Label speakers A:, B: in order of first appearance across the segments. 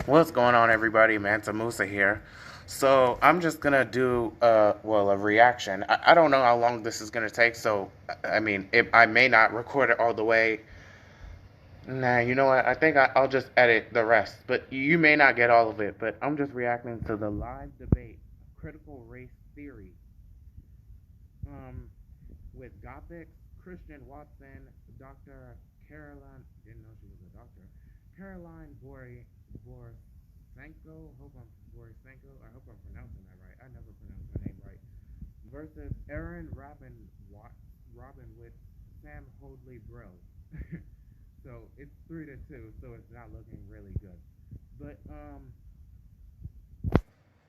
A: What's going on, everybody? Manta Musa here. So I'm just gonna do a reaction. I don't know how long this is gonna take. So I mean, I may not record it all the way. Nah, you know what? I think I'll just edit the rest. But you may not get all of it. But I'm just reacting to the live debate, critical race theory, um, with gothix, Christian Watson, Dr. Caroline. Didn't know she was a doctor. Caroline Borisenko. Borisenko. I hope I'm pronouncing that right. I never pronounce her name right. Versus Aaron Robin with Sam Hoadley Bro. So it's 3-2. So it's not looking really good.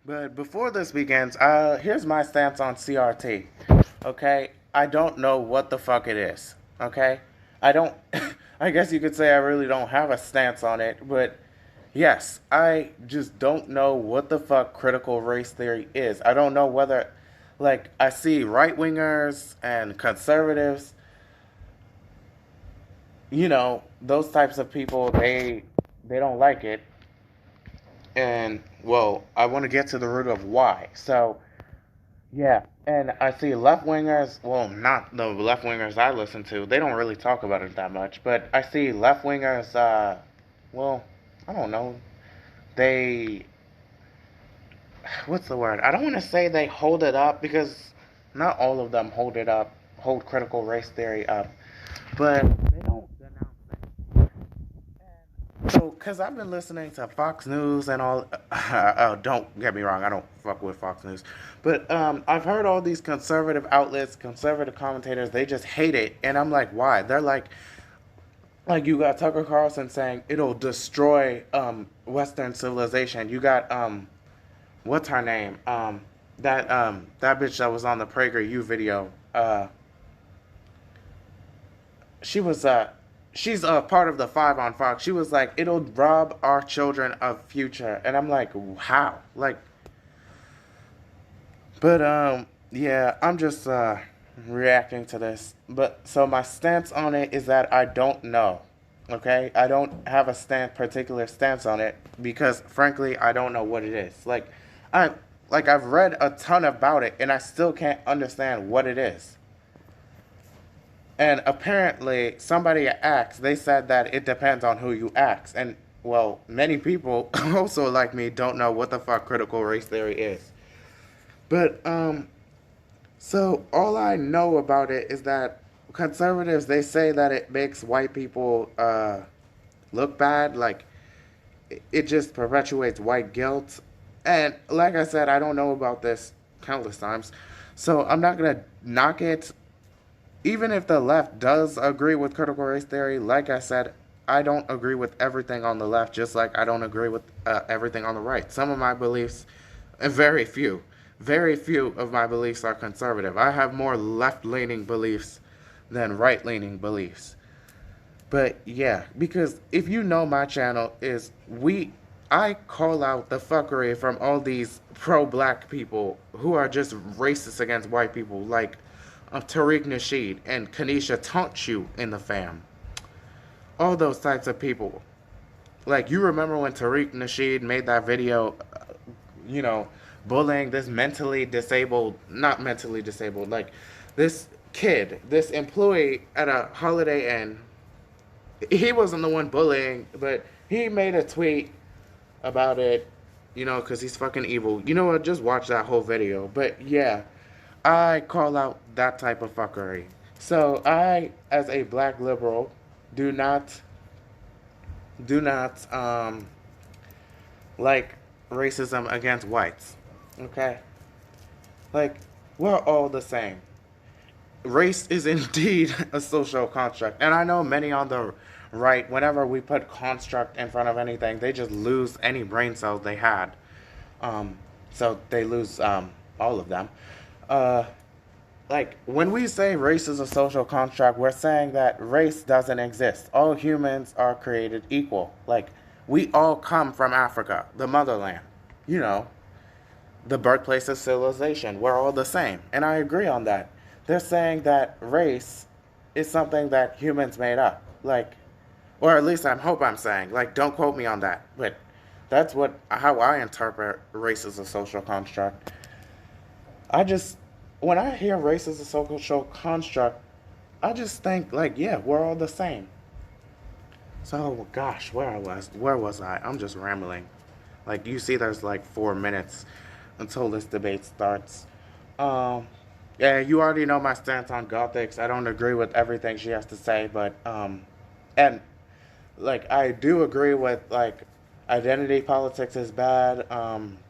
A: But before this begins, here's my stance on CRT. Okay, I don't know what the fuck it is. Okay, I don't. I guess you could say I really don't have a stance on it, but yes, I just don't know what the fuck critical race theory is. I don't know whether, like, I see right wingers and conservatives, those types of people, they don't like it. And, well, I want to get to the root of why. So, yeah. And I see left wingers, well, not the left wingers I listen to, they don't really talk about it that much. But I see left wingers, well, I don't know. They, what's the word? I don't want to say they hold it up because not all of them hold it up, hold critical race theory up. But they don't denounce it. So, because I've been listening to Fox News and all, don't get me wrong, I don't fuck with Fox News. But I've heard all these conservative outlets, conservative commentators, they just hate it. And I'm like, why? They're like you got Tucker Carlson saying it'll destroy Western civilization. You got, what's her name? That bitch that was on the PragerU video. She was she's a part of the Five on Fox. She was like, it'll rob our children of future, and I'm like, how? Like, but yeah, I'm just reacting to this. But so my stance on it is that I don't know. Okay, I don't have a particular stance on it because, frankly, I don't know what it is. I, I've read a ton about it, and I still can't understand what it is. And apparently, somebody asked, they said that it depends on who you ask. And, well, many people also, like me, don't know what the fuck critical race theory is. But, so all I know about it is that conservatives, they say that it makes white people look bad. Like, it just perpetuates white guilt. And, like I said, I don't know about this countless times. So I'm not going to knock it. Even if the left does agree with critical race theory, like I said, I don't agree with everything on the left, just like I don't agree with everything on the right. Some of my beliefs, and very few of my beliefs are conservative. I have more left-leaning beliefs than right-leaning beliefs. But yeah, because if you know my channel I call out the fuckery from all these pro-black people who are just racist against white people, like Tariq Nasheed and Kanisha Tunchu in the fam. All those types of people. Like, you remember when Tariq Nasheed made that video, you know, bullying this not mentally disabled, like this kid, this employee at a Holiday Inn. He wasn't the one bullying, but he made a tweet about it, because he's fucking evil. You know what? Just watch that whole video. But yeah, I call out that type of fuckery. So I, as a black liberal, do not like racism against whites. Okay? Like, we're all the same. Race is indeed a social construct. And I know many on the right, whenever we put construct in front of anything, they just lose any brain cells they had. So they lose all of them. Like, when we say race is a social construct, we're saying that race doesn't exist. All humans are created equal. Like, we all come from Africa, the motherland. The birthplace of civilization. We're all the same. And I agree on that. They're saying that race is something that humans made up. Like, or at least I hope I'm saying. Like, don't quote me on that. But That's how I interpret race as a social construct. I just when I hear race as a social construct, I just think like, yeah, we're all the same. So gosh, where was I? I'm just rambling. Like you see, there's like 4 minutes until this debate starts. Um, yeah, you already know my stance on gothix. I don't agree with everything she has to say, but and like I do agree with like identity politics is bad.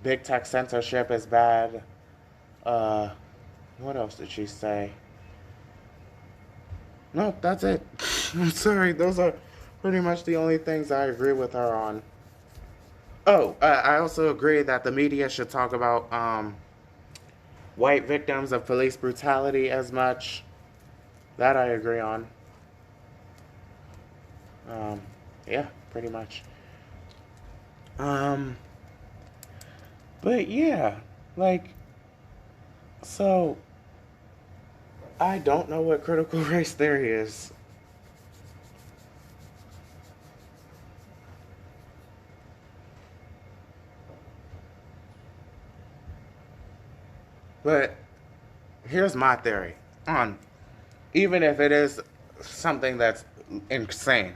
A: Big tech censorship is bad. Uh, what else did she say? No, that's it. I'm sorry. Those are pretty much the only things I agree with her on. Oh, I also agree that the media should talk about white victims of police brutality as much. That I agree on. Um, yeah, pretty much. Um, but yeah, like, so I don't know what critical race theory is. But here's my theory on even if it is something that's insane.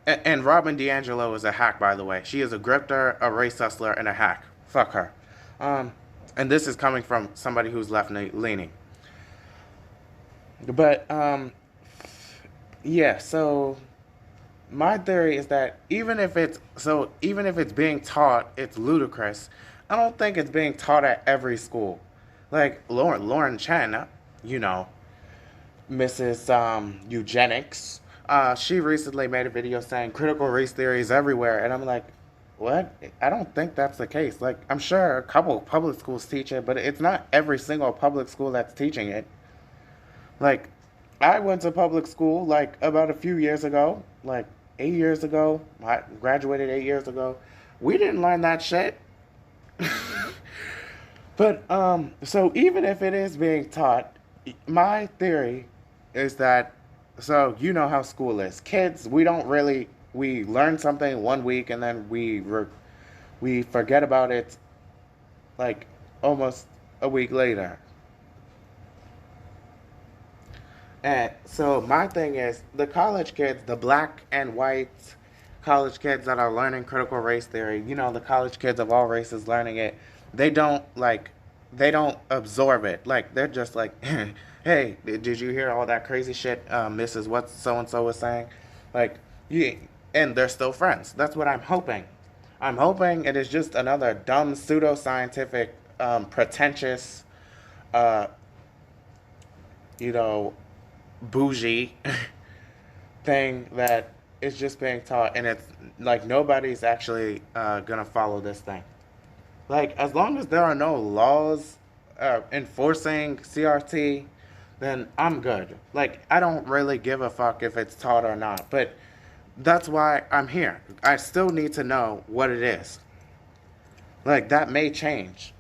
A: And Robin DiAngelo is a hack, by the way. She is a grifter, a race hustler, and a hack. Fuck her. Um, and this is coming from somebody who's left leaning. But yeah. So my theory is that even if it's being taught, it's ludicrous. I don't think it's being taught at every school. Like Lauren Chen, you know, Mrs. Eugenics. She recently made a video saying critical race theory is everywhere, and I'm like, what? I don't think that's the case. Like, I'm sure a couple public schools teach it, but it's not every single public school that's teaching it. Like, I went to public school like about a few years ago, like 8 years ago. I graduated 8 years ago. We didn't learn that shit. But so even if it is being taught, my theory is that so you know how school is. Kids, we learn something 1 week and then we forget about it like almost a week later. And so my thing is the college kids, the black and white college kids that are learning critical race theory, you know, the college kids of all races learning it, they don't like they don't absorb it. Like they're just like, hey, did you hear all that crazy shit, Mrs. What so and so was saying? Like you, and they're still friends. That's what I'm hoping. I'm hoping it is just another dumb pseudoscientific, pretentious, uh, you know, bougie thing that is just being taught, and it's like nobody's actually gonna follow this thing. Like as long as there are no laws enforcing CRT, then I'm good. Like I don't really give a fuck if it's taught or not. But that's why I'm here. I still need to know what it is. Like that may change.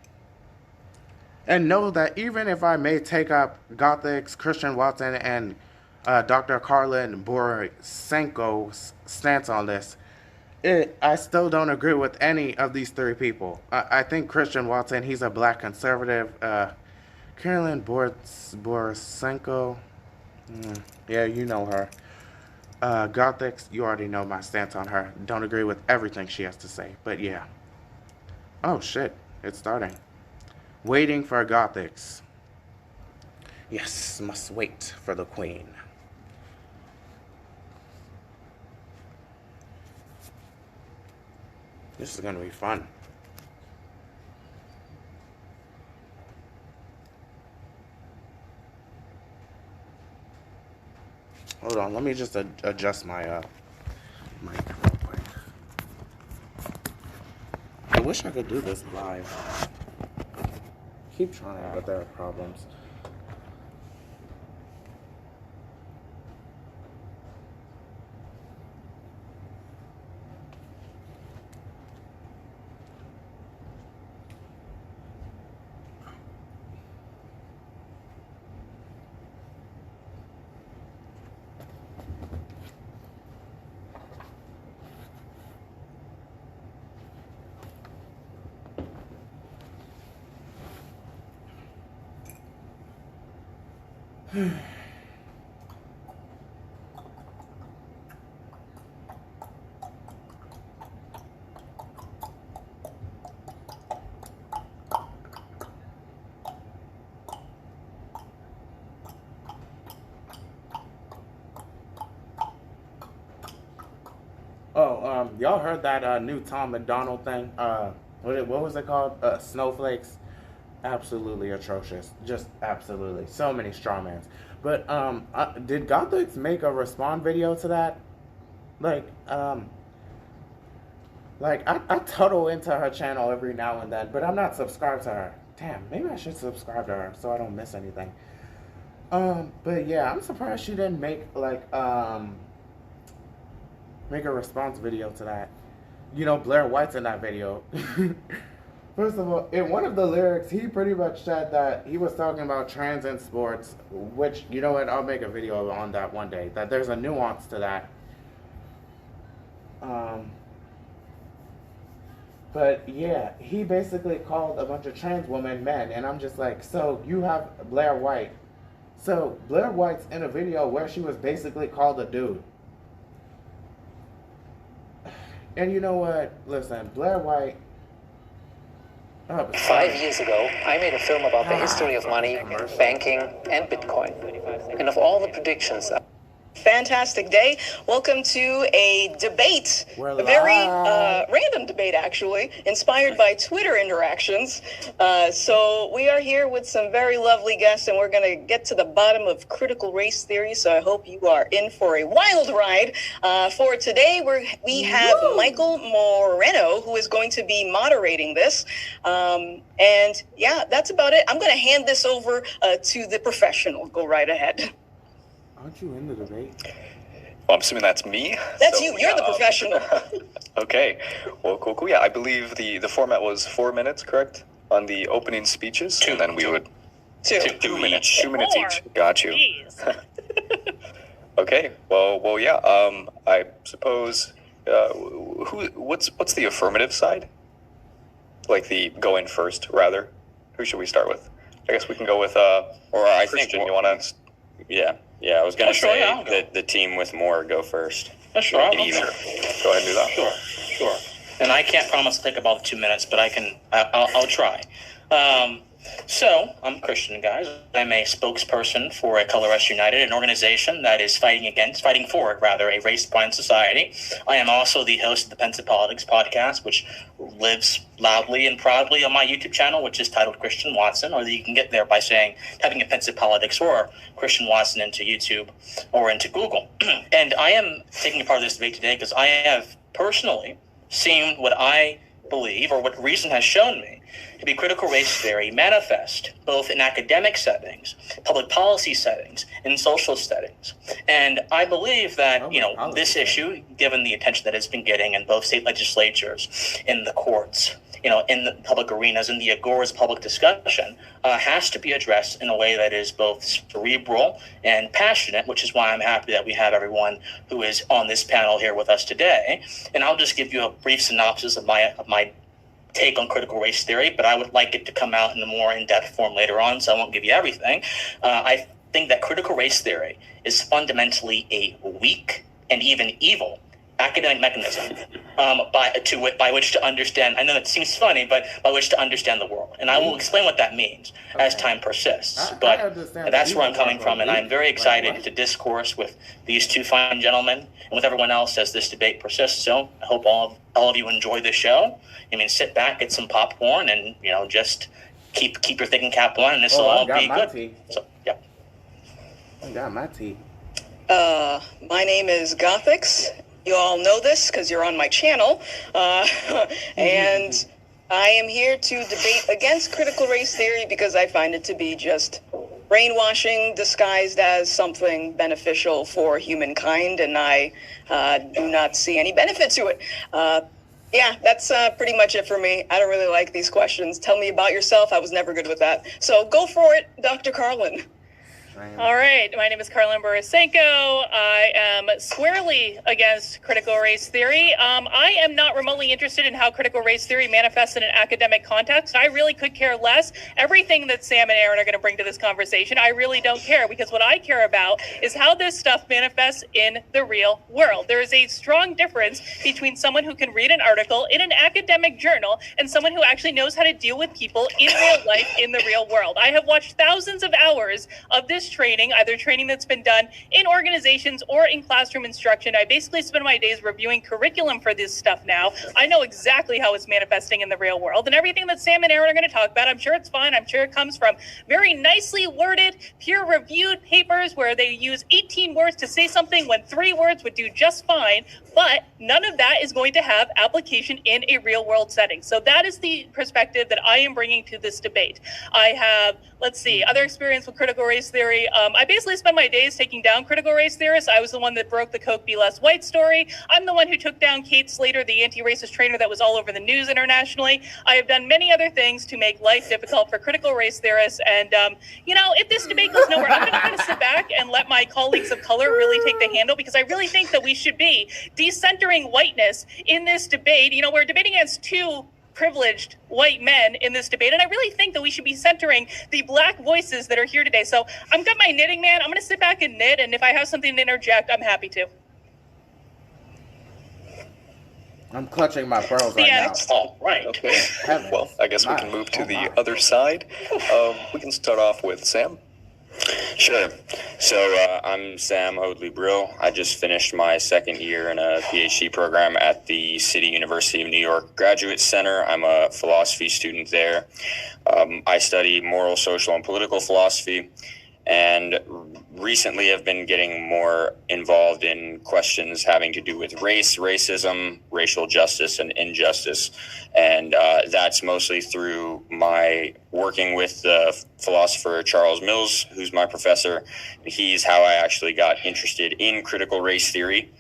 A: And know that even if I may take up Gothix, Christian Watson, and Dr. Carlin Borisenko's stance on this, I still don't agree with any of these three people. I think Christian Watson, he's a black conservative. Carolyn Borisenko, yeah, you know her. Gothix, you already know my stance on her. Don't agree with everything she has to say, but yeah. Oh shit, it's starting. Waiting for Gothix. Yes, must wait for the queen. This is gonna be fun. Hold on, let me just adjust my mic real quick. I wish I could do this live. Keep trying, but there are problems. Oh, y'all heard that new Tom McDonald thing? What was it called? Snowflakes. Absolutely atrocious. Just absolutely. So many strawmans. But did gothix make a respond video to that? Like, I tunnel into her channel every now and then, but I'm not subscribed to her. Damn, maybe I should subscribe to her so I don't miss anything. But yeah, I'm surprised she didn't make a response video to that. You know, Blair White's in that video. First of all, in one of the lyrics, he pretty much said that he was talking about trans in sports, which, you know what, I'll make a video on that one day, that there's a nuance to that. But yeah, he basically called a bunch of trans women men, and I'm just like, so you have Blair White. So Blair White's in a video where she was basically called a dude. And you know what? Listen, Blair White.
B: 5 years ago, I made a film about the history of money, banking, and Bitcoin. And of all the predictions...
C: Fantastic day. Welcome to a debate, a very random debate, actually, inspired by Twitter interactions. So we are here with some very lovely guests, and we're going to get to the bottom of critical race theory. So I hope you are in for a wild ride. For today, we have Michael Moreno, who is going to be moderating this. And yeah, that's about it. I'm going to hand this over to the professional. Go right ahead.
A: Aren't you in the debate?
D: Well, I'm assuming that's me.
C: That's you. You're the professional.
D: Okay. Well, cool. Yeah, I believe the format was 4 minutes, correct? On the opening speeches? And then we would... Two minutes. 2 minutes each. Got you. Okay. Well, yeah. I suppose... What's the affirmative side? Like the go in first, rather? Who should we start with? I guess we can go with...
E: or I
D: Christian,
E: think...
D: you want to...
E: Yeah, I was going to say
D: that
E: the team with more go first.
D: Sure. Make it easier. Go ahead and do that.
E: Sure. And I can't promise to take about 2 minutes, but I'll try. So, I'm Christian, guys. I'm a spokesperson for Color Us United, an organization that is fighting for a race-blind society. I am also the host of the Pensive Politics podcast, which lives loudly and proudly on my YouTube channel, which is titled Christian Watson, or you can get there by typing in Pensive Politics or Christian Watson into YouTube or into Google. And I am taking a part of this debate today because I have personally seen what I believe, or what reason has shown me to be critical race theory manifest both in academic settings, public policy settings, and social settings. And I believe that, this issue, given the attention that it's been getting in both state legislatures, in the courts, in the public arenas, in the agora's public discussion, has to be addressed in a way that is both cerebral and passionate, which is why I'm happy that we have everyone who is on this panel here with us today. And I'll just give you a brief synopsis of my take on critical race theory, but I would like it to come out in a more in-depth form later on, so I won't give you everything. I think that critical race theory is fundamentally a weak and even evil academic mechanism by which to understand, I know it seems funny, but by which to understand the world. And I will explain what that means as time persists. But that's where I'm coming from, and I'm very excited to discourse with these two fine gentlemen and with everyone else as this debate persists. So I hope all of you enjoy the show. Sit back, get some popcorn, and just keep your thinking cap on, and this will all be good. Tea. So, yeah.
A: I got my tea.
C: My name is Gothix. You all know this because you're on my channel. And I am here to debate against critical race theory because I find it to be just brainwashing disguised as something beneficial for humankind, and I do not see any benefit to it. Yeah, that's pretty much it for me. I don't really like these questions. Tell me about yourself. I was never good with that. So go for it, Dr. Carlin.
F: All right, my name is Carlin Borisenko. I am squarely against critical race theory. I am not remotely interested in how critical race theory manifests in an academic context. I really could care less. Everything that Sam and Aaron are going to bring to this conversation, I really don't care, because what I care about is how this stuff manifests in the real world. There is a strong difference between someone who can read an article in an academic journal and someone who actually knows how to deal with people in real life, in the real world. I have watched thousands of hours of this training, either training that's been done in organizations or in classroom instruction. I basically spend my days reviewing curriculum for this stuff now. I know exactly how it's manifesting in the real world, and everything that Sam and Aaron are going to talk about, I'm sure it's fine. I'm sure it comes from very nicely worded, peer-reviewed papers where they use 18 words to say something when 3 words would do just fine, but none of that is going to have application in a real-world setting. So that is the perspective that I am bringing to this debate. I have, let's see, other experience with critical race theory. I basically spend my days taking down critical race theorists. I was the one that broke the Coke Be Less White story. I'm the one who took down Kate Slater, the anti-racist trainer that was all over the news internationally. I have done many other things to make life difficult for critical race theorists. And, if this debate goes nowhere, I'm going to kind of sit back and let my colleagues of color really take the handle, because I really think that we should be decentering whiteness in this debate. We're debating against 2 privileged white men in this debate, and I really think that we should be centering the Black voices that are here today. So I've got my knitting man. I'm going to sit back and knit, and if I have something to interject, I'm happy to.
A: I'm clutching my pearls right now.
E: All right.
D: Okay. Well, I guess we can move to the other side. We can start off with Sam.
G: Sure. So I'm Sam Hoadley-Brill. I just finished my 2nd year in a PhD program at the City University of New York Graduate Center. I'm a philosophy student there. I study moral, social, and political philosophy, and recently I've been getting more involved in questions having to do with race, racism, racial justice, and injustice. And that's mostly through my working with the philosopher Charles Mills, who's my professor. He's how I actually got interested in critical race theory,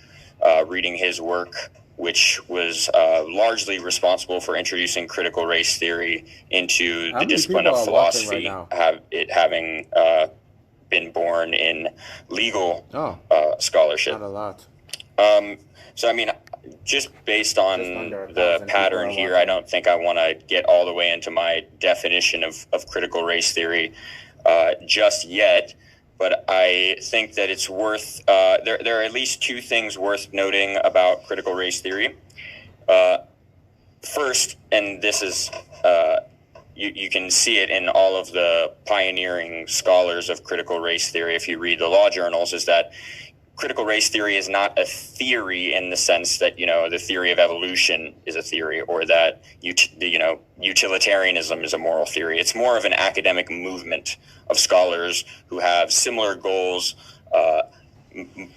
G: reading his work, which was largely responsible for introducing critical race theory into the discipline of philosophy, having been born in legal scholarship.
A: Not a lot.
G: So, I mean, just based on the pattern here, I don't think I want to get all the way into my definition of critical race theory just yet. But I think that it's worth, there are at least 2 things worth noting about critical race theory. First, and this is, you can see it in all of the pioneering scholars of critical race theory if you read the law journals, is that critical race theory is not a theory in the sense that, the theory of evolution is a theory, or that, utilitarianism is a moral theory. It's more of an academic movement of scholars who have similar goals.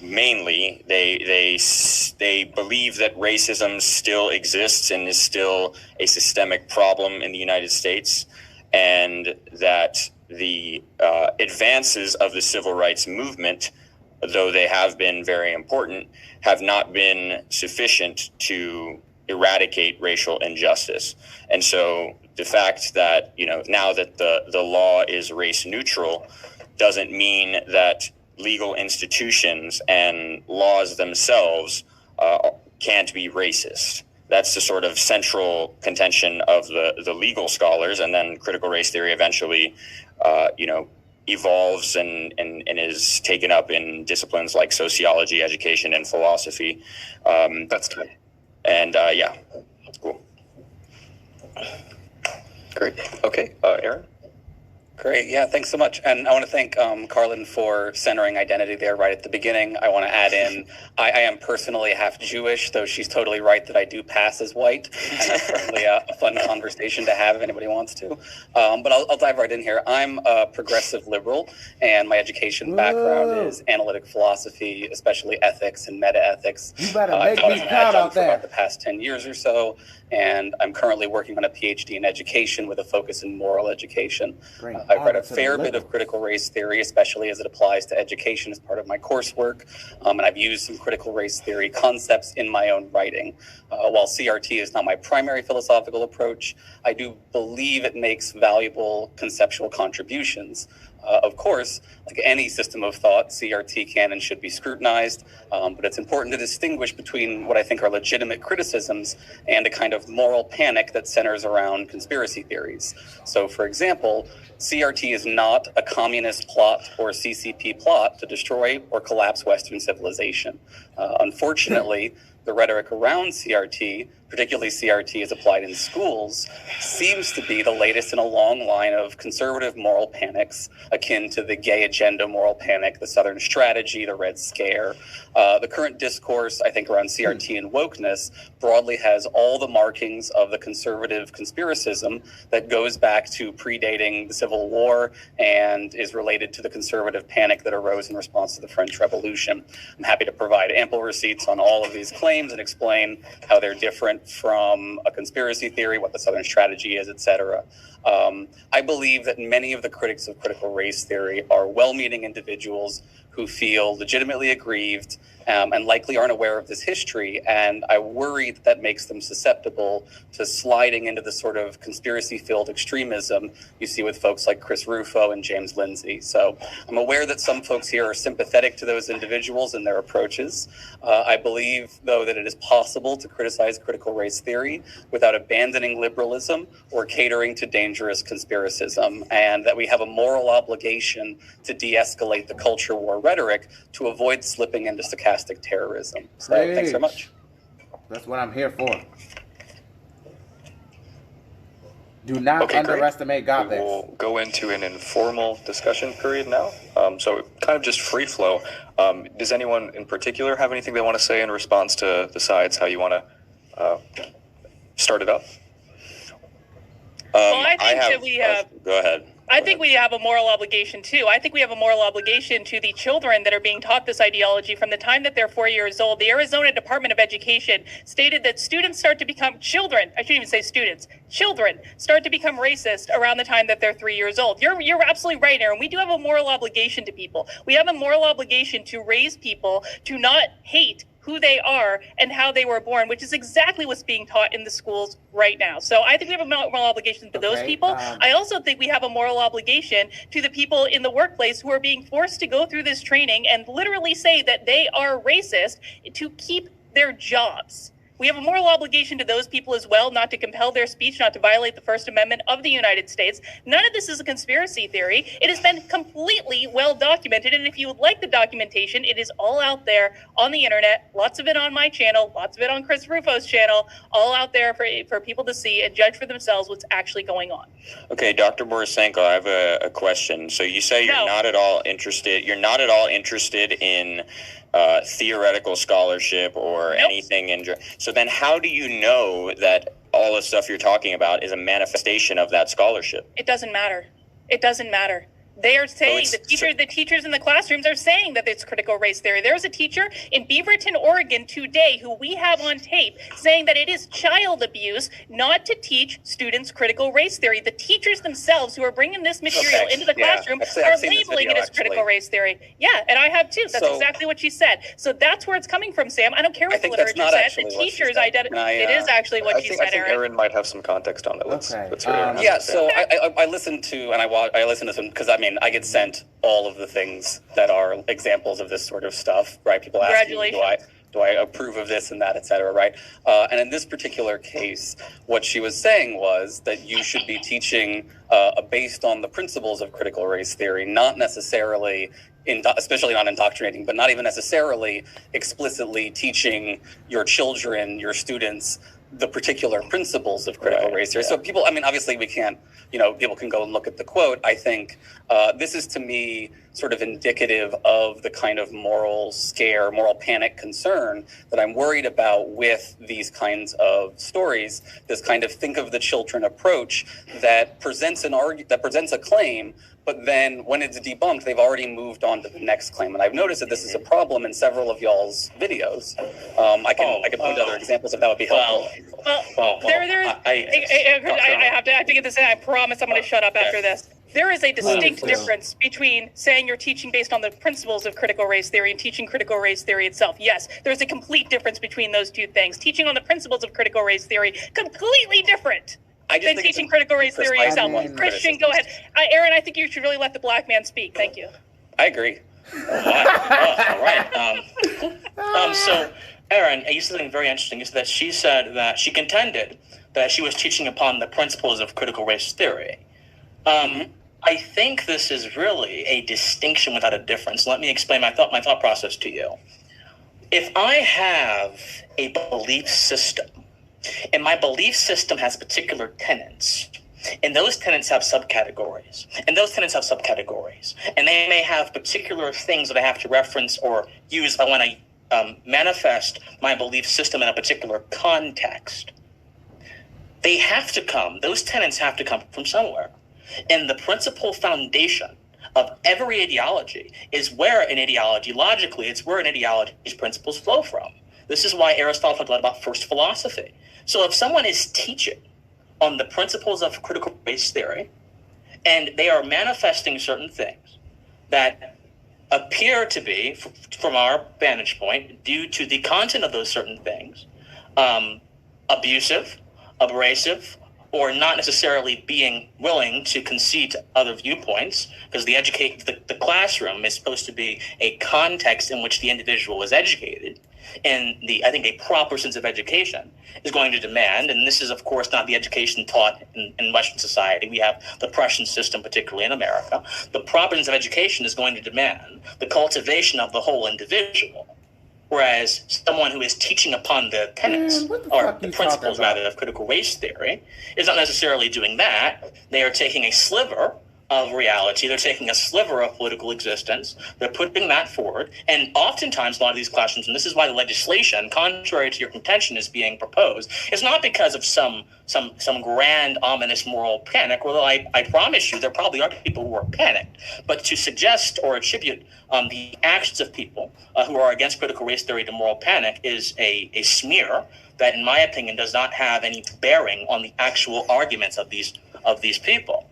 G: Mainly, they believe that racism still exists and is still a systemic problem in the United States, and that the advances of the civil rights movement, though they have been very important, have not been sufficient to eradicate racial injustice. And so the fact that, now that the law is race neutral doesn't mean that legal institutions and laws themselves can't be racist. That's the sort of central contention of the legal scholars, and then critical race theory eventually, evolves and is taken up in disciplines like sociology, education, and philosophy.
D: That's time.
G: And cool.
D: Great. Okay, Aaron?
H: Great. Yeah, thanks so much. And I want to thank Carlin for centering identity there right at the beginning. I want to add in, I am personally half Jewish, though she's totally right that I do pass as white. And that's certainly a fun conversation to have if anybody wants to. But I'll dive right in here. I'm a progressive liberal, and my education background is analytic philosophy, especially ethics and meta-ethics.
A: You better make me proud out there.
H: For about the past 10 years or so, and I'm currently working on a PhD in education with a focus in moral education. I've read a fair bit of critical race theory, especially as it applies to education as part of my coursework, and I've used some critical race theory concepts in my own writing. While CRT is not my primary philosophical approach, I do believe it makes valuable conceptual contributions. Of course, like any system of thought, CRT can and should be scrutinized, but it's important to distinguish between what I think are legitimate criticisms and a kind of moral panic that centers around conspiracy theories. So, for example, CRT is not a communist plot or CCP plot to destroy or collapse Western civilization. Unfortunately, the rhetoric around CRT, particularly CRT as applied in schools, seems to be the latest in a long line of conservative moral panics akin to the gay agenda moral panic, the Southern strategy, the Red Scare. The current discourse, I think, around CRT and wokeness broadly has all the markings of the conservative conspiracism that goes back to predating the Civil War and is related to the conservative panic that arose in response to the French Revolution. I'm happy to provide ample receipts on all of these claims and explain how they're different from a conspiracy theory, what the Southern strategy is, etc. I believe that many of the critics of critical race theory are well-meaning individuals who feel legitimately aggrieved and likely aren't aware of this history. And I worry that that makes them susceptible to sliding into the sort of conspiracy-filled extremism you see with folks like Chris Rufo and James Lindsay. So I'm aware that some folks here are sympathetic to those individuals and their approaches. I believe, though, that it is possible to criticize critical race theory without abandoning liberalism or catering to dangerous conspiracism, and that we have a moral obligation to de-escalate the culture war rhetoric to avoid slipping into stochastic terrorism. So thanks so much.
A: That's what I'm here for. Do not underestimate gothix.
D: We'll go into an informal discussion period now. So kind of just free flow. Does anyone in particular have anything they want to say in response to the sides, how you want to start it up?
F: Well, I think that we have...
G: Go ahead.
F: I think we have a moral obligation, too. I think we have a moral obligation to the children that are being taught this ideology from the time that they're 4 years old. The Arizona Department of Education stated that students start to become children. I shouldn't even say students. Children start to become racist around the time that they're 3 years old. You're absolutely right, Aaron. We do have a moral obligation to people. We have a moral obligation to raise people to not hate who they are and how they were born, which is exactly what's being taught in the schools right now. So I think we have a moral obligation to those people. I also think we have a moral obligation to the people in the workplace who are being forced to go through this training and literally say that they are racist to keep their jobs. We have a moral obligation to those people as well, not to compel their speech, not to violate the First Amendment of the United States. None of this is a conspiracy theory. It has been completely well documented. And if you would like the documentation, it is all out there on the internet. Lots of it on my channel, lots of it on Chris Rufo's channel, all out there for people to see and judge for themselves what's actually going on.
G: Okay, Dr. Borisenko, I have a question. So you say you're not at all interested in theoretical scholarship or anything so then how do you know that all the stuff you're talking about is a manifestation of that scholarship?
F: It doesn't matter. It doesn't matter. They are saying, the teachers in the classrooms are saying that it's critical race theory. There's a teacher in Beaverton, Oregon today who we have on tape saying that it is child abuse not to teach students critical race theory. The teachers themselves who are bringing this material into the classroom are labeling it as critical race theory. Yeah, and I have too. That's exactly what she said. So that's where it's coming from, Sam. I don't care what the literature said. The teachers identify. It is actually what she said,
D: I think Aaron might have some context on it. Let's hear Aaron.
H: Yeah, so I listened to, and I listened to some, because I get sent all of the things that are examples of this sort of stuff, right? People ask me, do I approve of this and that, et cetera, right? And in this particular case, what she was saying was that you should be teaching based on the principles of critical race theory, not necessarily, especially not indoctrinating, but not even necessarily explicitly teaching your children, your students, the particular principles of critical race theory. So people, obviously we can't, people can go and look at the quote. I think this is, to me, sort of indicative of the kind of moral scare, moral panic concern that I'm worried about with these kinds of stories, this kind of think of the children approach that presents a claim, but then when it's debunked, they've already moved on to the next claim. And I've noticed that this is a problem in several of y'all's videos. I can point to other examples if that would be helpful.
F: I have to get this in. I promise I'm going to shut up after this. There is a distinct difference between saying you're teaching based on the principles of critical race theory and teaching critical race theory itself. Yes, there's a complete difference between those two things. Teaching on the principles of critical race theory, completely different
H: I just
F: than
H: think it's
F: teaching critical race theory
H: precise
F: itself.
A: one
F: Christian, go ahead. Aaron, I think you should really let the black man speak. Thank you.
H: I agree.
E: All right. So, Aaron, you said something very interesting. You said that she said that she contended that she was teaching upon the principles of critical race theory. I think this is really a distinction without a difference. Let me explain my thought process to you. If I have a belief system, and my belief system has particular tenets, and those tenets have subcategories, and those tenets have subcategories, and they may have particular things that I have to reference or use if I want to manifest my belief system in a particular context. Those tenets have to come from somewhere. And the principal foundation of every ideology is where an ideology, logically, it's where an ideology's principles flow from. This is why Aristotle talked a lot about first philosophy. So if someone is teaching on the principles of critical race theory, and they are manifesting certain things that appear to be, from our vantage point, due to the content of those certain things, abusive, abrasive, or not necessarily being willing to concede to other viewpoints, because the classroom is supposed to be a context in which the individual is educated, and I think a proper sense of education is going to demand, and this is of course not the education taught in Western society. We have the Prussian system, particularly in America. The proper sense of education is going to demand the cultivation of the whole individual. Whereas someone who is teaching upon the tenets, or the principles rather, of critical race theory, is not necessarily doing that. They are taking a sliver of reality. They're taking a sliver of political existence. They're putting that forward. And oftentimes, a lot of these classrooms, and this is why the legislation, contrary to your contention, is being proposed, is not because of some grand, ominous moral panic, although I promise you there probably are people who are panicked. But to suggest or attribute the actions of people who are against critical race theory to moral panic is a smear that, in my opinion, does not have any bearing on the actual arguments of these people.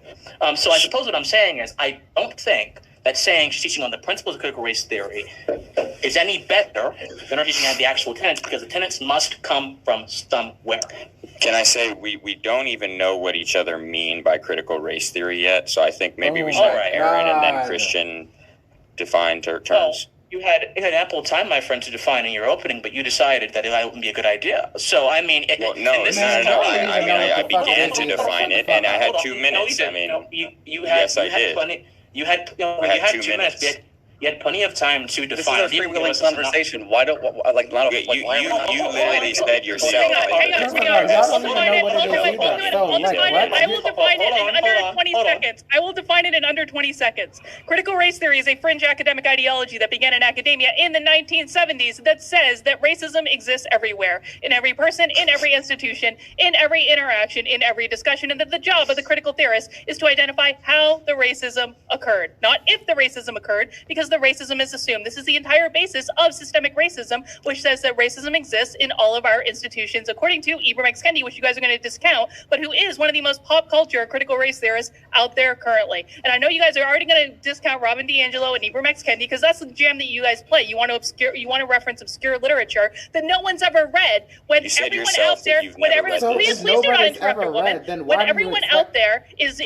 E: So I suppose what I'm saying is I don't think that saying she's teaching on the principles of critical race theory is any better than her teaching on the actual tenets, because the tenets must come from somewhere.
G: Can I say we don't even know what each other mean by critical race theory yet? So I think maybe we should have Aaron and then Christian define terms.
E: Well, you had ample time, my friend, to define in your opening, but you decided that it wouldn't be a good idea. So, I mean...
G: I began to define it, and I had 2 minutes. Yes, I did.
E: You had 2 minutes. You had plenty of time to define.
H: This is a freewheeling conversation. Why don't
G: you literally said yourself?
F: I will define it in under 20 seconds. I will define it in under 20 seconds. Critical race theory is a fringe academic ideology that began in academia in the 1970s that says that racism exists everywhere, in every person, in every institution, in every interaction, in every discussion, and that the job of the critical theorist is to identify how the racism occurred, not if the racism occurred, because the racism is assumed. This is the entire basis of systemic racism, which says that racism exists in all of our institutions, according to Ibram X. Kendi, which you guys are going to discount, but who is one of the most pop culture critical race theorists out there currently. And I know you guys are already going to discount Robin DiAngelo and Ibram X. Kendi because that's the jam that you guys play. You want to reference obscure literature that no one's ever read. When
G: you said
F: everyone
G: yourself
F: out there, when everyone,
A: So
F: please
A: if
F: do not
A: nobody's
F: interrupt
A: ever
F: a woman.
A: read, then
F: When
A: why do you
F: everyone
A: expect-
F: out there is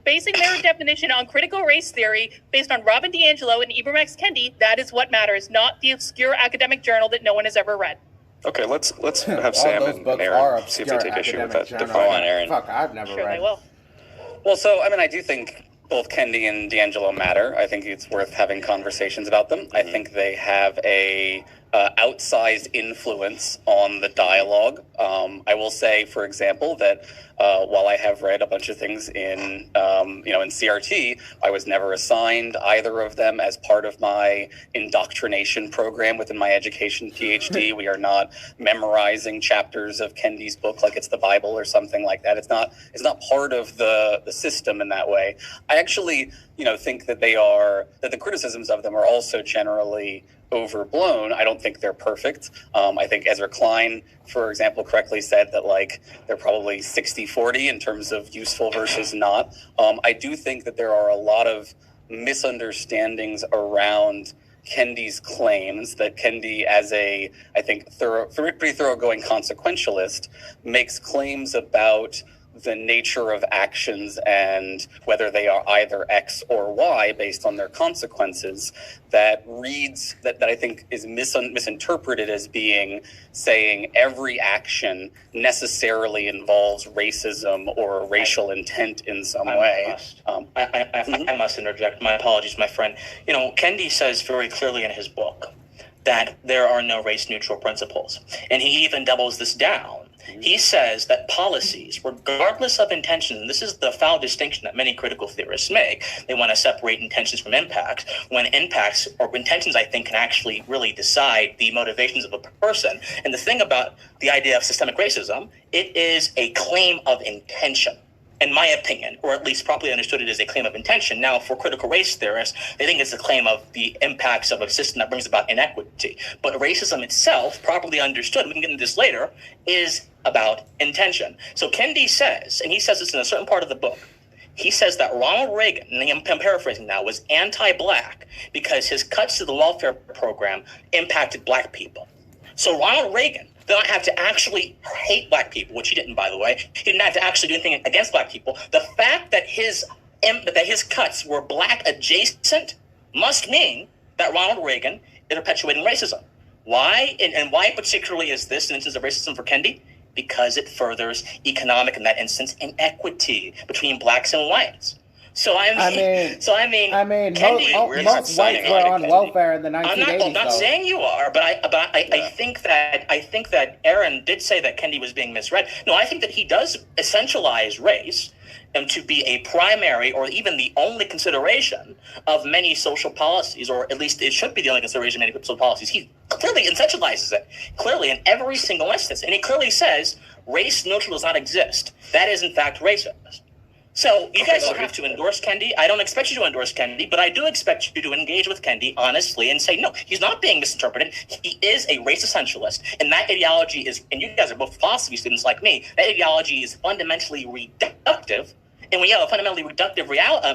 F: basing their definition on critical race theory based on Robin DiAngelo and Ibram X. Kendi, that is what matters, not the obscure academic journal that no one has ever read.
D: Okay, let's have
A: All
D: Sam
A: those
D: and
A: books
D: Aaron
A: are
D: see if they
A: obscure
D: take issue with that.
A: academic
G: Go on,
A: journals.
G: Aaron.
A: Fuck, I've never
F: Sure
A: read.
F: they will.
H: Well, so, I do think both Kendi and DiAngelo matter. I think it's worth having conversations about them. I think they have a outsized influence on the dialogue. I will say, for example, that while I have read a bunch of things in CRT, I was never assigned either of them as part of my indoctrination program within my education PhD. We are not memorizing chapters of Kendi's book like it's the Bible or something like that. It's not part of the system in that way. I actually, think that that the criticisms of them are also generally overblown. I don't think they're perfect. I think Ezra Klein, for example, correctly said that they're probably 60-40 in terms of useful versus not. I do think that there are a lot of misunderstandings around Kendi's claims, that Kendi, as pretty thoroughgoing consequentialist, makes claims about the nature of actions and whether they are either X or Y based on their consequences, that reads that I think is misinterpreted as being saying every action necessarily involves racism or racial intent in some way.
E: I must interject. My apologies, my friend. You know, Kendi says very clearly in his book that there are no race-neutral principles. And he even doubles this down. He says that policies, regardless of intention, and this is the foul distinction that many critical theorists make, they want to separate intentions from impacts, when impacts or intentions, I think, can actually really decide the motivations of a person. And the thing about the idea of systemic racism, it is a claim of intention. In my opinion, or at least properly understood, it is a claim of intention. Now, for critical race theorists, they think it's a claim of the impacts of a system that brings about inequity. But racism itself, properly understood, we can get into this later, is about intention. So Kendi says, and he says this in a certain part of the book, he says that Ronald Reagan, and I'm paraphrasing now, was anti-black because his cuts to the welfare program impacted black people. So Ronald Reagan did not have to actually hate black people, which he didn't, by the way. He didn't have to actually do anything against black people. The fact that his cuts were black adjacent must mean that Ronald Reagan is perpetuating racism. Why? And why particularly is this an instance of racism for Kendi? Because it furthers economic, in that instance, inequity between blacks and whites. Kendi,
I: most whites were on welfare in the 1980s.
E: I'm not saying you are, but I think that Aaron did say that Kendi was being misread. No, I think that he does essentialize race to be a primary or even the only consideration of many social policies, or at least it should be the only consideration of many social policies. He clearly essentializes it, clearly in every single instance, and he clearly says race neutral does not exist. That is in fact racist. So you guys don't have to endorse Kendi. I don't expect you to endorse Kendi, but I do expect you to engage with Kendi honestly and say, no, he's not being misinterpreted. He is a race essentialist. And that ideology is, and you guys are both philosophy students like me, that ideology is fundamentally reductive. And when you have a fundamentally reductive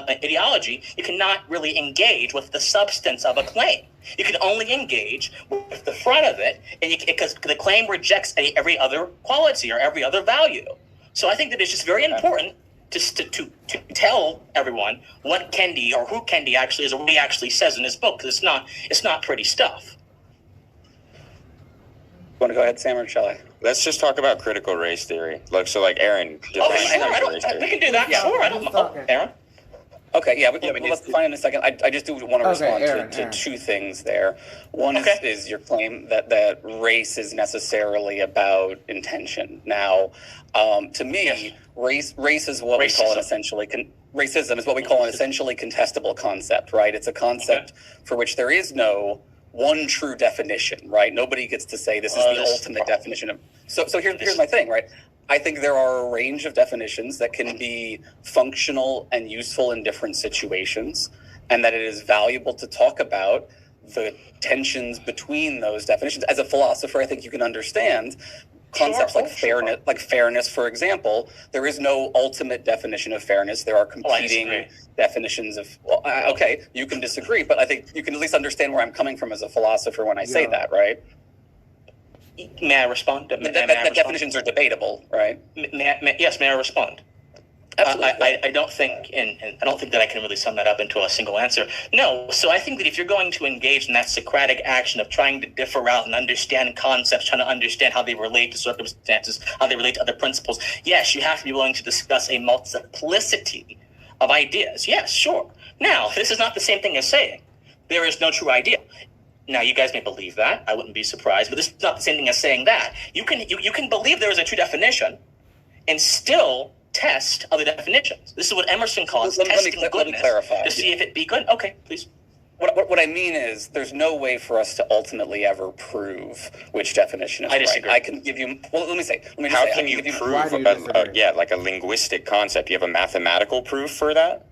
E: ideology, you cannot really engage with the substance of a claim. You can only engage with the front of it, and because the claim rejects every other quality or every other value. So I think that it's just very important just to tell everyone what Kendi or who Kendi actually is or what he actually says in his book, because it's not pretty stuff.
H: Want to go ahead, Sam, or shall I?
G: Let's just talk about critical race theory. Like Aaron.
E: We can do that. Yeah. Sure. Aaron.
H: Okay, yeah, let's define in a second. I just do want to respond to two things there. One is your claim that race is necessarily about intention. Now, to me, race is what we call an essentially racism is what we call an essentially contestable concept, right? It's a concept for which there is no one true definition, right? Nobody gets to say this is the ultimate definition of. So here's my thing, right? I think there are a range of definitions that can be functional and useful in different situations, and that it is valuable to talk about the tensions between those definitions. As a philosopher, I think you can understand concepts like fairness, for example. There is no ultimate definition of fairness. There are competing definitions of, okay, you can disagree, but I think you can at least understand where I'm coming from as a philosopher when I say that, right?
E: May I respond?
H: Definitions are debatable, right?
E: Yes, may I respond? Absolutely. I don't think, and I don't think that I can really sum that up into a single answer. No. So I think that if you're going to engage in that Socratic action of trying to differ out and understand concepts, trying to understand how they relate to circumstances, how they relate to other principles, yes, you have to be willing to discuss a multiplicity of ideas. Yes, sure. Now, this is not the same thing as saying there is no true idea. Now, you guys may believe that. I wouldn't be surprised, but this is not the same thing as saying that. You can believe there is a true definition and still test other definitions. This is what Emerson calls testing goodness. Let me clarify. To see if it be good. Okay, please.
H: What I mean is there's no way for us to ultimately ever prove which definition is right. I disagree. I can give you, well, let me say.
G: How can you prove, like a linguistic concept? You have a mathematical proof for that?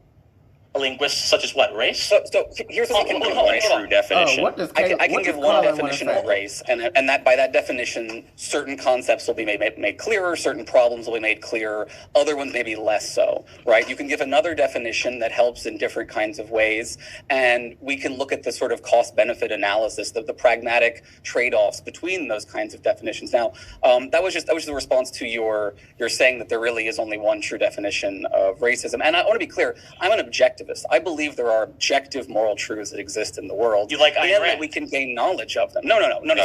E: a linguist such as what, race?
H: So here's what we can do.
G: One true definition.
H: I can give one definition of race, and that by that definition, certain concepts will be made clearer, certain problems will be made clearer, other ones maybe less so, right? You can give another definition that helps in different kinds of ways, and we can look at the sort of cost-benefit analysis, the pragmatic trade-offs between those kinds of definitions. Now, that was the response to your saying that there really is only one true definition of racism. And I want to be clear, I'm an objectivist. I believe there are objective moral truths that exist in the world.
E: You like Ayn Rand?
H: That we can gain knowledge of them. No.
E: You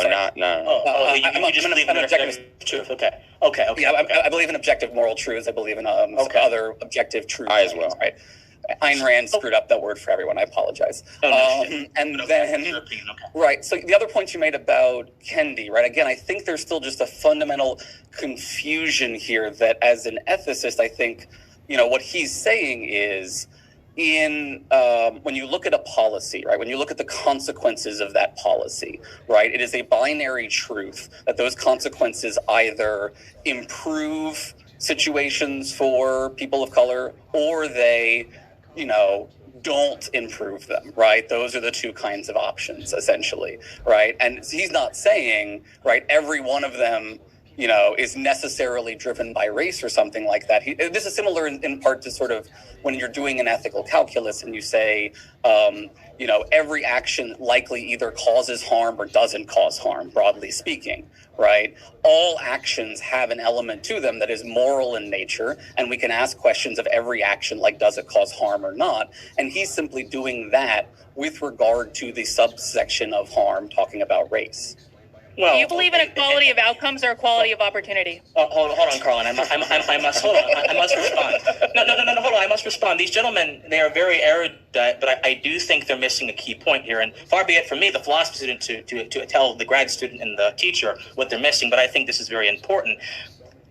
E: just believe in objective truth. Okay.
H: Yeah, I believe in objective moral truths. I believe in other objective truths.
G: I as well.
H: Right. Ayn Rand screwed up that word for everyone. I apologize. Right. So the other point you made about Kendi, right? Again, I think there's still just a fundamental confusion here that, as an ethicist, I think, what he's saying is, when you look at a policy, right, when you look at the consequences of that policy, right, it is a binary truth that those consequences either improve situations for people of color or they, don't improve them, right? Those are the two kinds of options, essentially, right? And he's not saying, right, every one of them is necessarily driven by race or something like that. This is similar in part to sort of when you're doing an ethical calculus and you say, every action likely either causes harm or doesn't cause harm, broadly speaking, right? All actions have an element to them that is moral in nature, and we can ask questions of every action like, does it cause harm or not? And he's simply doing that with regard to the subsection of harm, talking about race.
F: Well, do you believe in equality of outcomes or equality of opportunity?
E: Hold on, Carlin. I must respond. No, hold on. I must respond. These gentlemen, they are very erudite, but I do think they're missing a key point here. And far be it from me, the philosophy student, to tell the grad student and the teacher what they're missing, but I think this is very important.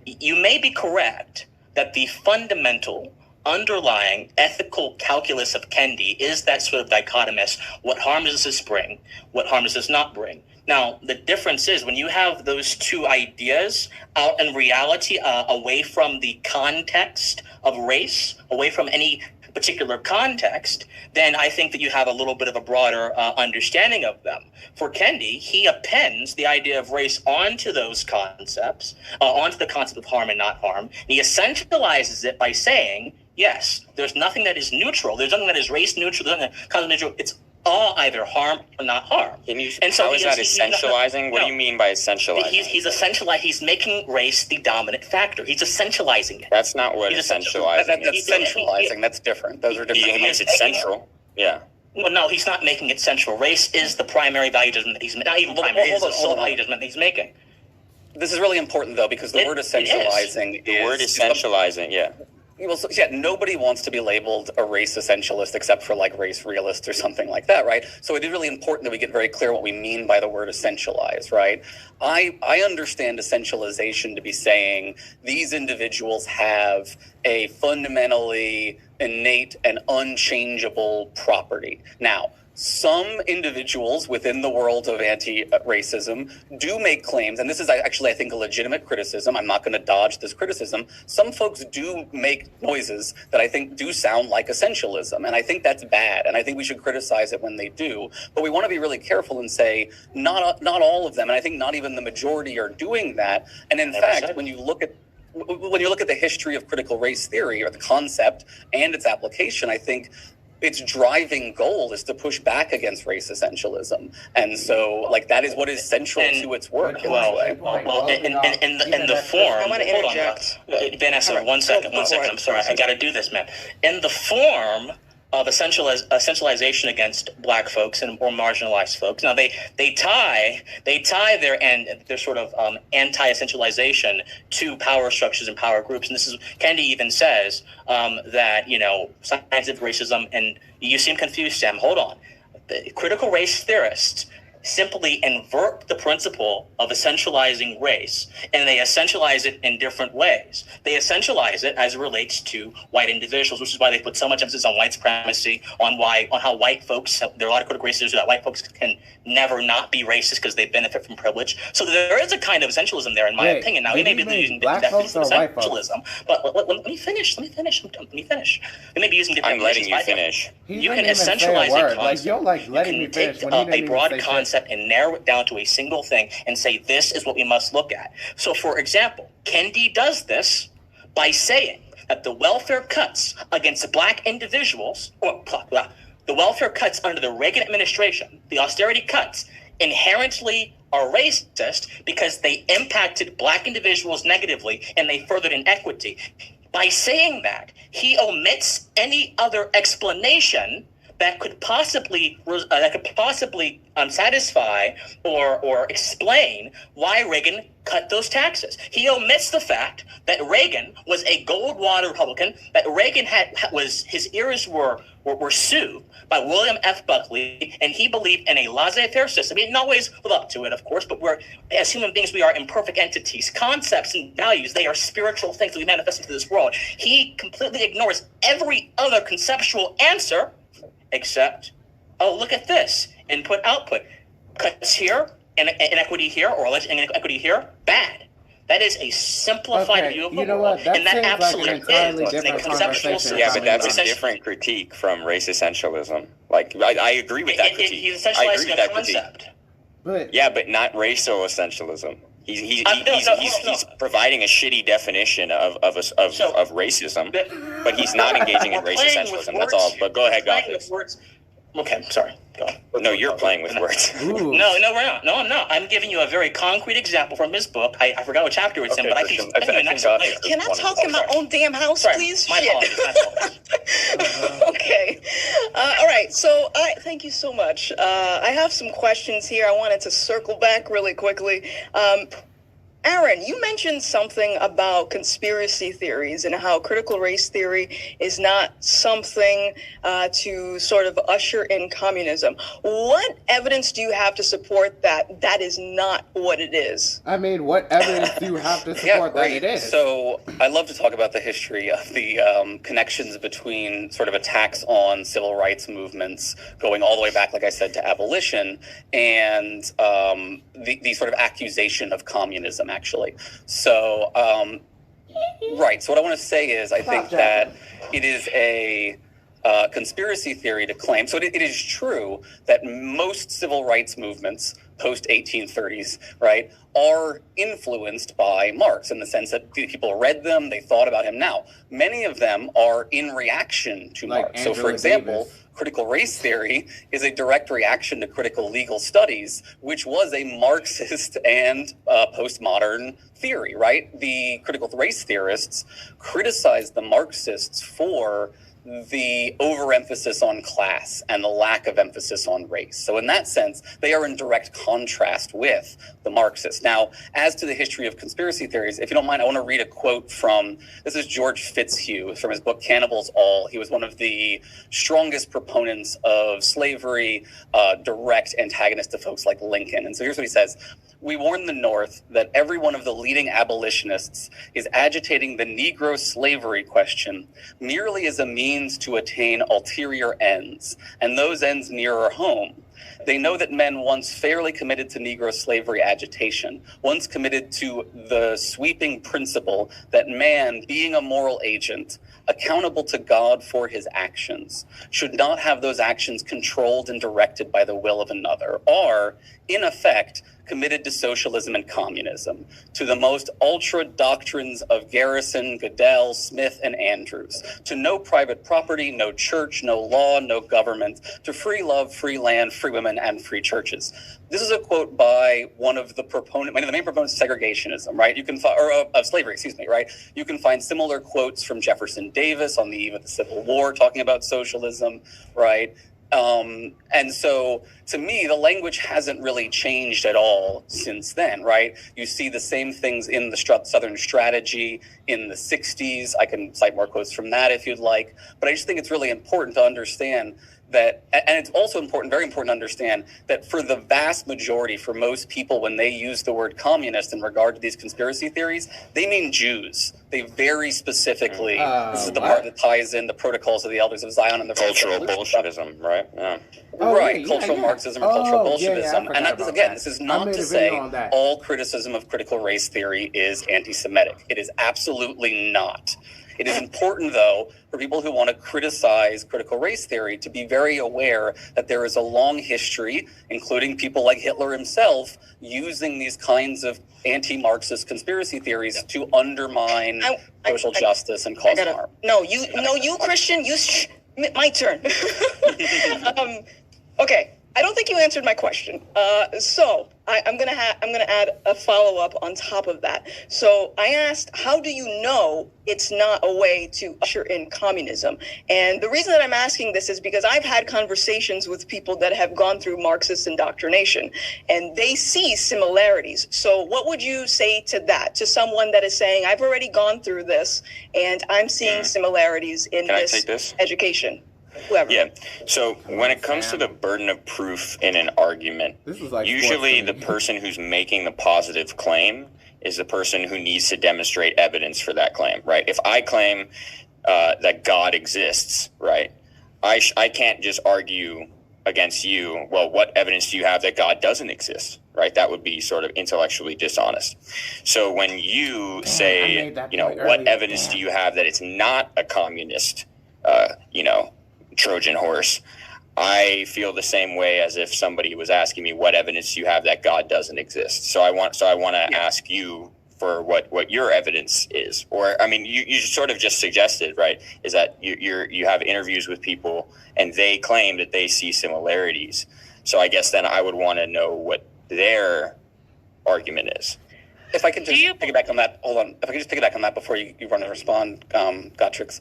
E: You may be correct that the fundamental underlying ethical calculus of Kendi is that sort of dichotomous, what harm does this bring, what harm does this not bring? Now, the difference is when you have those two ideas out in reality, away from the context of race, away from any particular context, then I think that you have a little bit of a broader understanding of them. For Kendi, he appends the idea of race onto those concepts, onto the concept of harm and not harm. He essentializes it by saying, yes, there's nothing that is neutral. There's nothing that is race neutral. There's nothing that is neutral. It's all either harm or not harm.
G: How is that essentializing? What do you mean by essentializing?
E: He's making race the dominant factor. He's essentializing it.
G: That's not what essentializing is.
H: That's centralizing. That's different. Those are different.
G: He makes it central. Yeah.
E: Well, no, he's not making it central. Race is the primary value judgment that he's making. Not even primary. It's the sole value judgment that he's making.
H: This is really important, though, because the word essentializing
G: is... The word essentializing, yeah.
H: Well, so, yeah, nobody wants to be labeled a race essentialist except for like race realist or something like that, right? So it is really important that we get very clear what we mean by the word essentialize, right? I understand essentialization to be saying these individuals have a fundamentally innate and unchangeable property. Now, some individuals within the world of anti-racism do make claims, and this is actually, I think, a legitimate criticism. I'm not going to dodge this criticism. Some folks do make noises that I think do sound like essentialism, and I think that's bad, and I think we should criticize it when they do. But we want to be really careful and say not all of them, and I think not even the majority are doing that. And in fact, when you look at the history of critical race theory or the concept and its application, I think its driving goal is to push back against race essentialism, and so like that is what is central to its work. In
E: the form.
C: I want to interject.
E: Vanessa, one second. I'm sorry. I got to do this, man. In the form of essentialization against black folks or marginalized folks. Now they tie their sort of anti-essentialization to power structures and power groups. And this is Kendi even says that scientific racism, and you seem confused, Sam. Hold on. The critical race theorists simply invert the principle of essentializing race, and they essentialize it in different ways. They essentialize it as it relates to white individuals, which is why they put so much emphasis on white supremacy, on how white folks, there are a lot of critical race theories that white folks can never not be racist because they benefit from privilege. So there is a kind of essentialism there, in my opinion. Now, we may be using different definitions of essentialism, but let me finish. Let me be using different
G: I'm letting you
E: definitions.
G: finish.
E: You can essentialize a concept.
I: You're like letting me finish
E: take
I: when he
E: a broad concept and narrow it down to a single thing and say this is what we must look at. So, for example, Kendi does this by saying that the welfare cuts against black individuals, or the welfare cuts under the Reagan administration, the austerity cuts, inherently are racist because they impacted black individuals negatively and they furthered inequity. By saying that, he omits any other explanation that could possibly satisfy or explain why Reagan cut those taxes. He omits the fact that Reagan was a Goldwater Republican, that Reagan his ears were soothed by William F. Buckley, and he believed in a laissez-faire system. He didn't always live up to it, of course, but as human beings, we are imperfect entities. Concepts and values, they are spiritual things that we manifest into this world. He completely ignores every other conceptual answer except, oh, look at this, input, output. Cuts here, and inequity here, or alleged inequity here, bad. That is a simplified view of the world, and that absolutely is a conceptual system.
G: Yeah, but that's a different critique from race essentialism. Like, I agree with that critique.
E: He's essentializing a concept.
G: Yeah, but not racial essentialism. He's providing a shitty definition of racism, but he's not engaging in race essentialism. That's all. But go ahead, gothix.
E: Okay, sorry. Go on.
G: No, you're playing with words.
E: No, we're not. No, I'm not. I'm giving you a very concrete example from his book. I forgot what chapter it's in, but I can explain you next later.
C: Can I talk in my own damn house, please?
E: My apologies.
C: Okay. All right. So thank you so much. I have some questions here. I wanted to circle back really quickly. Aaron, you mentioned something about conspiracy theories and how critical race theory is not something to sort of usher in communism. What evidence do you have to support that is not what it is?
I: I mean, what evidence do you have to support that it is?
H: So I love to talk about the history of the connections between sort of attacks on civil rights movements going all the way back, like I said, to abolition and the sort of accusation of communism, actually. So, right. So what I want to say is I think that it is a conspiracy theory to claim. So it is true that most civil rights movements post-1830s, right, are influenced by Marx in the sense that people read them, they thought about him. Now, many of them are in reaction to Marx. So, for example, critical race theory is a direct reaction to critical legal studies, which was a Marxist and postmodern theory, right? The critical race theorists criticized the Marxists for the overemphasis on class and the lack of emphasis on race. So in that sense, they are in direct contrast with the Marxists. Now, as to the history of conspiracy theories, if you don't mind, I want to read a quote from, this is George Fitzhugh from his book Cannibals All. He was one of the strongest proponents of slavery, direct antagonist to folks like Lincoln. And so here's what he says. We warn the North that every one of the leading abolitionists is agitating the Negro slavery question merely as a means to attain ulterior ends, and those ends nearer home. They know that men once fairly committed to Negro slavery agitation, once committed to the sweeping principle that man, being a moral agent, accountable to God for his actions, should not have those actions controlled and directed by the will of another, are, in effect, committed to socialism and communism, to the most ultra doctrines of Garrison, Goodell, Smith, and Andrews, to no private property, no church, no law, no government, to free love, free land, free women, and free churches. This is a quote by one of the main proponents of segregationism, right? You can of slavery, excuse me, right? You can find similar quotes from Jefferson Davis on the eve of the Civil War talking about socialism, right? And so, to me, the language hasn't really changed at all since then, right? You see the same things in the Southern Strategy in the 60s. I can cite more quotes from that if you'd like. But I just think it's really important to understand that, and it's also important, very important to understand that for the vast majority, for most people, when they use the word communist in regard to these conspiracy theories, they mean Jews. They very specifically, this is the part that ties in the protocols of the elders of Zion and the
G: cultural Bolshevism, right? Yeah.
H: Right, cultural Marxism or cultural Bolshevism.
I: And
H: this is not to say all criticism of critical race theory is anti-Semitic. It is absolutely not. It is important, though, for people who want to criticize critical race theory to be very aware that there is a long history, including people like Hitler himself, using these kinds of anti-Marxist conspiracy theories to undermine social justice and cause harm.
C: No, you Christian, my turn. Okay. I don't think you answered my question. So I'm gonna add a follow-up on top of that. So I asked, how do you know it's not a way to usher in communism? And the reason that I'm asking this is because I've had conversations with people that have gone through Marxist indoctrination, and they see similarities. So what would you say to that, to someone that is saying, I've already gone through this, and I'm seeing similarities in this education? Whoever.
G: Yeah. So when it comes to the burden of proof in an argument, usually the person who's making the positive claim is the person who needs to demonstrate evidence for that claim, right? If I claim that God exists, right, I can't just argue against you, well, what evidence do you have that God doesn't exist, right? That would be sort of intellectually dishonest. So when you say, what evidence do you have that it's not a communist, Trojan horse, I feel the same way as if somebody was asking me what evidence do you have that God doesn't exist. So I want to ask you for what your evidence is. Or I mean, you sort of just suggested, right, is that you have interviews with people and they claim that they see similarities. So I guess then I would want to know what their argument is.
H: If I can just piggyback on that, hold on. If I can just piggyback on that before you run and respond, gothix.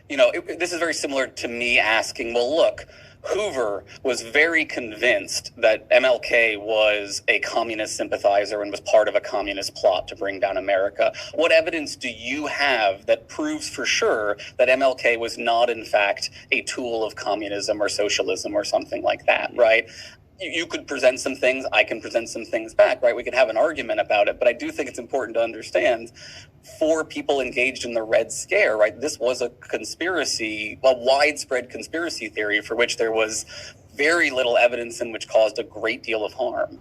H: This is very similar to me asking, well, look, Hoover was very convinced that MLK was a communist sympathizer and was part of a communist plot to bring down America. What evidence do you have that proves for sure that MLK was not, in fact, a tool of communism or socialism or something like that, right? You could present some things, I can present some things back, right? We could have an argument about it, but I do think it's important to understand for people engaged in the Red Scare, right? This was a conspiracy, a widespread conspiracy theory for which there was very little evidence and which caused a great deal of harm.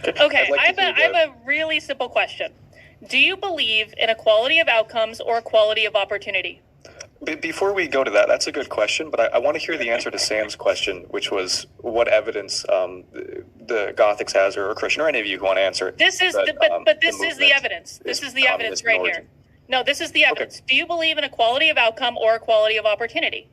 F: Okay, I have a really simple question. Do you believe in equality of outcomes or equality of opportunity?
D: Before we go to that, that's a good question, but I want to hear the answer to Sam's question, which was what evidence the Gothix has, or Christian, or any of you who want to answer it.
F: This is but this is the evidence. This is the evidence right here. No, this is the evidence. Okay. Do you believe in equality of outcome or equality of opportunity?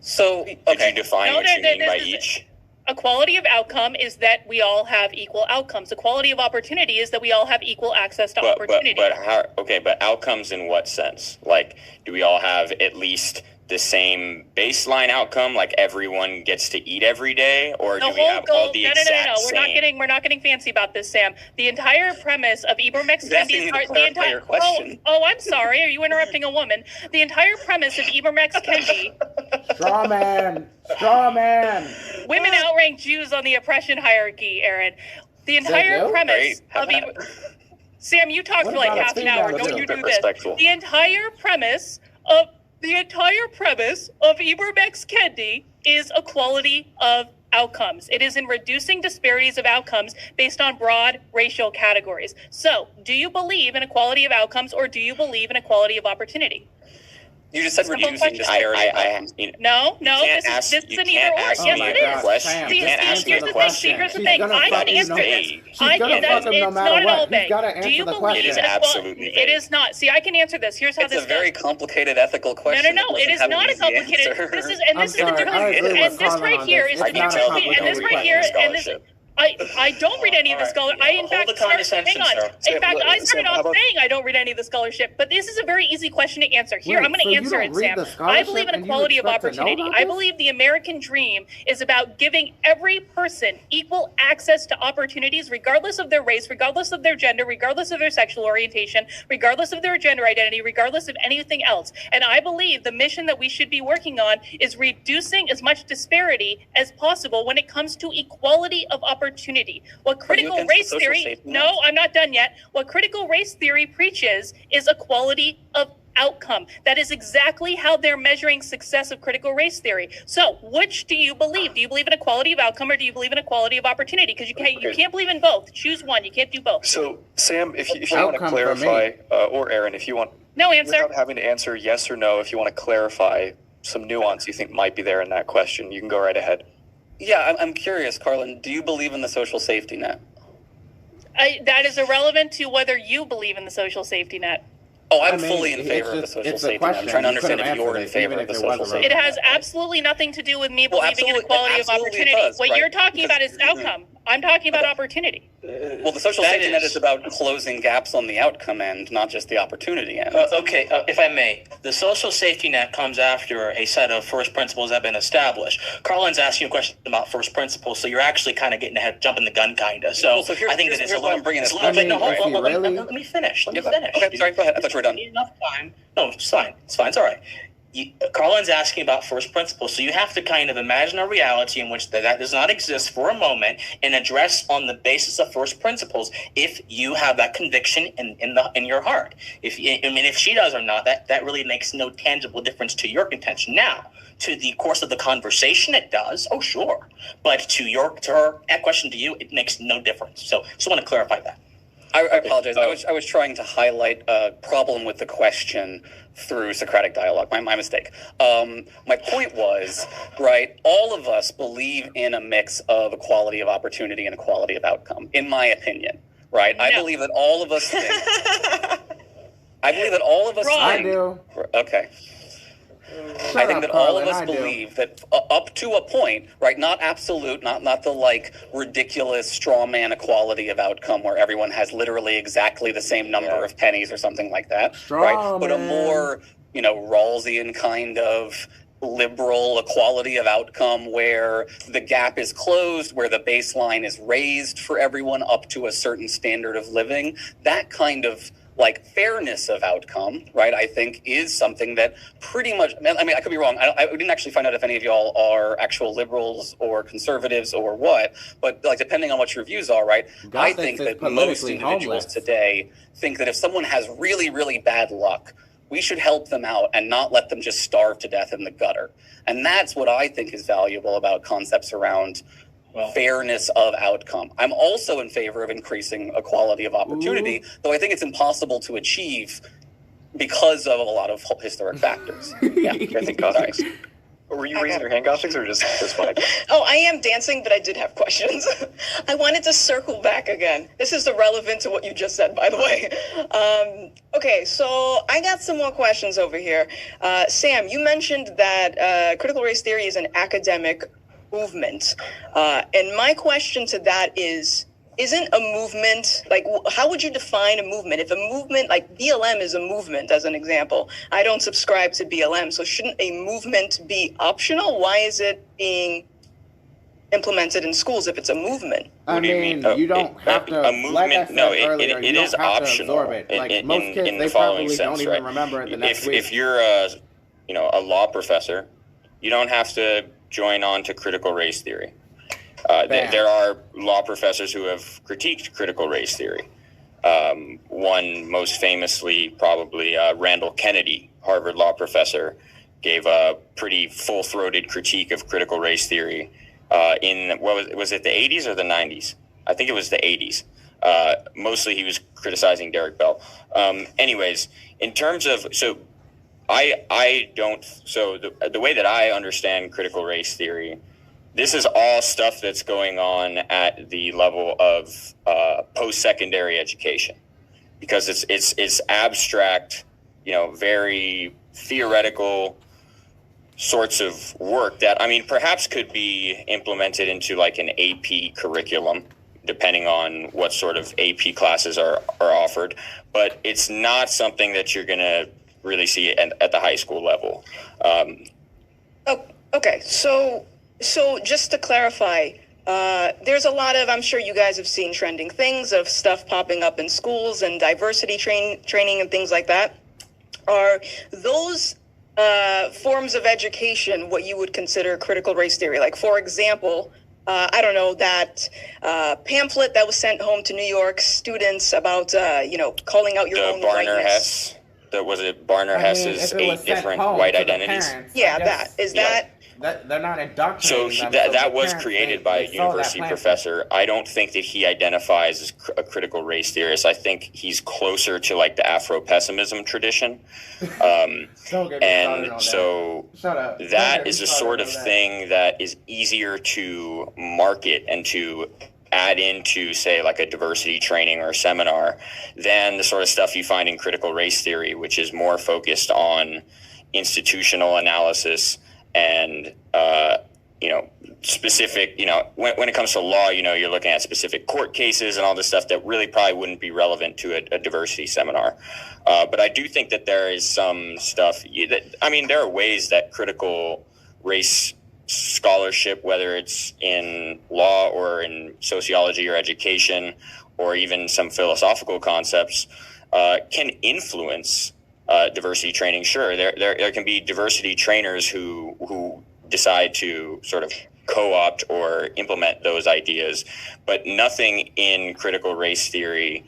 H: So,
G: okay. Could you define what you mean by each?
F: Equality of outcome is that we all have equal outcomes. Equality of opportunity is that we all have equal access to opportunity.
G: But outcomes in what sense? Like, do we all have at least the same baseline outcome, like everyone gets to eat every day, or do we have all the exact same?
F: We're not getting fancy about this, Sam. The entire premise of Ibram-X Kendi's I'm sorry. Are you interrupting a woman? The entire premise of Ibram-X Kendi.
I: Straw man.
F: Women outrank Jews on the oppression hierarchy, Aaron. The entire premise of Sam, you talked for like half an hour. Don't you do this? The entire premise of Ibram-X Kendi is equality of outcomes. It is in reducing disparities of outcomes based on broad racial categories. So, do you believe in equality of outcomes or do you believe in equality of opportunity?
H: You just said reducing disparity.
F: No, this is an either or. Yes, it is. Here's the thing. I can answer this. It's not an all day. Do you believe in equality? It is not. See, I can answer this. Here's how this goes.
H: It's a very complicated ethical question.
F: No, it is not a complicated. This is the difference. And this right here is the difference. And this right here, I don't read any of the scholarship. I, in fact, hang on. In fact, I started off saying I don't read any of the scholarship, but this is a very easy question to answer. Here, I'm going to answer it, Sam. I believe in equality of opportunity. I believe the American dream is about giving every person equal access to opportunities, regardless of their race, regardless of their gender, regardless of their sexual orientation, regardless of their gender identity, regardless of anything else. And I believe the mission that we should be working on is reducing as much disparity as possible when it comes to equality of opportunity. What critical race theory, no, I'm not done yet. What critical race theory preaches is equality of outcome. That is exactly how they're measuring success of critical race theory. So which do you believe? Do you believe in equality of outcome, or do you believe in equality of opportunity? Because you can't believe in both. Choose one. You can't do both.
D: So Sam, if you want to clarify, or Aaron, if you want,
F: no answer,
D: without having to answer yes or no, if you want to clarify some nuance you think might be there in that question, you can go right ahead.
H: Yeah, I'm curious, Carlin, do you believe in the social safety net?
F: That is irrelevant to whether you believe in the social safety net.
H: Oh, I'm fully in favor of the social safety net. I'm trying to understand if you're in favor of the social safety net.
F: It has absolutely nothing to do with me believing in equality of opportunity. What you're talking about is outcome. I'm talking about opportunity.
H: Well, the social safety net is about closing gaps on the outcome end, not just the opportunity end.
E: Okay, if I may, the social safety net comes after a set of first principles have been established. Carlin's asking you a question about first principles, so you're actually kind of getting ahead, jumping the gun, kind of. So, I think that it's a little bit. No, hold on. Let me finish. Let me finish.
H: Okay, sorry, go ahead. I thought you were done.
E: Enough time. No, it's fine. It's fine. It's all right. Carlin's asking about first principles, so you have to kind of imagine a reality in which that does not exist for a moment and address on the basis of first principles if you have that conviction in your heart. If she does or not, that really makes no tangible difference to your contention. Now, to the course of the conversation, it does. Oh, sure. But to her question to you, it makes no difference. So just want to clarify that.
H: I apologize. I was trying to highlight a problem with the question through Socratic dialogue. My mistake. My point was, right, all of us believe in a mix of equality of opportunity and equality of outcome, in my opinion, right? No. I believe that all of us think.
I: I do.
H: Okay. I think that all of us believe that up to a point, right, not absolute, not the like ridiculous straw man equality of outcome where everyone has literally exactly the same number of pennies or something like that, right? But a more, Rawlsian kind of liberal equality of outcome where the gap is closed, where the baseline is raised for everyone up to a certain standard of living. That kind of like fairness of outcome, right, I think is something that pretty much, I mean, I could be wrong. I didn't actually find out if any of y'all are actual liberals or conservatives or what, but like depending on what your views are, right, I think that most individuals today think that if someone has really, really bad luck, we should help them out and not let them just starve to death in the gutter. And that's what I think is valuable about concepts around fairness of outcome. I'm also in favor of increasing equality of opportunity, though I think it's impossible to achieve because of a lot of historic factors.
D: Yeah, I think gothix. Were you raising your hand, gothix, or just fine?
C: Oh, I am dancing, but I did have questions. I wanted to circle back again. This is irrelevant to what you just said, by the way. Okay, so I got some more questions over here. Sam, you mentioned that critical race theory is an academic movement. And my question to that is, isn't a movement, like, how would you define a movement? If a movement, like BLM is a movement, as an example, I don't subscribe to BLM, so shouldn't a movement be optional? Why is it being implemented in schools if it's a movement?
I: I mean, you don't have to,
G: a movement,
I: like I said earlier,
G: it is optional
I: like most kids,
G: in
I: they
G: the following
I: probably
G: sense,
I: don't even remember it the next week.
G: If you're a law professor, you don't have to join on to critical race theory. There are law professors who have critiqued critical race theory. One most famously, probably Randall Kennedy, Harvard law professor, gave a pretty full-throated critique of critical race theory in, was it the 80s or the 90s? I think it was the 80s. Mostly he was criticizing Derek Bell. Anyways, in terms of, the way that I understand critical race theory, this is all stuff that's going on at the level of post-secondary education, because it's abstract, very theoretical sorts of work that, I mean, perhaps could be implemented into like an AP curriculum, depending on what sort of AP classes are offered. But it's not something that you're going to really see at the high school level.
C: Okay, so just to clarify, there's a lot of, I'm sure you guys have seen trending things of stuff popping up in schools and diversity training and things like that. Are those forms of education what you would consider critical race theory? Like, for example, I don't know, that pamphlet that was sent home to New York students about, calling out your own whiteness.
G: Was it Barner-Hess's 8 different white identities?
C: Parents, that.
A: They're not indoctrinating
G: So
A: them,
G: that was created by a university professor. I don't think that he identifies as a critical race theorist. I think he's closer to like the Afro-pessimism tradition. And so that is a sort of thing that is easier to market and to add into, say, like a diversity training or a seminar than the sort of stuff you find in critical race theory, which is more focused on institutional analysis and, specific, when it comes to law, you're looking at specific court cases and all this stuff that really probably wouldn't be relevant to a diversity seminar. But I do think that there is some stuff there are ways that critical race scholarship, whether it's in law or in sociology or education, or even some philosophical concepts, can influence diversity training. Sure, there can be diversity trainers who decide to sort of co-opt or implement those ideas, but nothing in critical race theory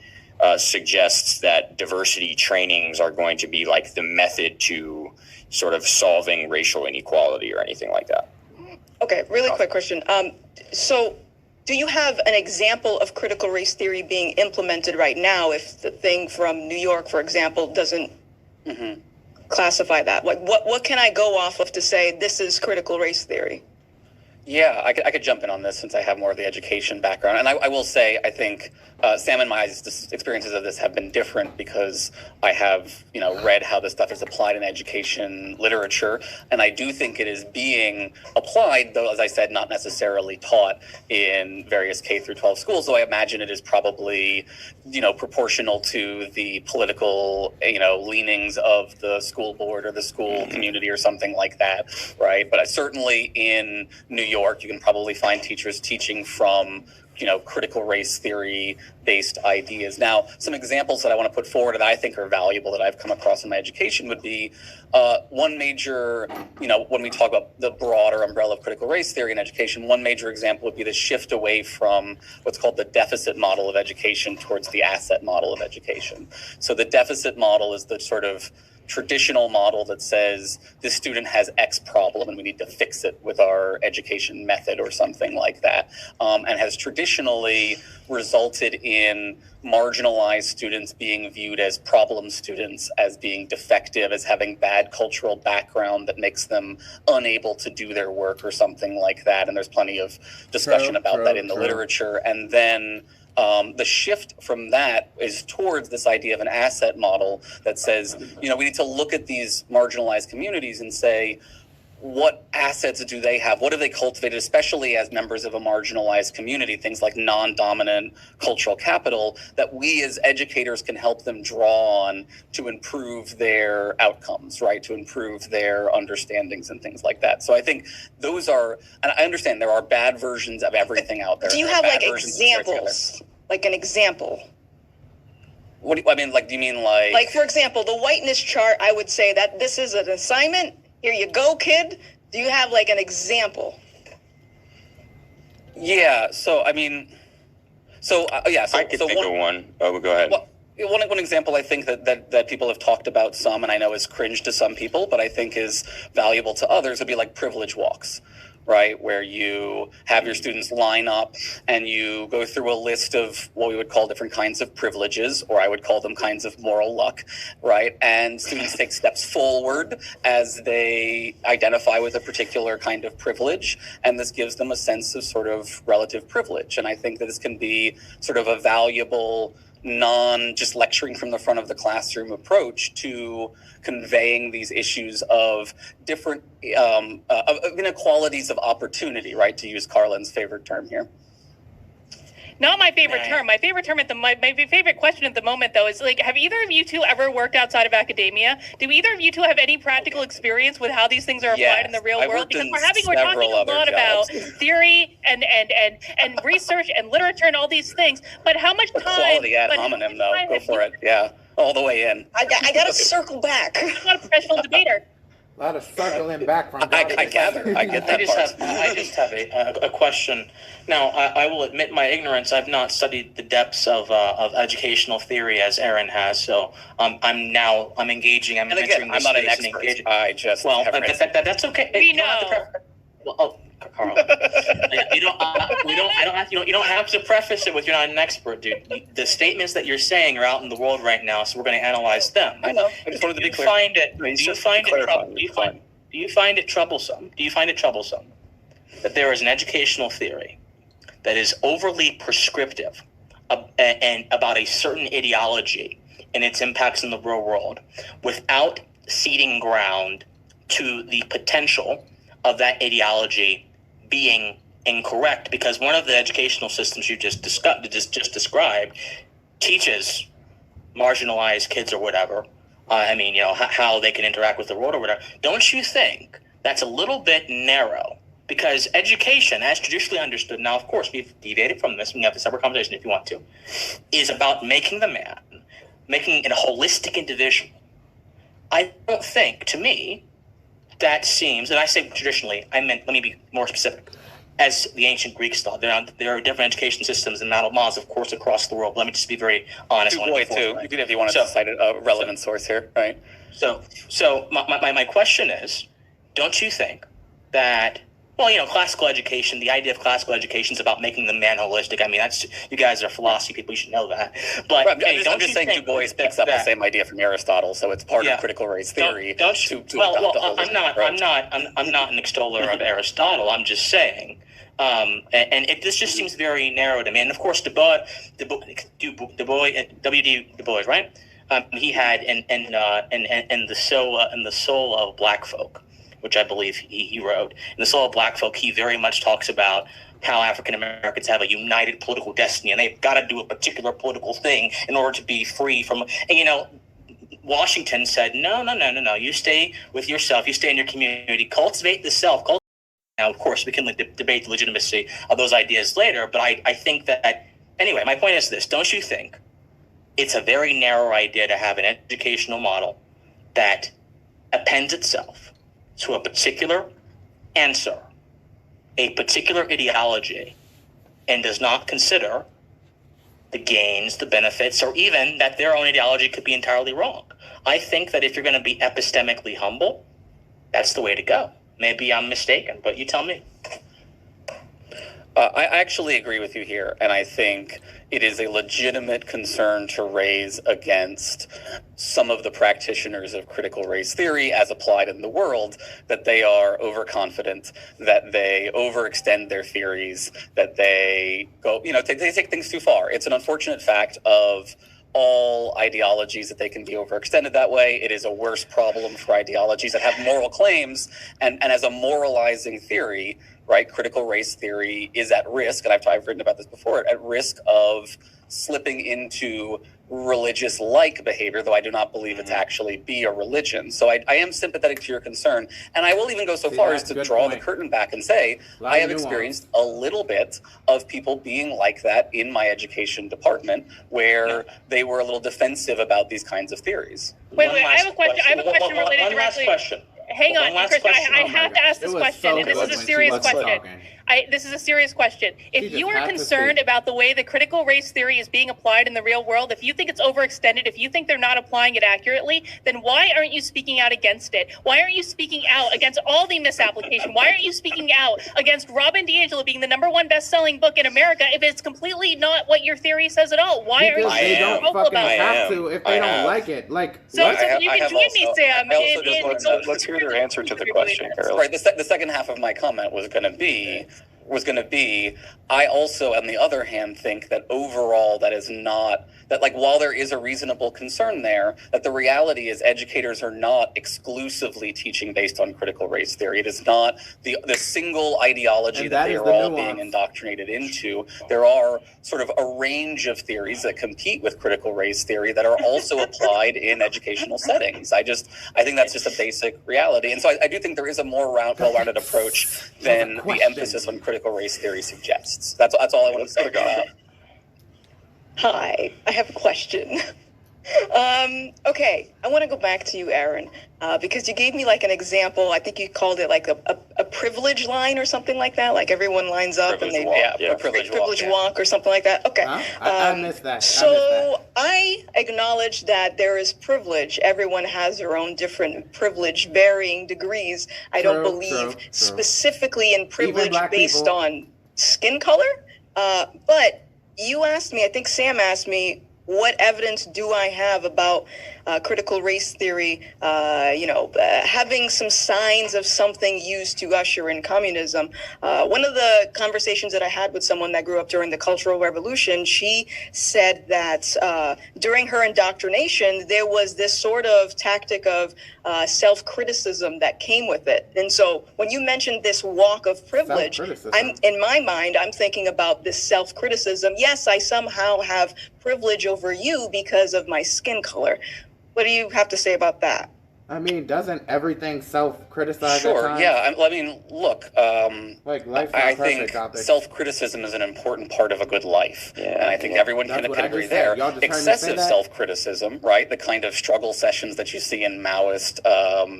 G: suggests that diversity trainings are going to be like the method to sort of solving racial inequality or anything like that.
C: Okay, really quick question. So do you have an example of critical race theory being implemented right now if the thing from New York, for example, doesn't classify that? Like, what can I go off of to say this is critical race theory?
H: Yeah, I could jump in on this since I have more of the education background. And I will say, I think Sam and my experiences of this have been different because I have, read how this stuff is applied in education literature. And I do think it is being applied, though, as I said, not necessarily taught in various K through 12 schools. So I imagine it is probably, proportional to the political, leanings of the school board or the school community or something like that, right? But certainly in New York, you can probably find teachers teaching from, critical race theory based ideas. Now, some examples that I want to put forward that I think are valuable that I've come across in my education would be one major, when we talk about the broader umbrella of critical race theory in education, one major example would be the shift away from what's called the deficit model of education towards the asset model of education. So the deficit model is the sort of traditional model that says this student has X problem and we need to fix it with our education method or something like that, and has traditionally resulted in marginalized students being viewed as problem students, as being defective, as having bad cultural background that makes them unable to do their work or something like that. And there's plenty of discussion about that in the literature. And then the shift from that is towards this idea of an asset model that says, we need to look at these marginalized communities and say, what assets do they have? What have they cultivated, especially as members of a marginalized community, things like non-dominant cultural capital that we as educators can help them draw on to improve their outcomes, right? To improve their understandings and things like that. So I think those are, and I understand there are bad versions of everything out there.
C: Do you have like examples? Like an example?
H: What do you, do you mean like?
C: Like, for example, the whiteness chart, I would say that this is an assignment. Here you go, kid. Do you have like an example?
H: Yeah. So I can think
G: of one. Oh, go ahead.
H: Well, one example I think that people have talked about some, and I know is cringe to some people, but I think is valuable to others, would be like privilege walks. Right, where you have your students line up and you go through a list of what we would call different kinds of privileges, or I would call them kinds of moral luck, right? And students take steps forward as they identify with a particular kind of privilege, and this gives them a sense of sort of relative privilege. And I think that this can be sort of a valuable just lecturing from the front of the classroom approach to conveying these issues of different of inequalities of opportunity, right? To use Carlin's favorite term here.
F: Not my favorite term. My favorite term my favorite question at the moment, though, is like, have either of you two ever worked outside of academia? Do either of you two have any practical experience with how these things are applied in the real world? Because we're talking a lot about theory and research and literature and all these things, but how much time?
H: Quality ad hominem, though. Go for it. Yeah, all the way in.
C: I got to circle back.
F: I'm not a professional debater.
I: A lot of circling back from.
H: I gather. I get that
E: I just have a question. Now, I will admit my ignorance. I've not studied the depths of educational theory as Aaron has. So I'm engaging. I'm entering this
H: I'm not an
E: space
H: expert.
E: Engaging.
H: I just
E: that's okay.
F: We
E: You don't have
F: know.
E: to Carl, you don't have to preface it with you're not an expert, dude. The statements that you're saying are out in the world right now, so we're going to analyze them.
H: I know. I just wanted to be clear.
E: Do you find it troublesome? Do you find it troublesome that there is an educational theory that is overly prescriptive and about a certain ideology and its impacts in the real world without ceding ground to the potential of that ideology being incorrect? Because one of the educational systems you just described teaches marginalized kids or whatever, how they can interact with the world or whatever. Don't you think that's a little bit narrow? Because education, as traditionally understood, now of course we've deviated from this, we can have a separate conversation if you want to, is about making the man, making it a holistic individual. I don't think, to me, that seems, and I say traditionally, let me be more specific, as the ancient Greeks thought. There are different education systems and models, of course, across the world. Let me just be very honest.
H: You can, if you want to cite a relevant source here, right?
E: So my question is, don't you think that, classical education, the idea of classical education is about making the man holistic. I mean, you guys are philosophy people, you should know that. But
H: I'm just saying Du Bois picks up the same idea from Aristotle, so it's part of critical race theory.
E: I'm not an extoller of Aristotle. I'm just saying, this just seems very narrow to me. And of course, Du Bois, W.D. Du Bois, right? He had in the soul of Black folk, which I believe he wrote. In The Soul of Black Folk, he very much talks about how African Americans have a united political destiny, and they've got to do a particular political thing in order to be free from. And Washington said, no. You stay with yourself. You stay in your community. Cultivate the self. Now, of course, we can debate the legitimacy of those ideas later, but I think that anyway. My point is this: don't you think it's a very narrow idea to have an educational model that appends itself to a particular answer, a particular ideology, and does not consider the gains, the benefits, or even that their own ideology could be entirely wrong? I think that if you're going to be epistemically humble, that's the way to go. Maybe I'm mistaken, but you tell me.
H: I actually agree with you here, and I think it is a legitimate concern to raise against some of the practitioners of critical race theory as applied in the world, that they are overconfident, that they overextend their theories, that they go, they take things too far. It's an unfortunate fact of all ideologies that they can be overextended that way. It is a worse problem for ideologies that have moral claims, and as a moralizing theory, right, critical race theory is at risk, and I've written about this before, at risk of slipping into religious-like behavior, though I do not believe it to actually be a religion. So I am sympathetic to your concern, and I will even go so far as to draw the curtain back and say I have experienced a little bit of people being like that in my education department, where they were a little defensive about these kinds of theories.
F: Wait, I have a question. I have a question related directly.
E: Last question.
F: Hang on, Christian, I have to ask this question, and this is a serious question. This is a serious question. If you are concerned about the way the critical race theory is being applied in the real world, if you think it's overextended, if you think they're not applying it accurately, then why aren't you speaking out against it? Why aren't you speaking out against all the misapplication? Why aren't you speaking out against Robin DiAngelo being the #1 best-selling book in America if it's completely not what your theory says at all? Why aren't you
I: they don't
F: vocal
I: fucking
F: about it?
I: have to if they don't like it.
F: So you can join me, Sam.
D: Let's hear their answer to the question, Carol.
H: Right. The second half of my comment was going to be, I also, on the other hand, think that overall that is not that, like, while there is a reasonable concern there, that the reality is educators are not exclusively teaching based on critical race theory. It is not the single ideology that they are all being indoctrinated into. There are sort of a range of theories that compete with critical race theory that are also applied in educational settings. I think that's just a basic reality. And so I do think there is a more well-rounded approach than the emphasis on critical race theory suggests. That's all I want to say about that.
C: Hi, I have a question. Okay, I want to go back to you, Aaron, because you gave me like an example. I think you called it like a privilege line or something like that. Like everyone lines up and they
H: a privilege
C: walk or something like that. Okay,
I: I missed that.
C: So I acknowledge that there is privilege. Everyone has their own different privilege, varying degrees. I don't believe specifically in privilege based on skin color. But you asked me, I think Sam asked me, what evidence do I have about critical race theory, having some signs of something used to usher in communism? One of the conversations that I had with someone that grew up during the Cultural Revolution, she said that during her indoctrination, there was this sort of tactic of self-criticism that came with it. And so when you mentioned this walk of privilege, in my mind, I'm thinking about this self-criticism. Yes, I somehow have privilege over you because of my skin color. What do you have to say about that?
I: I mean, doesn't everything self-criticize?
H: Sure,
I: at times?
H: yeah. I mean, look, I think self-criticism is an important part of a good life. Yeah, and I think everyone can agree there. Excessive self-criticism, right? The kind of struggle sessions that you see in Maoist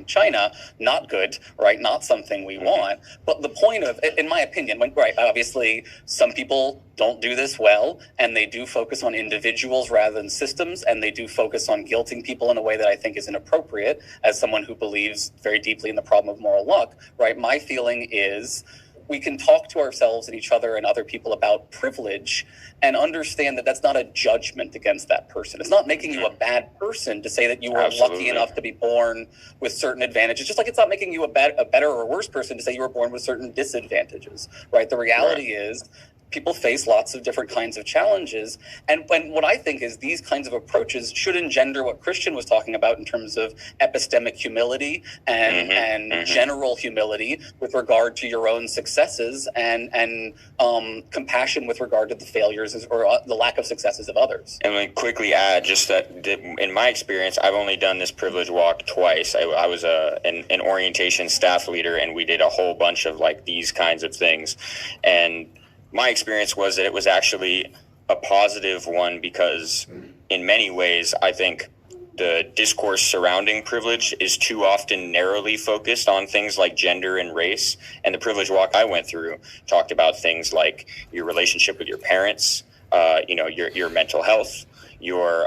H: China, not good, right? Not something we want. But the point of, in my opinion, obviously some people don't do this well, and they do focus on individuals rather than systems, and they do focus on guilting people in a way that I think is inappropriate as someone who believes very deeply in the problem of moral luck, right? My feeling is we can talk to ourselves and each other and other people about privilege and understand that that's not a judgment against that person. It's not making you a bad person to say that you were lucky enough to be born with certain advantages, just like it's not making you a better or worse person to say you were born with certain disadvantages, right? The reality is people face lots of different kinds of challenges. And what I think is these kinds of approaches should engender what Christian was talking about in terms of epistemic humility and general humility with regard to your own successes and compassion with regard to the failures or the lack of successes of others.
G: And let me quickly add just that in my experience, I've only done this privilege walk twice. I was an orientation staff leader, and we did a whole bunch of like these kinds of things. And my experience was that it was actually a positive one because in many ways, I think the discourse surrounding privilege is too often narrowly focused on things like gender and race. And the privilege walk I went through talked about things like your relationship with your parents, your mental health, your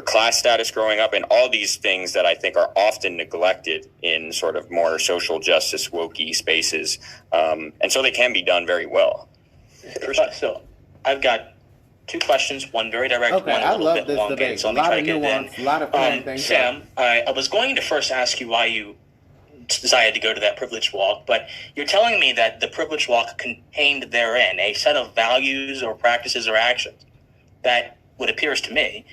G: class status growing up, and all these things that I think are often neglected in sort of more social justice wokey spaces, and so they can be done very well.
E: So I've got two questions, one very direct, one a little bit elongated, so let me try to get it in.
I: A lot of things.
E: Sam, I was going to first ask you why you decided to go to that privilege walk, but you're telling me that the privilege walk contained therein a set of values or practices or actions that, what appears to me,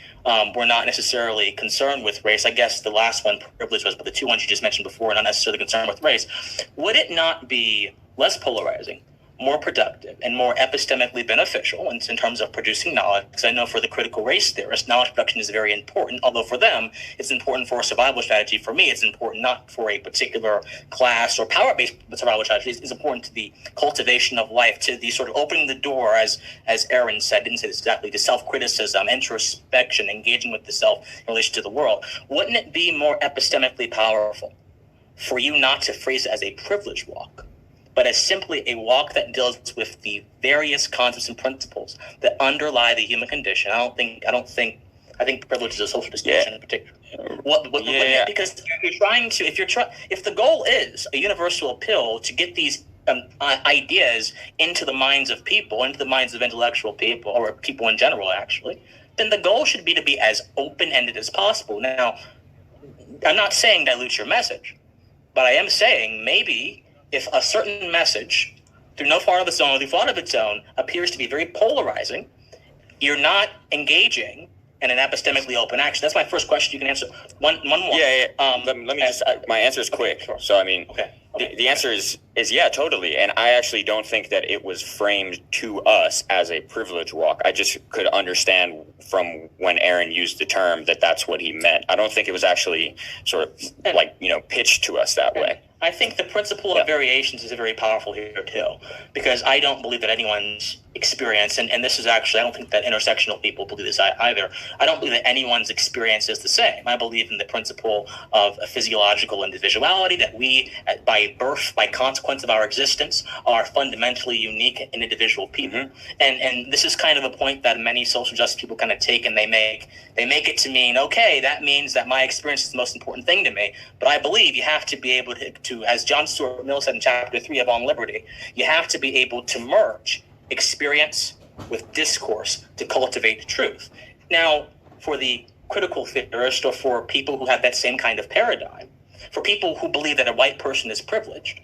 E: were not necessarily concerned with race. I guess the last one, privilege, was, but the two ones you just mentioned before, not necessarily concerned with race. Would it not be less polarizing, more productive, and more epistemically beneficial in terms of producing knowledge? Because I know for the critical race theorists, knowledge production is very important, although for them, it's important for a survival strategy. For me, it's important not for a particular class or power-based survival strategy. It's important to the cultivation of life, to the sort of opening the door, as Aaron said, didn't say this exactly, to self-criticism, introspection, engaging with the self in relation to the world. Wouldn't it be more epistemically powerful for you not to phrase it as a privilege walk, but as simply a walk that deals with the various concepts and principles that underlie the human condition? I think privilege is a social distinction in particular. Because if the goal is a universal appeal to get these ideas into the minds of people, into the minds of intellectual people, or people in general, actually, then the goal should be to be as open-ended as possible. Now, I'm not saying dilute your message, but I am saying maybe if a certain message through no fault of its own, through fault of its own, appears to be very polarizing, you're not engaging in an epistemically open action. That's my first question. You can answer one more.
G: Yeah. Let me just. My answer is quick.
E: Sure.
G: So I mean,
E: okay.
G: The answer is yeah, totally. And I actually don't think that it was framed to us as a privilege walk. I just could understand from when Aaron used the term that that's what he meant. I don't think it was actually sort of pitched to us that way.
E: I think the principle of variations is very powerful here too, because I don't believe that anyone's experience, and this is actually, I don't think that intersectional people believe this either. I don't believe that anyone's experience is the same. I believe in the principle of a physiological individuality, that we, by birth, by consequence of our existence, are fundamentally unique and individual people. Mm-hmm. And this is kind of a point that many social justice people kind of take, and they make it to mean, okay, that means that my experience is the most important thing to me. But I believe you have to be able to, as John Stuart Mill said in chapter 3 of On Liberty, you have to be able to merge experience with discourse to cultivate truth. Now, for the critical theorist, or for people who have that same kind of paradigm, for people who believe that a white person is privileged,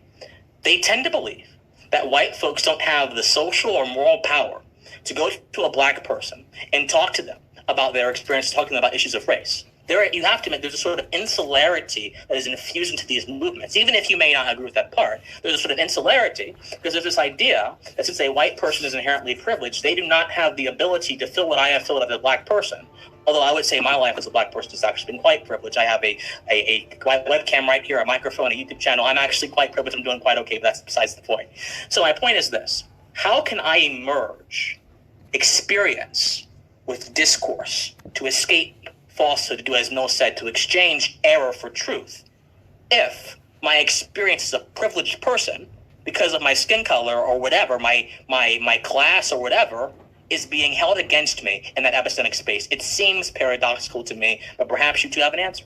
E: they tend to believe that white folks don't have the social or moral power to go to a black person and talk to them about their experience, talking about issues of race. You have to admit there's a sort of insularity that is infused into these movements. Even if you may not agree with that part, there's a sort of insularity because there's this idea that since a white person is inherently privileged, they do not have the ability to feel what I have felt as a black person. Although I would say my life as a black person has actually been quite privileged. I have a webcam right here, a microphone, a YouTube channel. I'm actually quite privileged. I'm doing quite okay, but that's besides the point. So my point is this. How can I merge experience with discourse to escape falsehood, to do as Mill said, to exchange error for truth, if my experience as a privileged person, because of my skin color or whatever, my class or whatever, is being held against me in that epistemic space? It seems paradoxical to me, but perhaps you two have an answer.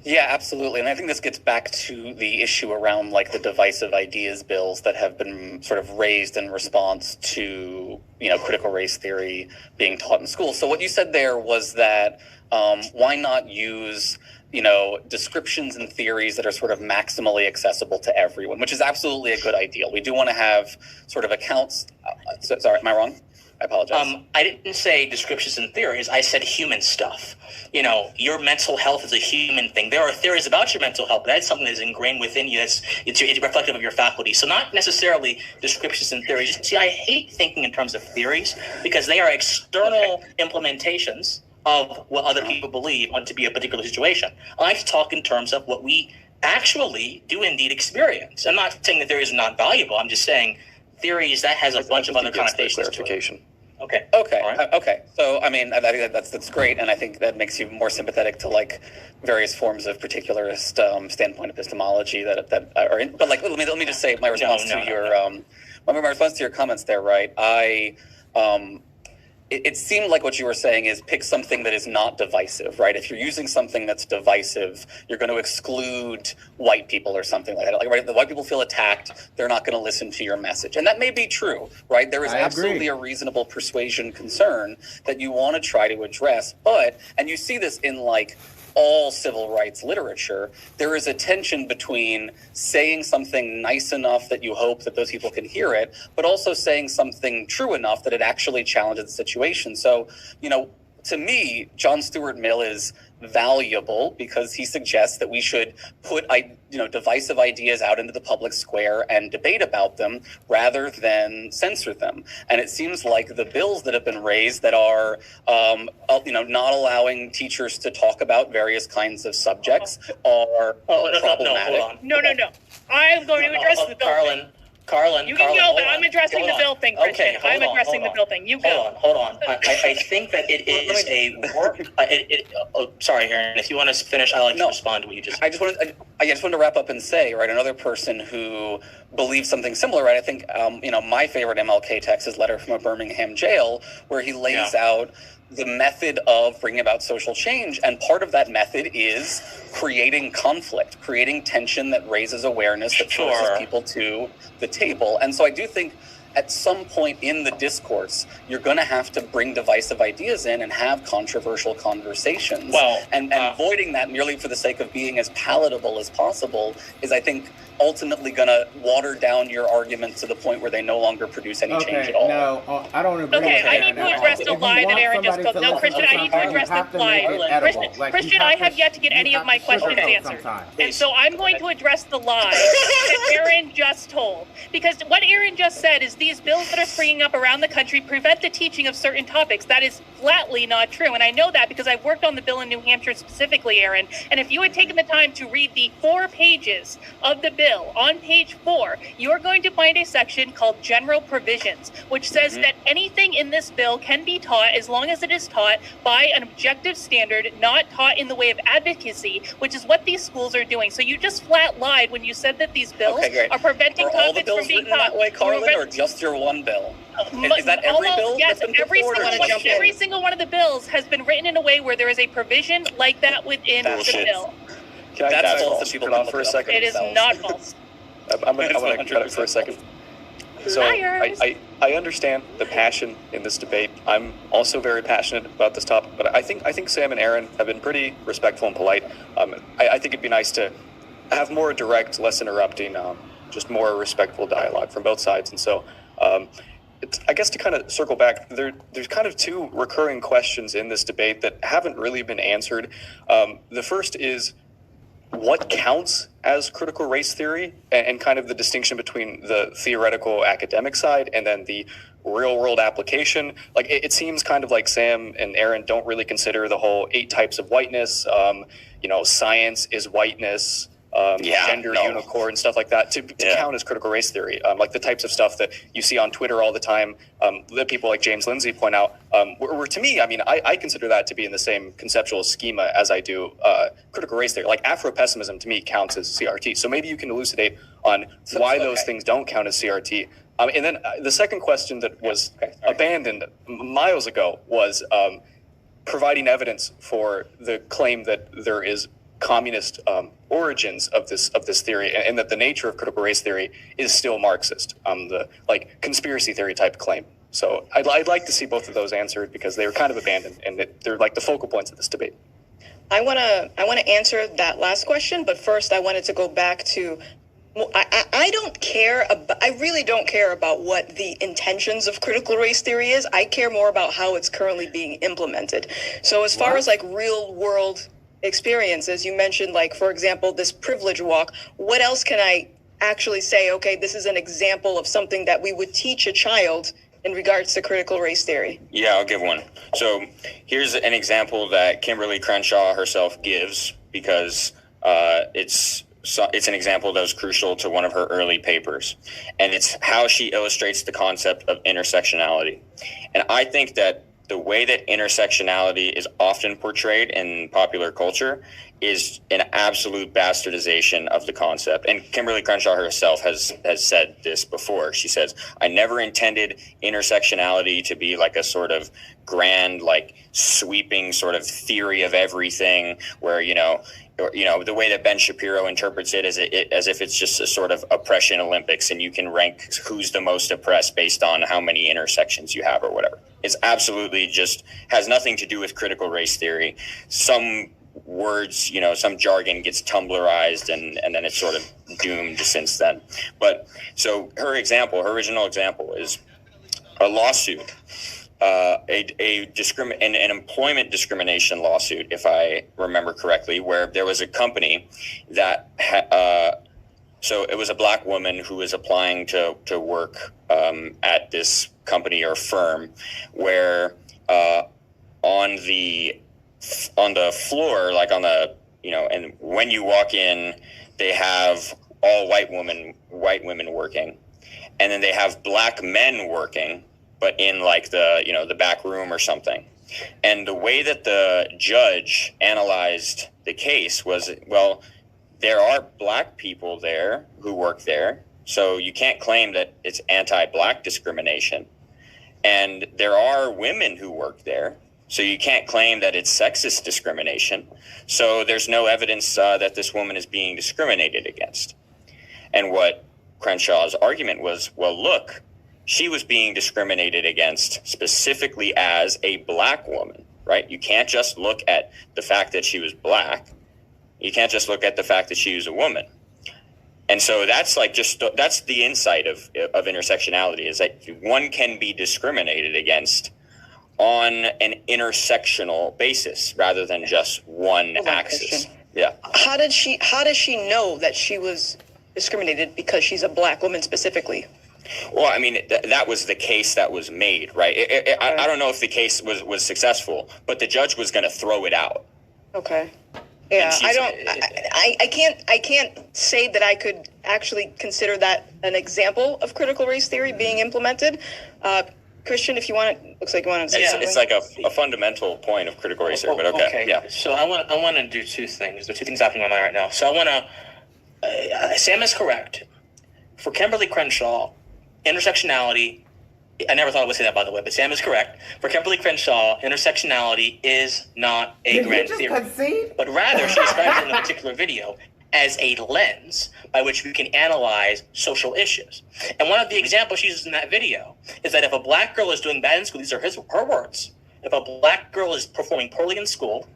H: Yeah, absolutely. And I think this gets back to the issue around the divisive ideas bills that have been sort of raised in response to, critical race theory being taught in school. So what you said there was that why not use, descriptions and theories that are sort of maximally accessible to everyone, which is absolutely a good ideal. We do want to have sort of accounts. Sorry, am I wrong? I apologize.
E: I didn't say descriptions and theories. I said human stuff. Your mental health is a human thing. There are theories about your mental health, but that's something that is ingrained within you. It's reflective of your faculty. So not necessarily descriptions and theories. See, I hate thinking in terms of theories because they are external implementations of what other people believe want to be a particular situation. I like to talk in terms of what we actually do indeed experience. I'm not saying that theories are not valuable. I'm just saying theories, that has a bunch of other connotations to it. Okay.
H: Right. Okay. So, I mean, I think that's great, and I think that makes you more sympathetic to various forms of particularist standpoint epistemology that are in. But let me just say my response to your comments there. Right. It seemed like what you were saying is pick something that is not divisive, right? If you're using something that's divisive, you're going to exclude white people or something like that. Right? The white people feel attacked, they're not going to listen to your message. And that may be true, right? There is absolutely a reasonable persuasion concern that you want to try to address. And you see this in all civil rights literature, there is a tension between saying something nice enough that you hope that those people can hear it, but also saying something true enough that it actually challenges the situation. So, to me, John Stuart Mill is valuable because he suggests that we should put divisive ideas out into the public square and debate about them rather than censor them. And it seems like the bills that have been raised that are not allowing teachers to talk about various kinds of subjects are problematic.
F: No. I'm going to address the bill.
E: Carlin,
F: you can go, but I'm addressing the bill thing, Christian. I'm addressing the bill thing. You go.
E: Hold on. I think that it is a work. Sorry, Aaron. If you want to finish, I'd like to respond to what you just.
H: I just wanted to wrap up and say, right, another person who believes something similar, right? I think, my favorite MLK text is Letter from a Birmingham Jail, where he lays out the method of bringing about social change. And part of that method is creating conflict, creating tension that raises awareness, that forces people to the table. And so I do think at some point in the discourse, you're going to have to bring divisive ideas in and have controversial conversations. And avoiding that merely for the sake of being as palatable as possible is, I think, ultimately going to water down your arguments to the point where they no longer produce any change at all.
I: No, I don't agree.
F: Okay,
I: with
F: I
I: that
F: need to
I: at
F: address
I: all.
F: the
I: If you
F: lie that
I: want
F: Aaron just
I: somebody
F: put.
I: to
F: No,
I: listen
F: Christian,
I: to
F: I need to
I: something,
F: address
I: you have
F: the
I: to make
F: lie.
I: it edible. Like,
F: Christian,
I: you
F: I
I: have
F: have
I: to-
F: yet to get any
I: you
F: of my
I: have to
F: questions
I: sugarcoat
F: answered.
I: sometimes.
F: And so I'm going to address the lie that Aaron just told. Because what Aaron just said is these bills that are springing up around the country prevent the teaching of certain topics. That is flatly not true. And I know that because I've worked on the bill in New Hampshire specifically, Aaron. And if you had taken the time to read the 4 pages of the bill, on page 4, you're going to find a section called General Provisions, which says that anything in this bill can be taught as long as it is taught by an objective standard, not taught in the way of advocacy, which is what these schools are doing. So you just flat lied when you said that these bills are preventing
H: Are all the
F: topics
H: bills
F: from being
H: written that
F: taught.
H: way, Carlin, or just your one bill? Is that every
F: Almost,
H: bill?
F: yes,
H: that's been put forward, or just
F: every single one of the bills has been written in a way where there is a provision like that within the bill.
D: Can I
H: That's
D: just
H: false.
D: keep it on for a second?
F: It is not false.
D: I want to cut it for a second. So
F: Liars.
D: I understand the passion in this debate. I'm also very passionate about this topic, but I think Sam and Aaron have been pretty respectful and polite. I think it'd be nice to have more direct, less interrupting, just more respectful dialogue from both sides. And so, I guess to kind of circle back, there's kind of 2 recurring questions in this debate that haven't really been answered. The first is, what counts as critical race theory, and kind of the distinction between the theoretical academic side and then the real world application. Like it seems kind of like Sam and Aaron don't really consider the whole 8 types of whiteness, science is whiteness, gender unicorn, stuff like that to count as critical race theory. Like the types of stuff that you see on Twitter all the time, that people like James Lindsay point out, where to me, I consider that to be in the same conceptual schema as I do critical race theory. Like Afro-pessimism to me counts as CRT. So maybe you can elucidate on why those things don't count as CRT. And then the second question that was abandoned miles ago was providing evidence for the claim that there is communist origins of this theory, and that the nature of critical race theory is still Marxist, the conspiracy theory type claim. So I'd like to see both of those answered because they were kind of abandoned, and they're like the focal points of this debate.
C: I wanna answer that last question, but first I wanted to go back to. I don't care about. I really don't care about what the intentions of critical race theory is. I care more about how it's currently being implemented. So as far as real world experiences, you mentioned, for example, this privilege walk. What else can I actually say? Okay, this is an example of something that we would teach a child in regards to critical race theory.
G: Yeah, I'll give one. So here's an example that Kimberly Crenshaw herself gives because it's an example that was crucial to one of her early papers, and it's how she illustrates the concept of intersectionality. And I think that the way that intersectionality is often portrayed in popular culture is an absolute bastardization of the concept. And Kimberly Crenshaw herself has said this before. She says, I never intended intersectionality to be like a sort of grand, sweeping sort of theory of everything where, the way that Ben Shapiro interprets it as if it's just a sort of oppression Olympics and you can rank who's the most oppressed based on how many intersections you have or whatever. It's absolutely just has nothing to do with critical race theory. Some words, some jargon gets Tumblrized and then it's sort of doomed since then. But so her original example is a lawsuit, an employment discrimination lawsuit, if I remember correctly, where there was a company that so it was a black woman who was applying to work at this company or firm where on the floor, and when you walk in, they have all white women working, and then they have black men working, but in the back room or something. And the way that the judge analyzed the case was, well, there are black people there who work there, so you can't claim that it's anti-black discrimination. And there are women who work there, so you can't claim that it's sexist discrimination. So there's no evidence that this woman is being discriminated against. And what Crenshaw's argument was, well, look, she was being discriminated against specifically as a black woman, right? You can't just look at the fact that she was black. You can't just look at the fact that she was a woman. And so that's that's the insight of intersectionality, is that one can be discriminated against on an intersectional basis rather than just one axis. Yeah.
C: How does she know that she was discriminated because she's a black woman specifically?
G: Well, I mean, that was the case that was made, right? I don't know if the case was successful, but the judge was going to throw it out.
C: Okay. Yeah, I can't say that I could actually consider that an example of critical race theory being implemented. Christian, if you want it, looks like you want to say something.
G: It's like a fundamental point of critical race theory, but okay. Yeah.
E: So I want to do two things. There are two things happening in my mind right now. So I want to, Sam is correct. For Kimberly Crenshaw, intersectionality, I never thought I would say that, by the way, but Sam is correct. For Kimberly Crenshaw, intersectionality is not a grand theory. But rather, she describes it in a particular video as a lens by which we can analyze social issues. And one of the examples she uses in that video is that if a black girl is doing bad in school, these are her words, if a black girl is performing poorly in school,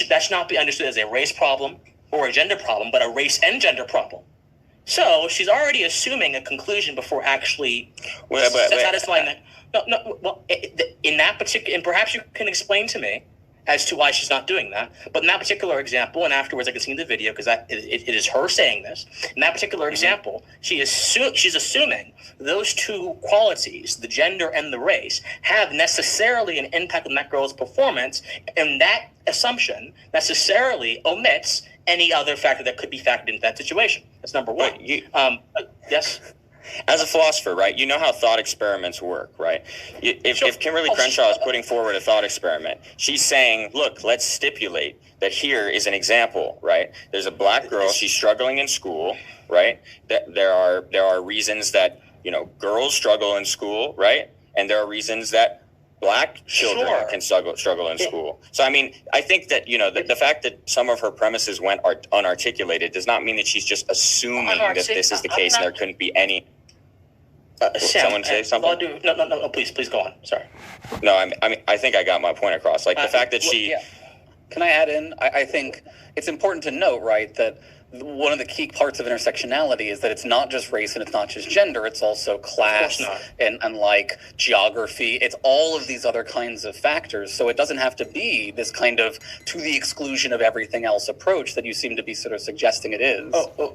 E: that should not be understood as a race problem or a gender problem, but a race and gender problem. So she's already assuming a conclusion before actually satisfying that. No. Well, in that particular, and perhaps you can explain to me as to why she's not doing that. But in that particular example, and afterwards I can see the video because it is her saying this. In that particular example, she's assuming those two qualities, the gender and the race, have necessarily an impact on that girl's performance, and that assumption necessarily omits any other factor that could be factored into that situation. That's number one. Yes?
G: As a philosopher, right, you know how thought experiments work, right? If Kimberly Crenshaw is putting forward a thought experiment, she's saying, look, let's stipulate that here is an example, right? There's a black girl, she's struggling in school, right? There are reasons that, girls struggle in school, right? And there are reasons that black children can struggle in school. So, I mean, I think that, the fact that some of her premises went unarticulated does not mean that she's just assuming that this is the case and there couldn't be any...
E: Sam,
G: someone say something?
E: No, please go on. Sorry.
G: No, I think I got my point across. Like, the fact that she...
H: Yeah. Can I add in? I think it's important to note, right, that one of the key parts of intersectionality is that it's not just race and it's not just gender, it's also class and like geography. It's all of these other kinds of factors. So it doesn't have to be this kind of to the exclusion of everything else approach that you seem to be sort of suggesting it is.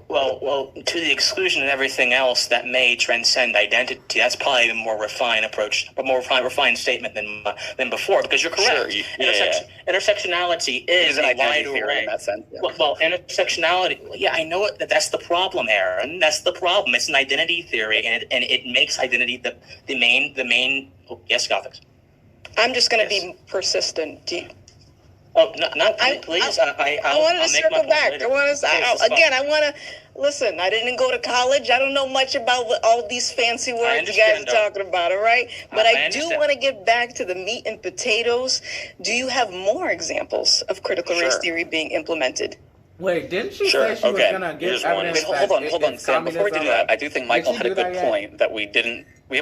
E: Well, to the exclusion of everything else that may transcend identity, that's probably a more refined approach, a more refined statement than before, because you're correct.
G: Sure,
E: intersectionality is a wide array.
H: In that sense, yeah.
E: Well, intersectionality, yeah, I know it. That's the problem, Aaron. That's the problem. It's an identity theory, and it makes identity the main. Oh, yes, gothix.
C: I'm just going to be persistent.
E: Please. I
C: want to circle back. I want to listen. I didn't go to college. I don't know much about all these fancy words you guys are talking about. All right, but I do want to get back to the meat and potatoes. Do you have more examples of critical race theory being implemented?
I: Wait, didn't she say she was going to give evidence?
H: Hold on, Sam. Before we do that, I do think Michael had a good point that we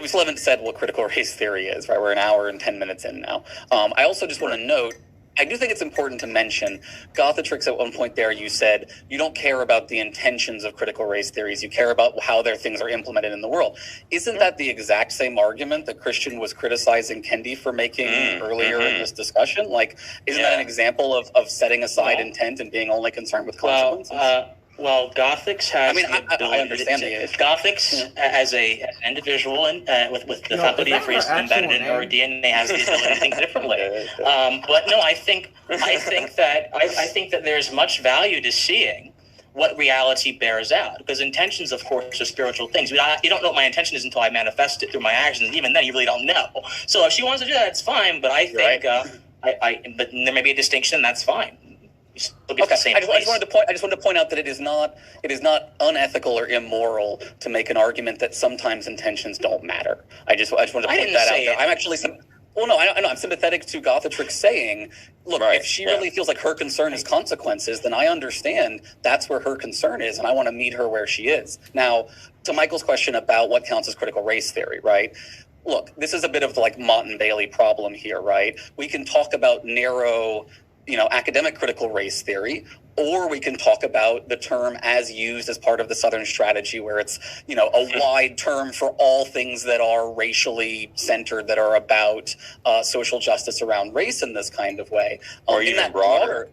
H: still haven't said what critical race theory is, right? We're an hour and 10 minutes in now. I also just want to note, I do think it's important to mention, Gothix, at one point there, you said you don't care about the intentions of critical race theories. You care about how their things are implemented in the world. Isn't that the exact same argument that Christian was criticizing Kendi for making earlier in this discussion? Like, isn't that an example of setting aside intent and being only concerned with consequences?
E: Well, Gothix has.
H: I understand
E: Gothix as an individual and with the faculty of race embedded in her DNA has the ability to think differently. But no, I think that there's much value to seeing what reality bears out, because intentions, of course, are spiritual things. You don't know what my intention is until I manifest it through my actions, and even then, you really don't know. So if she wants to do that, it's fine. But I think, but there may be a distinction, and that's fine. Okay.
H: I just wanted to point out that it is not unethical or immoral to make an argument that sometimes intentions don't matter. I just wanted to point that out there. I'm actually I'm sympathetic to Gothix saying, look, if she really feels like her concern is consequences, then I understand that's where her concern is, and I want to meet her where she is. Now, to Michael's question about what counts as critical race theory, right? Look, this is a bit of like Mott and Bailey problem here, right? We can talk about narrow academic critical race theory, or we can talk about the term as used as part of the Southern strategy, where it's, a wide term for all things that are racially centered, that are about social justice around race in this kind of way.
G: Or even broader.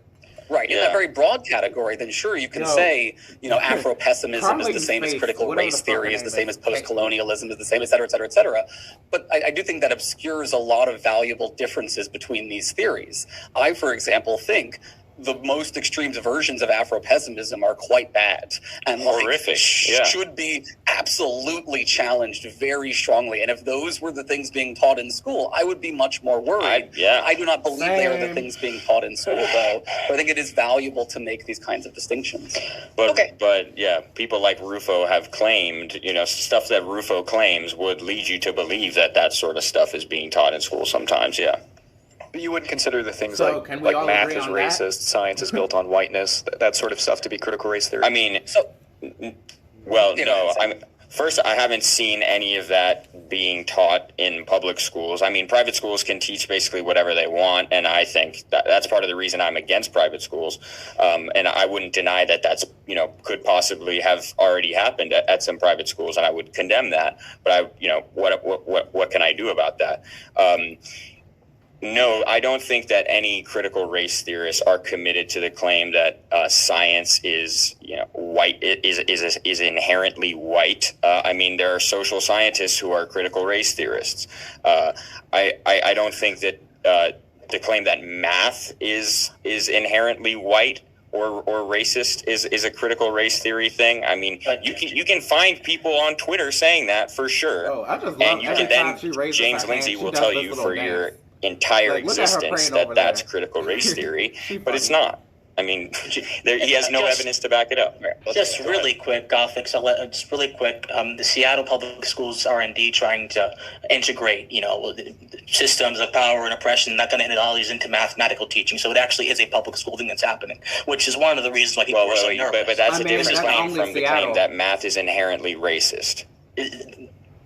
H: Right, in that very broad category, then sure, you can say, Afro-pessimism is the same as critical race theory, is the same as post-colonialism, is the same, et cetera, et cetera, et cetera. But I do think that obscures a lot of valuable differences between these theories. I, for example, think the most extreme versions of Afro-pessimism are quite bad and
G: horrific.
H: Should be absolutely challenged very strongly. And if those were the things being taught in school, I would be much more worried. I do not believe they are the things being taught in school, though. But I think it is valuable to make these kinds of distinctions.
G: But yeah, people like Rufo have claimed, stuff that Rufo claims would lead you to believe that sort of stuff is being taught in school sometimes. Yeah.
D: You wouldn't consider the things like math is racist, science is built on whiteness, that sort of stuff to be critical race theory?
G: I mean, no. First, I haven't seen any of that being taught in public schools. I mean, private schools can teach basically whatever they want, and I think that's part of the reason I'm against private schools. And I wouldn't deny that's could possibly have already happened at some private schools, and I would condemn that. But what can I do about that? No, I don't think that any critical race theorists are committed to the claim that science is, white is inherently white. I mean, there are social scientists who are critical race theorists. I don't think that the claim that math is inherently white or racist is a critical race theory thing. I mean, you can find people on Twitter saying that for sure.
I: Oh, I just love
G: and you can then James Lindsay will tell you for your entire existence that's critical race theory, but it's not. I mean, he has no evidence to back it up.
E: Just really quick, gothix. Just really quick. The Seattle Public Schools are indeed trying to integrate, systems of power and oppression, that kind of ideologies into mathematical teaching. So it actually is a public school thing that's happening, which is one of the reasons why people are so nervous.
G: But that's a different claim from the claim that math is inherently racist.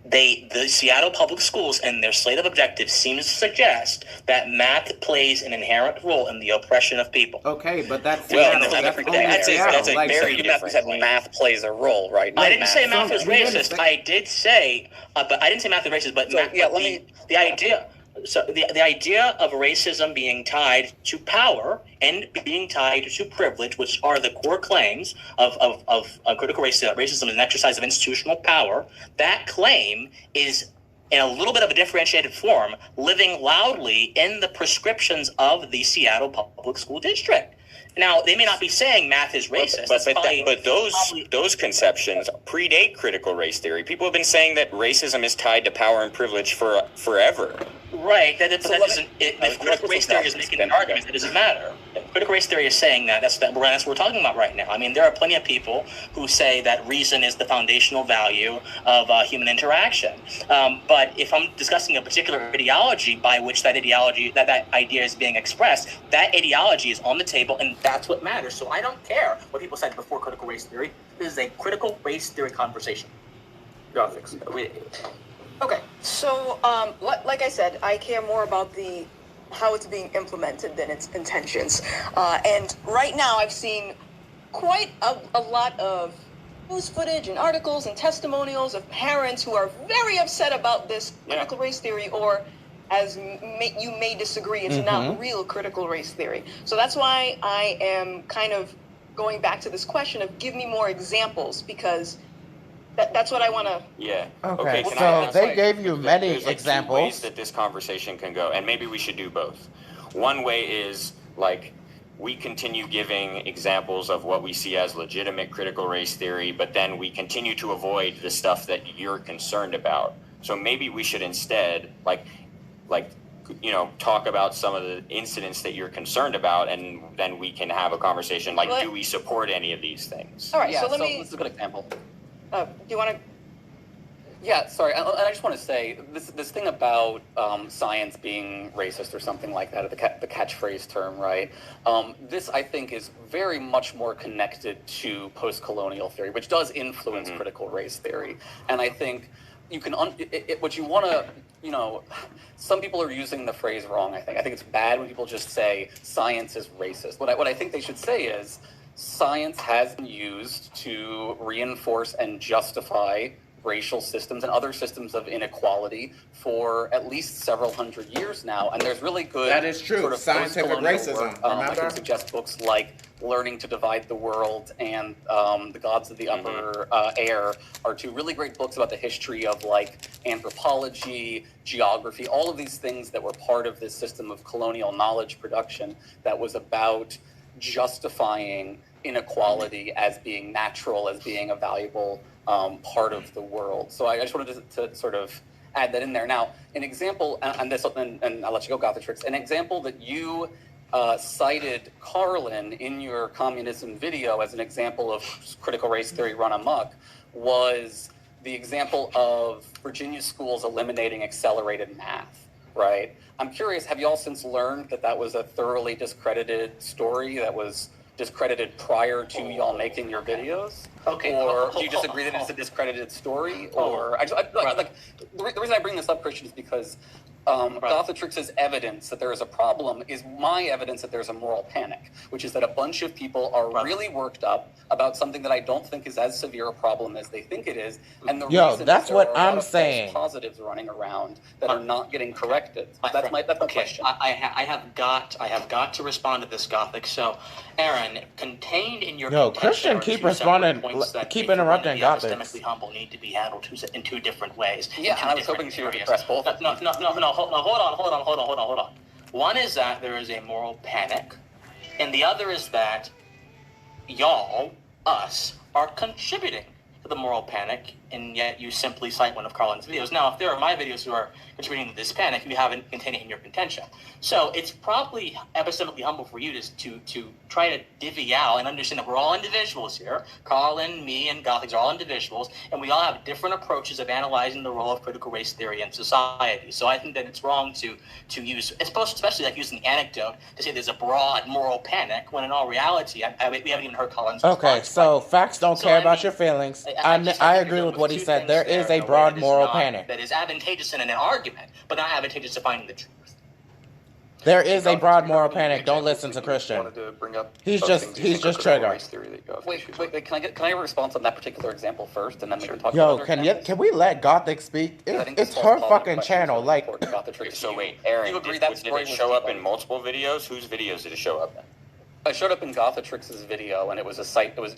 E: The Seattle Public Schools and their slate of objectives seems to suggest that math plays an inherent role in the oppression of people.
I: Okay, but that's
G: a very different
H: claim. Math plays a role, right?
E: I didn't say math was racist. I did say, but I didn't say math was racist. But the idea. So the idea of racism being tied to power and being tied to privilege, which are the core claims of critical racism, racism is an exercise of institutional power, that claim is in a little bit of a differentiated form, living loudly in the prescriptions of the Seattle Public School District. Now, they may not be saying math is racist.
G: But those conceptions predate critical race theory. People have been saying that racism is tied to power and privilege forever.
E: Right. If critical race theory is making an argument, that doesn't matter. Critical race theory is saying that's what we're talking about right now. I mean, there are plenty of people who say that reason is the foundational value of human interaction. But if I'm discussing a particular ideology by which that idea is being expressed, that ideology is on the table, and that's what matters. So I don't care what people said before critical race theory. This is a critical race theory conversation.
C: Gothix. Okay, so like I said, I care more about how it's being implemented than its intentions. And right now I've seen quite a lot of news footage and articles and testimonials of parents who are very upset about this critical race theory, or as you may disagree, it's not real critical race theory. So that's why I am kind of going back to this question of give me more examples, because that's what I want to...
G: Yeah.
I: Okay, so they gave you many examples.
G: Two ways that this conversation can go, and maybe we should do both. One way is, we continue giving examples of what we see as legitimate critical race theory, but then we continue to avoid the stuff that you're concerned about. So maybe we should instead, talk about some of the incidents that you're concerned about, and then we can have a conversation do we support any of these things?
C: All right, so
H: this is a good example.
C: Do you want to...
H: Yeah, sorry, and I just want to say, this thing about science being racist or something like that, the catchphrase term, right? This, I think, is very much more connected to post-colonial theory, which does influence critical race theory. And I think you can, what you want to some people are using the phrase wrong, I think. I think it's bad when people just say science is racist. What I think they should say is science has been used to reinforce and justify racial systems and other systems of inequality for at least several hundred years now. And there's really good...
A: That is true.
H: Sort of
A: Scientific racism,
H: work. I
A: remember?
H: can suggest books like Learning to Divide the World and The Gods of the Upper Air are two really great books about the history of like anthropology, geography, all of these things that were part of this system of colonial knowledge production that was about justifying inequality as being natural, as being a valuable part of the world. So I just wanted to sort of add that in there. Now, an example, and I'll let you go, Gothix, an example that you cited Carlin in your communism video as an example of critical race theory run amok was the example of Virginia schools eliminating accelerated math, right? I'm curious, have you all since learned that that was a thoroughly discredited story that was discredited prior to y'all making your videos?
E: Okay.
H: Or do you disagree that it's a discredited story? Or the reason I bring this up, Christian, is because Gothix's evidence that there is a problem is my evidence that there's a moral panic, which is that a bunch of people are really worked up about something that I don't think is as severe a problem as they think it is. And the reason
A: that's
H: is
A: what
H: there are a lot
A: I'm
H: of
A: saying.
H: false positives running around that are not getting corrected. That's my question.
E: I have got to respond to this, Gothic. So, Aaron, contained in your
A: Christian, keep responding, keep interrupting Gothic.
E: Academically humble need to be handled in two different ways.
H: Yeah, and I was hoping to address both.
E: Hold on. One is that there is a moral panic, and the other is that y'all, us, are contributing to the moral panic, and yet you simply cite one of Carlin's videos. Now, if there are my videos who are contributing to this panic, you haven't contained it in your contention. So it's probably epistemically humble for you to try to divvy out and understand that we're all individuals here. Carlin, me, and Gothix are all individuals, and we all have different approaches of analyzing the role of critical race theory in society. So I think that it's wrong to use, especially like using the anecdote, to say there's a broad moral panic, when in all reality, we haven't even heard Carlin's
A: Okay, so facts don't care about your feelings. I agree with what he said. There is a broad moral panic.
E: That is advantageous in an argument, but not advantageous to finding the truth.
A: There is a broad moral panic. Don't listen to Christian.
D: Wanted to bring up
A: He's just triggered.
H: Wait, can I have a response on that particular example first, and then we can talk about other examples?
A: Can we let Gothic speak? It's her fucking channel. Like,
G: so wait, Aaron, did it show up in multiple videos? Whose videos did it show up in?
H: It showed up in Gothix's video, and it was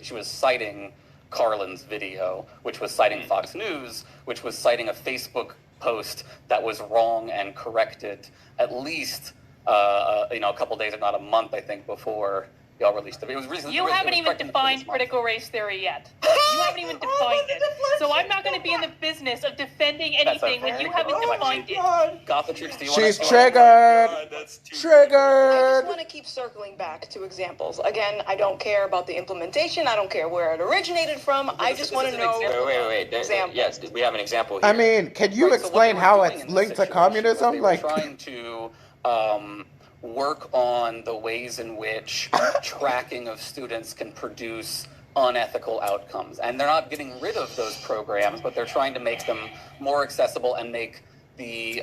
H: she was citing Carlin's video, which was citing Fox News, which was citing a Facebook post that was wrong and corrected at least a couple days, if not a month, I think, before y'all released it.
F: You haven't even defined critical race theory yet. You haven't even defined it. So I'm not going to be in the business of defending anything when you haven't defined it.
H: Gothix, do you
A: she's
H: want
A: triggered. Triggered.
C: I just want to keep circling back to examples. Again, I don't care about the implementation. I don't care where it originated from. I just want to know.
G: Wait. Yes, we have an example here.
A: I mean, can you explain how it's linked to communism? Like,
H: trying to work on the ways in which tracking of students can produce unethical outcomes. And they're not getting rid of those programs, but they're trying to make them more accessible and make the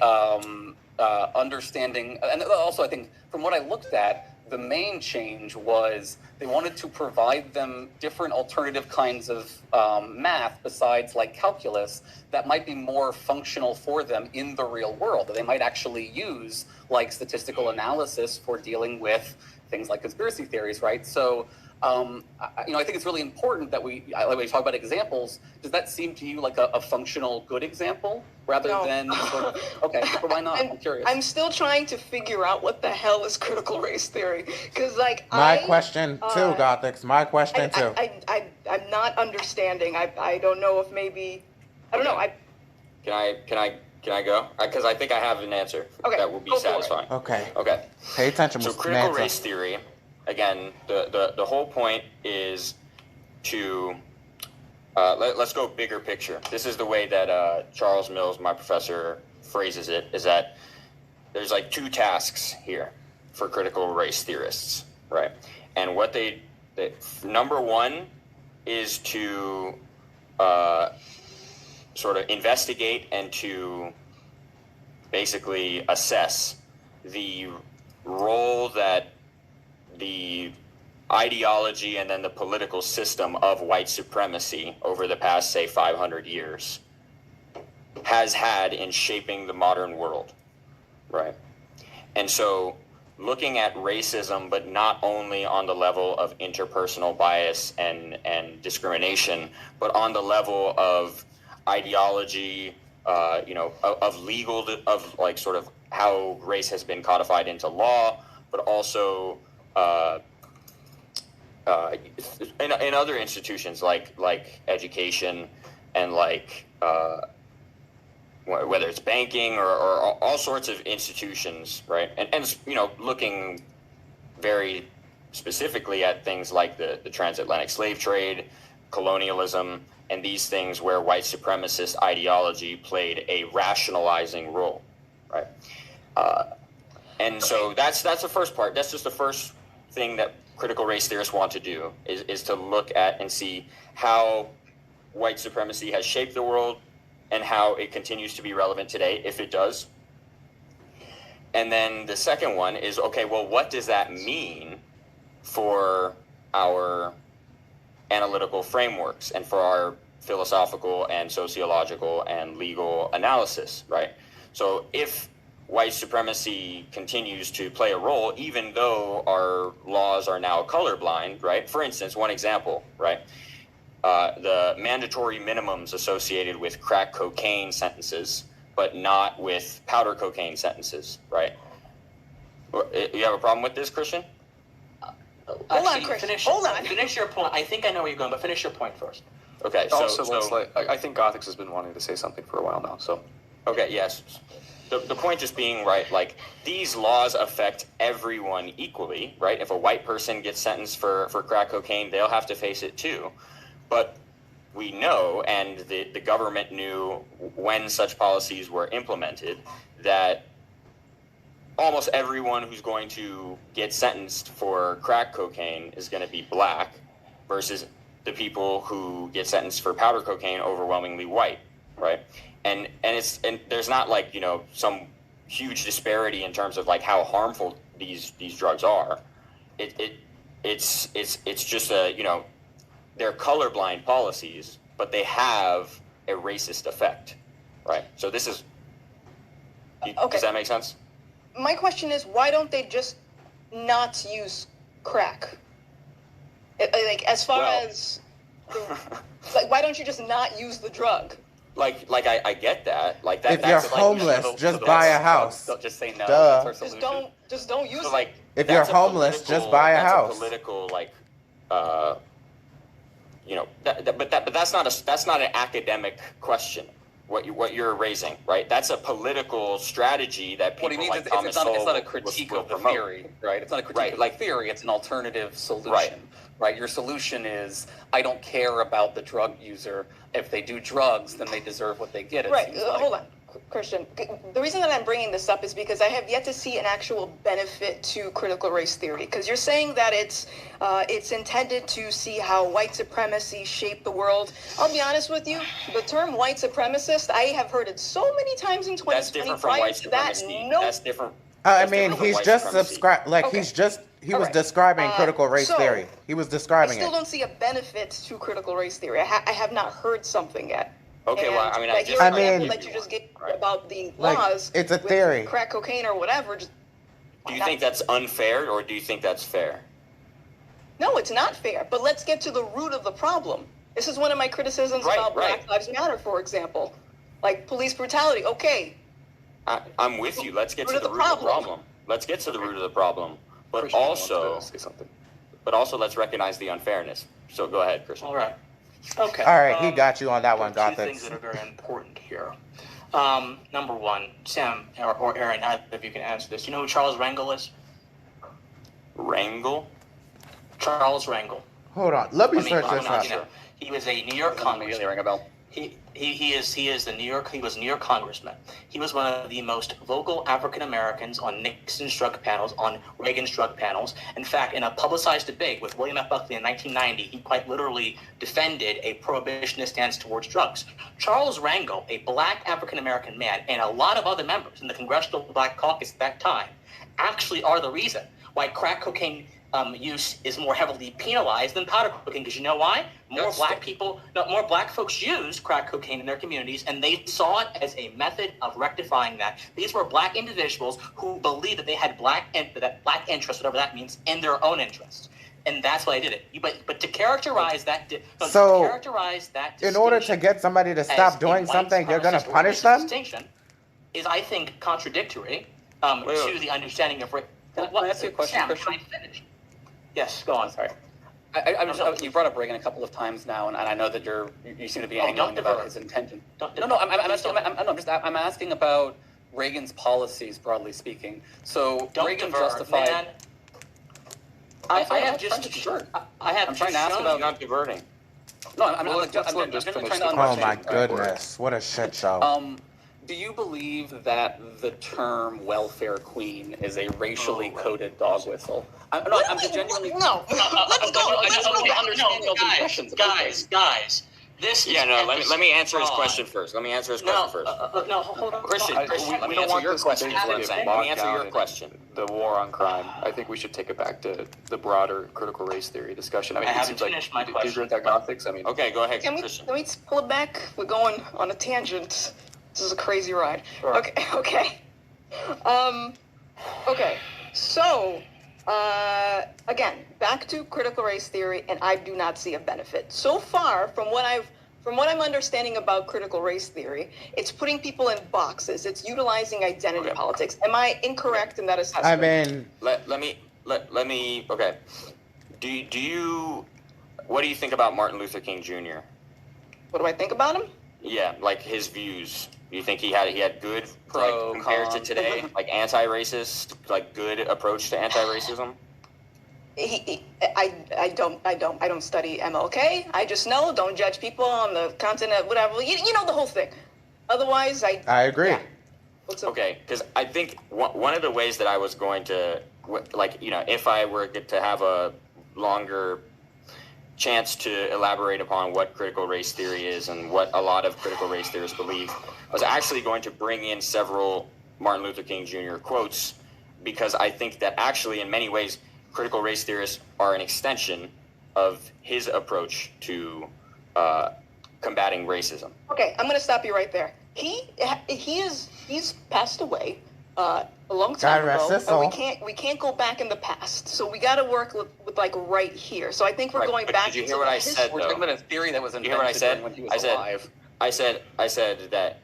H: understanding. And also, I think, from what I looked at, the main change was they wanted to provide them different alternative kinds of math besides like calculus that might be more functional for them in the real world, that they might actually use like statistical analysis for dealing with things like conspiracy theories, right? So, I think it's really important that we talk about examples. Does that seem to you like a functional good example rather than sort of, okay, but why not? I'm curious.
C: I'm still trying to figure out what the hell is critical race theory, because
A: my question too, Gothix. My question too.
C: I'm not understanding. I don't know if maybe I don't know.
G: Can I go? Because I think I have an answer that will be satisfying.
A: Okay.
G: Pay
A: attention.
G: So critical race theory. Again, the whole point is to let's go bigger picture. This is the way that Charles Mills, my professor, phrases it, is that there's like two tasks here for critical race theorists, right? And what they number one is to sort of investigate and to basically assess the role that the ideology and then the political system of white supremacy over the past, say, 500 years has had in shaping the modern world, right? And so looking at racism, but not only on the level of interpersonal bias and discrimination, but on the level of ideology, of legal, of like sort of how race has been codified into law, but also in other institutions like education and like whether it's banking or all sorts of institutions, right? And looking very specifically at things like the transatlantic slave trade, colonialism, and these things where white supremacist ideology played a rationalizing role, right? And so that's the first part. That's just the first thing that critical race theorists want to do is to look at and see how white supremacy has shaped the world and how it continues to be relevant today, if it does. And then the second one is, okay, well, what does that mean for our analytical frameworks and for our philosophical and sociological and legal analysis, right? So if white supremacy continues to play a role, even though our laws are now colorblind, right? For instance, one example, right? The mandatory minimums associated with crack cocaine sentences, but not with powder cocaine sentences, right? You have a problem with this, Christian?
C: Hold on, Christian. Hold on.
E: Finish your point. I think I know where you're going, but finish your point first.
G: Okay.
D: I think Gothix has been wanting to say something for a while now. So.
G: Okay. Yes. The point just being, right, like these laws affect everyone equally, right? If a white person gets sentenced for crack cocaine, they'll have to face it too. But we know, and the government knew when such policies were implemented, that almost everyone who's going to get sentenced for crack cocaine is going to be black versus the people who get sentenced for powder cocaine overwhelmingly white, right? And there's not like, some huge disparity in terms of like how harmful these drugs are. It's just they're colorblind policies, but they have a racist effect, right? So this is,
C: Okay.
G: Does that make sense?
C: My question is, why don't they just not use crack? Like, as far as, why don't you just not use the drug?
G: I get that. Like that.
A: If you're homeless, just buy a house.
H: Don't just say no.
A: Duh.
H: That's our solution.
C: Just don't use
G: So,
C: it.
A: If you're homeless, just buy a house.
G: Political, but that's not an academic question. What you're raising, right? That's a political strategy that people
H: What he means
G: like
H: is
G: Thomas
H: it's not a
G: Sowell
H: critique
G: will
H: of the
G: promote.
H: theory, right? It's not a critique of the theory. It's an alternative solution, right? Your solution is, I don't care about the drug user. If they do drugs, then they deserve what they get. It
C: Right,
H: seems like.
C: hold on, Christian. The reason that I'm bringing this up is because I have yet to see an actual benefit to critical race theory. Because you're saying that it's intended to see how white supremacy shaped the world. I'll be honest with you, the term white supremacist, I have heard it so many times in 2020.
G: That's different from white supremacy. That's different.
A: I
G: That's
A: mean,
G: different from
A: he's
G: white
A: just
G: supremacy.
A: he was describing critical race theory. He was
C: I
A: describing
C: still
A: it.
C: don't see a benefit to critical race theory. I have not heard something yet.
G: Okay,
C: And,
G: well, I mean,
C: like
G: your
C: your
A: I mean-
C: example that you just gave about the laws,
A: it's a
C: with
A: theory.
C: crack cocaine or whatever. Just
G: Do you think that's unfair, or do you think that's fair?
C: no, it's not fair. But let's get to the root of the problem. This is one of my criticisms about Black Lives Matter, for example, like police brutality. Okay,
G: I'm with you. Let's get to
C: Root
G: the
C: of the
G: root of the
C: problem.
G: problem. Let's get to the root of the problem. But
D: Christian wanted
G: also,
D: to say something.
G: let's recognize the unfairness. So go ahead, Christian.
E: All right. Okay.
A: All right, he got you on that one,
E: There are two
A: Gothix.
E: things that are very important here. Number one, Sam or Aaron, if you can answer this. You know who Charles Rangel is?
G: Rangel?
E: Charles Rangel.
A: Hold on, let me search
E: well,
A: this
E: no,
A: up.
E: He was a New York
H: Doesn't immediately
E: congressman.
H: ring a bell.
E: He is the New York. He was a New York congressman. He was one of the most vocal African Americans on Nixon's drug panels, on Reagan's drug panels. In fact, in a publicized debate with William F. Buckley in 1990, he quite literally defended a prohibitionist stance towards drugs. Charles Rangel, a black African American man, and a lot of other members in the Congressional Black Caucus at that time, actually are the reason why crack cocaine use is more heavily penalized than powder cocaine. Because you know why? More black folks use crack cocaine in their communities, and they saw it as a method of rectifying that. These were black individuals who believed that they had black interest, whatever that means, in their own interests. And that's why I did it. But to characterize that,
A: in order to get somebody to stop doing something, you're going to punish them?
E: Distinction is, I think, contradictory to the understanding of.
H: Can I ask you a question, Christian?
E: Yes, go on.
H: Sorry. You brought up Reagan a couple of times now, and I know that you seem to be angling about his intention. I'm asking about Reagan's policies, broadly speaking. So Reagan justified. I'm trying to ask about.
G: Not diverting.
H: No, I'm just trying to understand.
A: Oh my goodness, what a shit show.
H: Do you believe that the term welfare queen is a racially coded dog whistle? I'm just genuinely.
C: No. Let's go.
E: Guys. This is
G: let me answer his question first.
E: No, hold on.
G: Christian,
D: we don't want
G: your
D: this
G: question.
D: debate
G: Is what I'm
D: to
G: saying.
D: get
G: Let me answer
D: bogged
G: your
D: down
G: question.
D: in the war on crime. I think we should take it back to the broader critical race theory discussion. I mean, it seems like
E: my
D: do you agree with that, Gothix? I mean,
G: Okay, go ahead,
C: Can we
G: Christian.
C: pull it back? We're going on a tangent. This is a crazy ride.
D: Sure.
C: Okay. Okay. So, again, back to critical race theory, and I do not see a benefit. So far, from what I'm understanding about critical race theory, it's putting people in boxes. It's utilizing identity politics. Am I incorrect in that assessment?
A: I mean,
G: Let me. Okay. What do you think about Martin Luther King Jr.?
C: What do I think about him?
G: Yeah, like his views. Do you think he had good compared to today, like anti-racist, like good approach to anti-racism?
C: I don't study MLK. I just know don't judge people on the continent, whatever. You know the whole thing. Otherwise,
A: I agree.
C: Yeah.
G: Okay, because I think one of the ways that I was going to, if I were to have a longer chance to elaborate upon what critical race theory is and what a lot of critical race theorists believe, I was actually going to bring in several Martin Luther King Jr. quotes, because I think that actually in many ways critical race theorists are an extension of his approach to combating racism.
C: Okay, I'm going to stop you right there. He's passed away a long time ago, and we can't go back in the past. So we got to work with like right here. So I think we're going back.
G: Did you hear what I said?
H: We're talking about a theory that was invented when he was alive.
G: I said that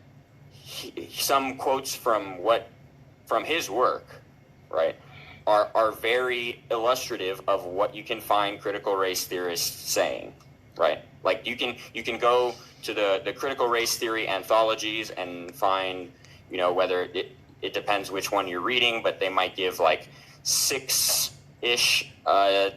G: some quotes from his work, right, are very illustrative of what you can find critical race theorists saying, right? Like you can go to the critical race theory anthologies and find, whether it depends which one you're reading, but they might give like 6-ish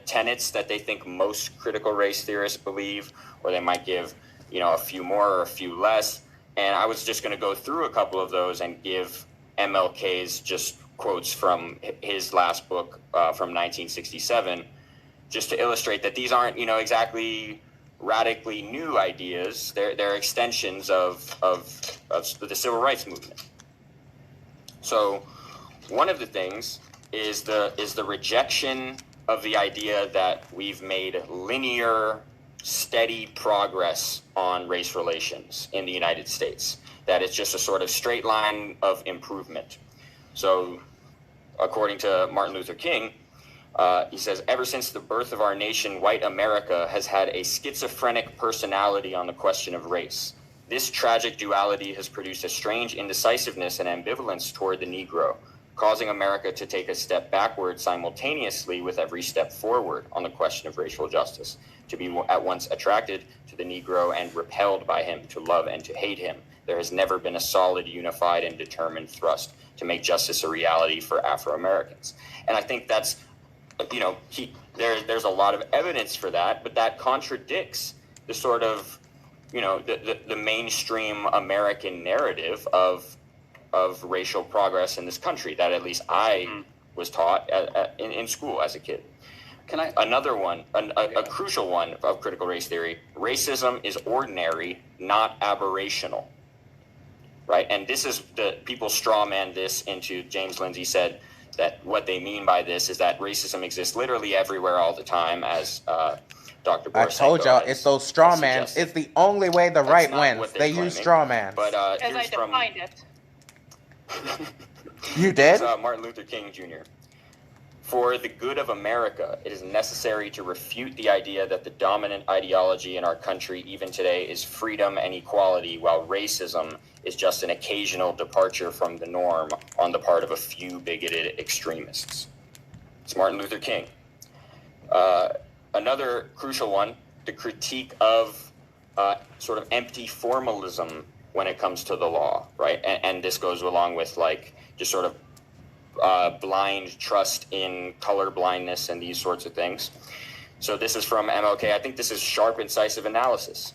G: tenets that they think most critical race theorists believe, or they might give, a few more or a few less. And I was just going to go through a couple of those and give MLK's just quotes from his last book from 1967, just to illustrate that these aren't, exactly radically new ideas. They're extensions of the civil rights movement. So one of the things is the rejection of the idea that we've made linear, steady progress on race relations in the United States, that it's just a sort of straight line of improvement. So according to Martin Luther King, he says, ever since the birth of our nation, white America has had a schizophrenic personality on the question of race. This tragic duality has produced a strange indecisiveness and ambivalence toward the Negro, causing America to take a step backward simultaneously with every step forward on the question of racial justice, to be at once attracted to the Negro and repelled by him, to love and to hate him. There has never been a solid, unified, and determined thrust to make justice a reality for Afro-Americans. And I think that's, there's a lot of evidence for that, but that contradicts the sort of the mainstream American narrative of racial progress in this country that at least I was taught in school as a kid. Another one, a crucial one of critical race theory: racism is ordinary, not aberrational. Right, and this is people straw man this into. James Lindsay said that what they mean by this is that racism exists literally everywhere all the time, as Dr.
A: I told y'all, it's those straw man. It's the only way the right wins. They use straw man.
G: But
F: as I defined it.
A: You did?
G: Martin Luther King Jr. For the good of America, it is necessary to refute the idea that the dominant ideology in our country, even today, is freedom and equality, while racism is just an occasional departure from the norm on the part of a few bigoted extremists. It's Martin Luther King. Another crucial one, the critique of sort of empty formalism when it comes to the law, right? And this goes along with just sort of blind trust in color blindness and these sorts of things. So this is from MLK. I think this is sharp, incisive analysis.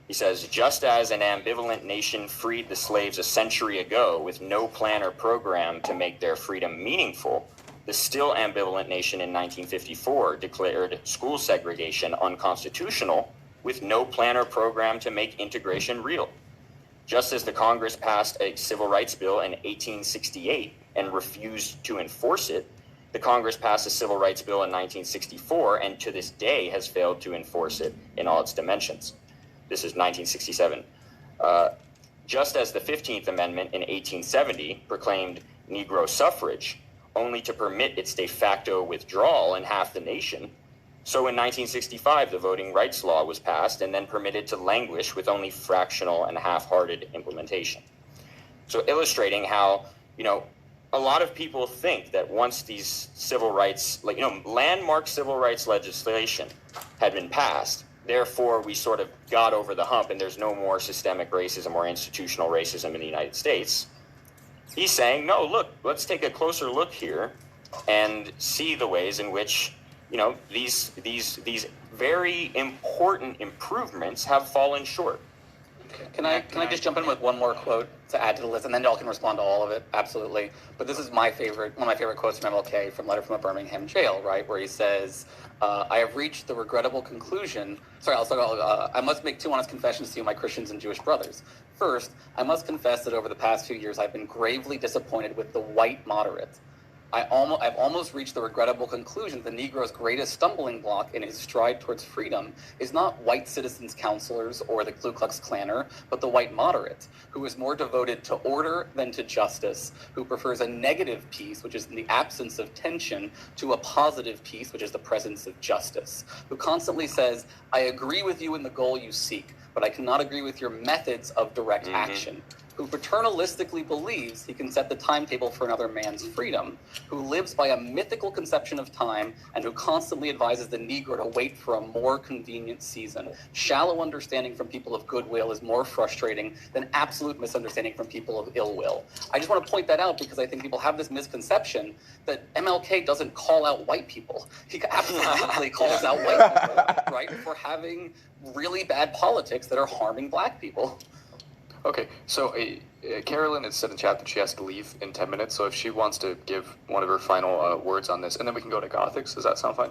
G: He says, just as an ambivalent nation freed the slaves a century ago with no plan or program to make their freedom meaningful, the still ambivalent nation in 1954 declared school segregation unconstitutional with no plan or program to make integration real. Just as the Congress passed a civil rights bill in 1868 and refused to enforce it, the Congress passed a civil rights bill in 1964 and to this day has failed to enforce it in all its dimensions. This is 1967. Just as the 15th Amendment in 1870 proclaimed Negro suffrage, only to permit its de facto withdrawal in half the nation, so in 1965 the Voting Rights Law was passed and then permitted to languish with only fractional and half-hearted implementation. So illustrating how, a lot of people think that once these civil rights, landmark civil rights legislation had been passed, therefore we sort of got over the hump and there's no more systemic racism or institutional racism in the United States. He's saying, no, look, let's take a closer look here and see the ways in which, these very important improvements have fallen short.
H: Can I just jump in with one more quote to add to the list, and then y'all can respond to all of it? Absolutely. But this is one of my favorite quotes from MLK, from Letter from a Birmingham Jail, right, where he says, I have reached the regrettable conclusion. I must make two honest confessions to you, my Christians and Jewish brothers. First, I must confess that over the past few years, I've been gravely disappointed with the white moderate. I've almost reached the regrettable conclusion that the Negro's greatest stumbling block in his stride towards freedom is not white citizens' counselors or the Ku Klux Klanner, but the white moderate, who is more devoted to order than to justice, who prefers a negative peace, which is the absence of tension, to a positive peace, which is the presence of justice, who constantly says, I agree with you in the goal you seek, but I cannot agree with your methods of direct action, who paternalistically believes he can set the timetable for another man's freedom, who lives by a mythical conception of time, and who constantly advises the Negro to wait for a more convenient season. Shallow understanding from people of goodwill is more frustrating than absolute misunderstanding from people of ill will. I just want to point that out because I think people have this misconception that MLK doesn't call out white people. He absolutely calls out white people, right, for having really bad politics that are harming black people.
J: Okay, so Carolyn has said in chat that she has to leave in 10 minutes, so if she wants to give one of her final words on this, and then we can go to Gothix. Does that sound fine?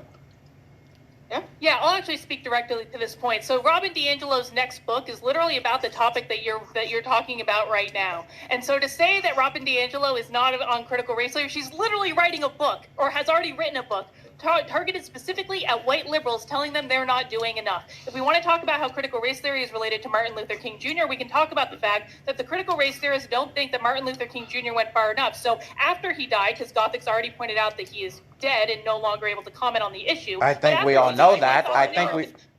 F: Yeah, I'll actually speak directly to this point. So Robin DiAngelo's next book is literally about the topic that you're talking about right now. And so to say that Robin DiAngelo is not on critical race theory, she's literally writing a book, or has already written a book, targeted specifically at white liberals, telling them they're not doing enough. If we want to talk about how critical race theory is related to Martin Luther King Jr., we can talk about the fact that the critical race theorists don't think that Martin Luther King Jr. went far enough. So after he died, because gothix already pointed out that he is dead and no longer able to comment on the issue.
A: I think we all know that.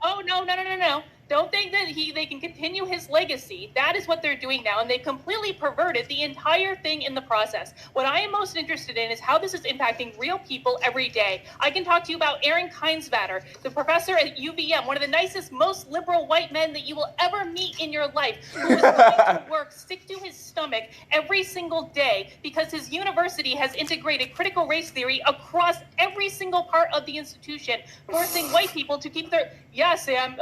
F: Oh, no. Don't think that they can continue his legacy. That is what they're doing now, and they completely perverted the entire thing in the process. What I am most interested in is how this is impacting real people every day. I can talk to you about Aaron Keinsvatter, the professor at UVM, one of the nicest, most liberal white men that you will ever meet in your life, who is going to work sick to his stomach every single day because his university has integrated critical race theory across every single part of the institution, forcing white people to keep their... Yeah, Sam.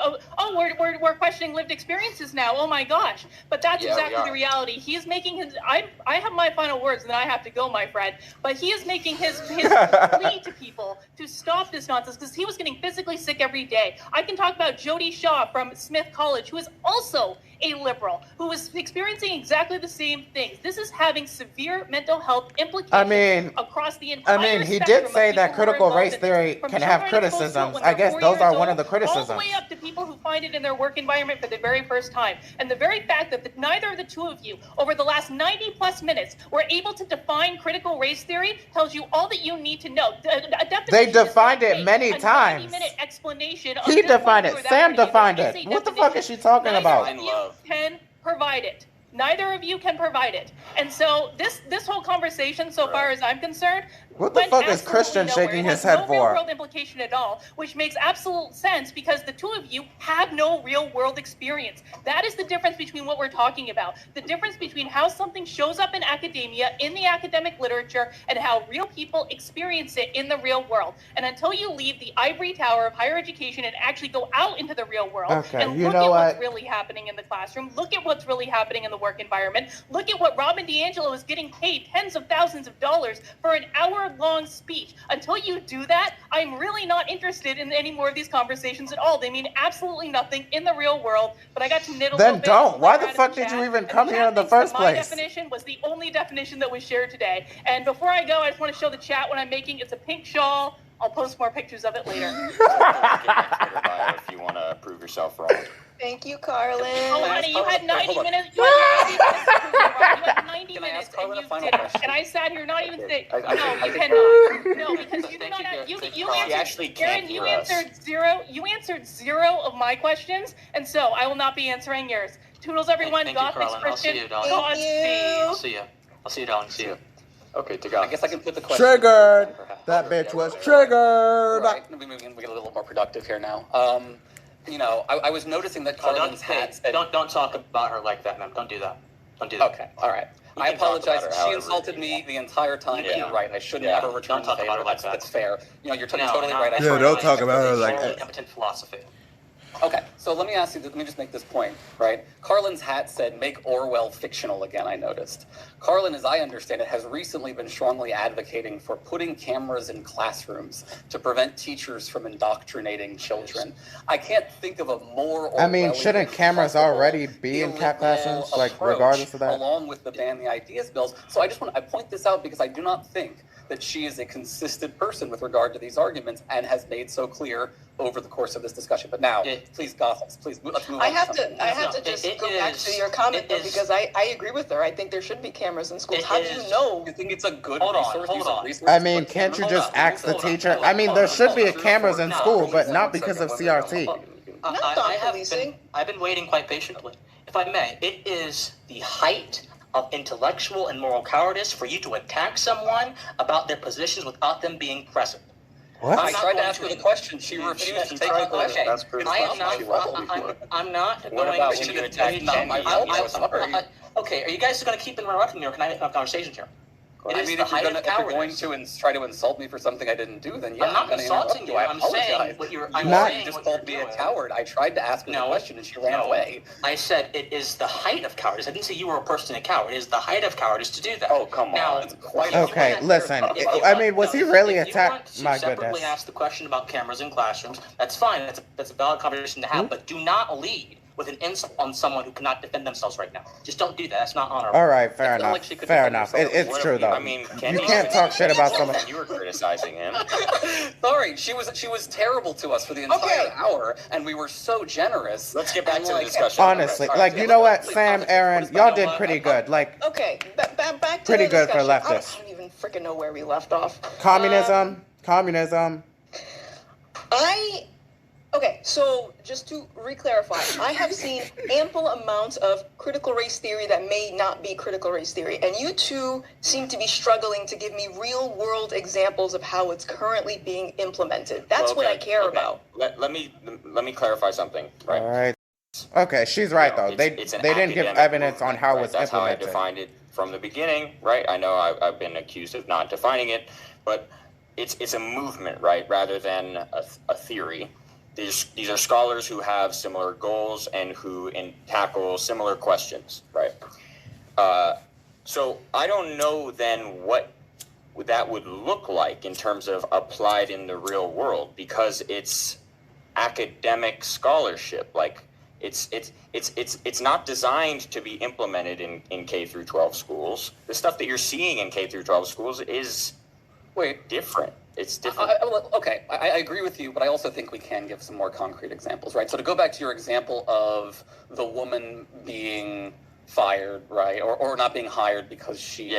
F: we're questioning lived experiences now. Oh my gosh! But that's exactly the reality. He is making his. I have my final words, and then I have to go, my friend. But he is making his plea to people to stop this nonsense because he was getting physically sick every day. I can talk about Jody Shaw from Smith College, who is also a liberal, who was experiencing exactly the same things. This is having severe mental health implications across the entire spectrum.
A: He did say that critical race theory can have criticisms. I guess those are one of the criticisms.
F: All the way up to people who find it in their work environment for the very first time. And the very fact that neither of the two of you, over the last 90 plus minutes, were able to define critical race theory tells you all that you need to know.
A: They defined it many times. He defined it. Sam defined it. What the fuck is she talking about?
F: Can provide it. Neither of you can provide it. And so this whole conversation, so far as I'm concerned,
A: what the fuck is Christian shaking his head for?
F: No real world implication at all, which makes absolute sense because the two of you have no real world experience. That is the difference between what we're talking about. The difference between how something shows up in academia, in the academic literature, and how real people experience it in the real world. And until you leave the ivory tower of higher education and actually go out into the real world and look at what's really happening in the classroom, look at what's really happening in the work environment, look at what Robin DiAngelo is getting paid tens of thousands of dollars for an hour-long speech. Until you do that, I'm really not interested in any more of these conversations at all. They mean absolutely nothing in the real world, but I got to knit a little bit.
A: Then don't. Why the fuck did you even come here in the first place?
F: My definition was the only definition that was shared today. And before I go, I just want to show the chat what I'm making. It's a pink shawl. I'll post more pictures of it later.
G: If you want to prove yourself wrong.
C: Thank you, Carlin.
F: Oh, honey, you had 90 minutes. You had 90 minutes and you did it. And I sat here not even saying, no, you cannot. No, because you do not have, you answered, Aaron, you answered zero. You answered zero of my questions, and so I will not be answering yours. Toodles, everyone. Gothix, Christian.
E: I'll see you. I'll see you, darling. See you.
J: Okay, to go.
H: I guess I can put the question.
A: Triggered. That bitch was triggered.
H: Right. We can get a little more productive here now. You know, I was noticing that Carlin's hat said...
E: Don't talk about her like that, man. Don't do that. Don't do that.
H: Okay, all right. I apologize. She insulted me the entire time, but you're right. I shouldn't have returned the favor. That's fair. You know, you're totally right.
A: Don't talk about her like that.
E: Competent philosophy.
H: Okay, so let me ask you, let me just make this point, right? Carlin's hat said, make Orwell fictional again, I noticed. Carlin, as I understand it, has recently been strongly advocating for putting cameras in classrooms to prevent teachers from indoctrinating children. I can't think of a more
A: shouldn't cameras already be in classrooms, like, regardless of that?
H: Along with the ban the ideas bills. So I just want to point this out because I do not think that she is a consistent person with regard to these arguments and has made so clear over the course of this discussion. But now, please, Gothix, please, let's move on.
C: I have to just go back to your comment, though, because I agree with her. I think there should be cameras in schools. How do you know?
H: You think it's a good
E: resource?
A: I mean, can't you just ask the teacher? I mean, there should be cameras in school, but not because of CRT.
E: I've been waiting quite patiently. If I may, it is the height of intellectual and moral cowardice for you to attack someone about their positions without them being present.
A: What?
H: I tried to ask her the question. She refused to take the question.
E: I'm not going to attack you. Okay, are you guys going to keep interrupting me, or can I have a conversation here?
H: If you're going to try to insult me for something I didn't do, then yeah,
E: I'm not insulting you. I'm saying what you're.
H: You just called me a coward. I tried to ask her the question and she ran away.
E: I said it is the height of cowardice. I didn't say you were a person a coward. It is the height of cowardice to do that.
H: Oh, come on.
A: Okay, listen. I mean, was he really attacked? My goodness.
E: Separately ask the question about cameras in classrooms. That's fine. That's a valid conversation to have. But do not lead with an insult on someone who cannot defend themselves right now. Just don't do that. That's not honorable.
A: All right, fair enough. Fair enough. It's true though.
G: I mean,
A: you can't talk shit about someone.
G: You were criticizing him.
H: Sorry, she was terrible to us for the entire hour, and we were so generous.
G: Let's get back to the discussion.
A: Honestly, like, you know what, Sam, Aaron, y'all did pretty good. Like,
C: okay, back to
A: pretty
C: the
A: good for
C: discussion.
A: leftists.
C: I don't even freaking know where we left off.
A: Communism.
C: Okay, so just to re-clarify, I have seen ample amounts of critical race theory that may not be critical race theory, and you two seem to be struggling to give me real-world examples of how it's currently being implemented. That's what I care about.
G: Let me clarify something. Right.
A: All right. Okay, she's right though. They didn't give evidence on how it's
G: That's
A: implemented.
G: That's how I defined it from the beginning, right? I know I've been accused of not defining it, but it's a movement, right, rather than a theory. these are scholars who have similar goals and who tackle similar questions, right? So I don't know then what that would look like in terms of applied in the real world, because it's academic scholarship. Like it's not designed to be implemented in K through 12 schools. The stuff that you're seeing in K through 12 schools is different. It's different.
H: I agree with you, but I also think we can give some more concrete examples, right? So to go back to your example of the woman being fired, right, or not being hired because she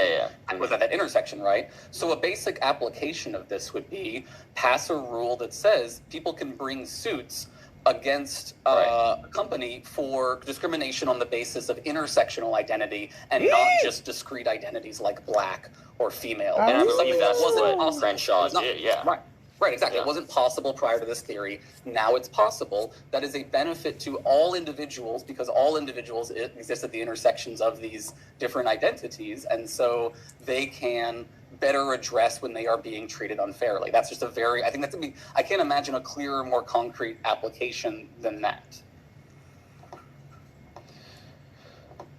H: was at that intersection, right? So a basic application of this would be pass a rule that says people can bring suits against a company for discrimination on the basis of intersectional identity and not just discrete identities like black or female.
G: And I believe that's what Crenshaw did,
H: Right, exactly. It wasn't possible prior to this theory. Now it's possible. That is a benefit to all individuals, because all individuals exist at the intersections of these different identities, and so they can better address when they are being treated unfairly. That's just I can't imagine a clearer, more concrete application than that.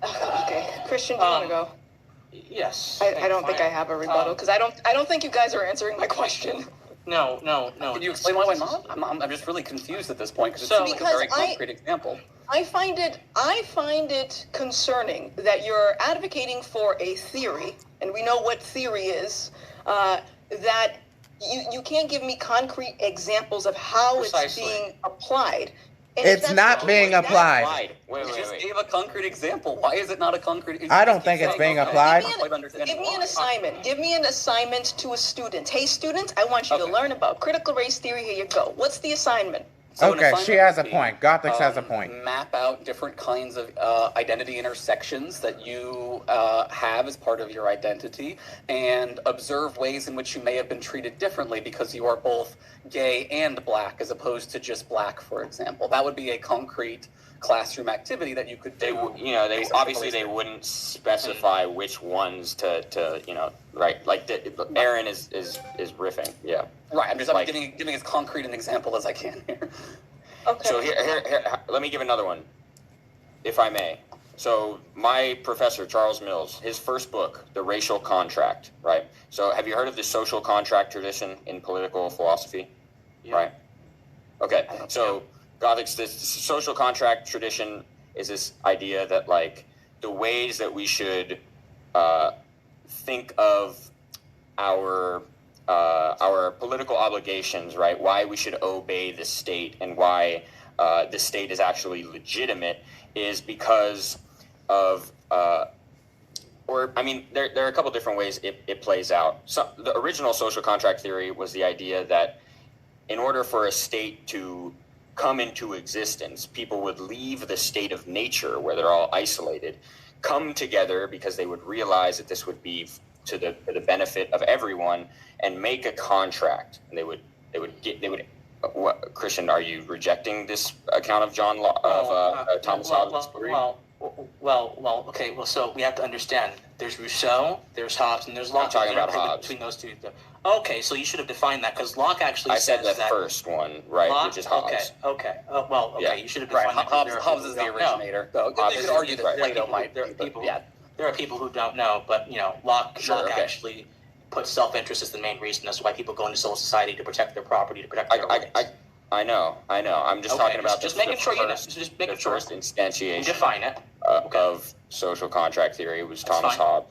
C: Okay, Christian, do you want to go?
E: Yes.
C: I don't think I have a rebuttal, because I don't think you guys are answering my question.
E: No.
H: Can you explain why not? I'm just really confused at this point, because it seems like a very concrete example.
C: I find it concerning that you're advocating for a theory, and we know what theory is, that you can't give me concrete examples of how it's being applied. And
A: it's not being applied.
H: You just gave a concrete example. Why is it not a concrete example?
A: I don't think it's being applied.
C: Give me an assignment. Give me an assignment to a student. Hey, student, I want you to learn about critical race theory. Here you go. What's the assignment?
A: So okay, she has a point. Gothix has a point.
H: Map out different kinds of identity intersections that you have as part of your identity, and observe ways in which you may have been treated differently because you are both gay and black, as opposed to just black, for example. That would be a concrete classroom activity that you could do.
G: They wouldn't specify which ones to right? Like Aaron is riffing, yeah.
H: Right. I'm giving as concrete an example as I can here.
C: Okay.
G: So here, let me give another one, if I may. So my professor, Charles Mills, his first book, The Racial Contract, right? So have you heard of the social contract tradition in political philosophy? Yeah. Right? Okay. So Gothix, this social contract tradition is this idea that, like, the ways that we should think of our political obligations, right? Why we should obey the state and why the state is actually legitimate is because of, there are a couple different ways it plays out. So the original social contract theory was the idea that in order for a state to come into existence, people would leave the state of nature where they're all isolated, come together because they would realize that this would be to the benefit of everyone, and make a contract. And they would Christian, are you rejecting this account of Thomas Hobbes' theory?
E: Okay. So we have to understand. There's Rousseau, there's Hobbes, and there's Locke.
G: I'm talking about Hobbes.
E: Between those two. Okay, so you should have defined that, because Locke actually says
G: that. I said the first one, right,
E: Locke,
G: which is Hobbes.
E: Okay. You should have defined that.
H: Hobbes is the originator. So you could argue that Plato might.
E: There are people who don't know, but Locke actually puts self-interest as the main reason as to why people go into civil society, to protect their property, to protect their rights.
G: I know. I'm just talking about
E: just making sure you know. Just making sure.
G: First instantiation.
E: Define it.
G: Of social contract theory was Thomas Hobbes.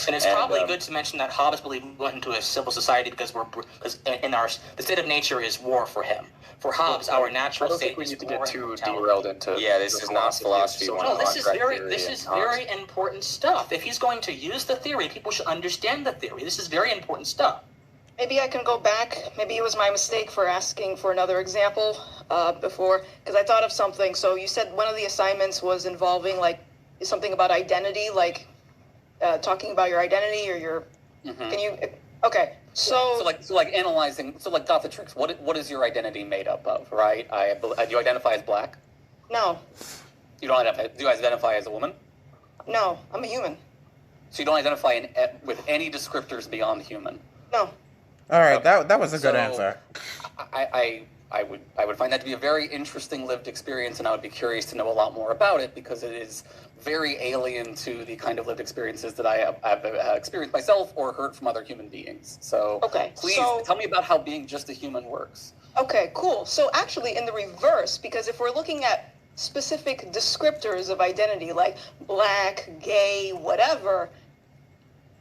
E: And it's probably good to mention that Hobbes believed we went into a civil society because the state of nature is war for him. For Hobbes, our natural state is war. I don't think we need to get too
J: derailed into.
G: Yeah, this is not philosophy.
E: No, this is very important stuff. If he's going to use the theory, people should understand the theory. This is very important stuff.
C: Maybe I can go back. Maybe it was my mistake for asking for another example before, because I thought of something. So you said one of the assignments was involving something about identity, talking about your identity or your. Mm-hmm. Can you? Okay. So
H: like analyzing. So like gothix. What is your identity made up of? Right. Do you identify as black?
C: No.
H: You don't identify. Do you identify as a woman?
C: No, I'm a human.
H: So you don't identify with any descriptors beyond human?
C: No.
A: All right, that was a good answer.
H: I would find that to be a very interesting lived experience, and I would be curious to know a lot more about it because it is very alien to the kind of lived experiences that I have experienced myself or heard from other human beings. So please tell me about how being just a human works.
C: Okay, cool. So actually in the reverse, because if we're looking at specific descriptors of identity like black, gay, whatever,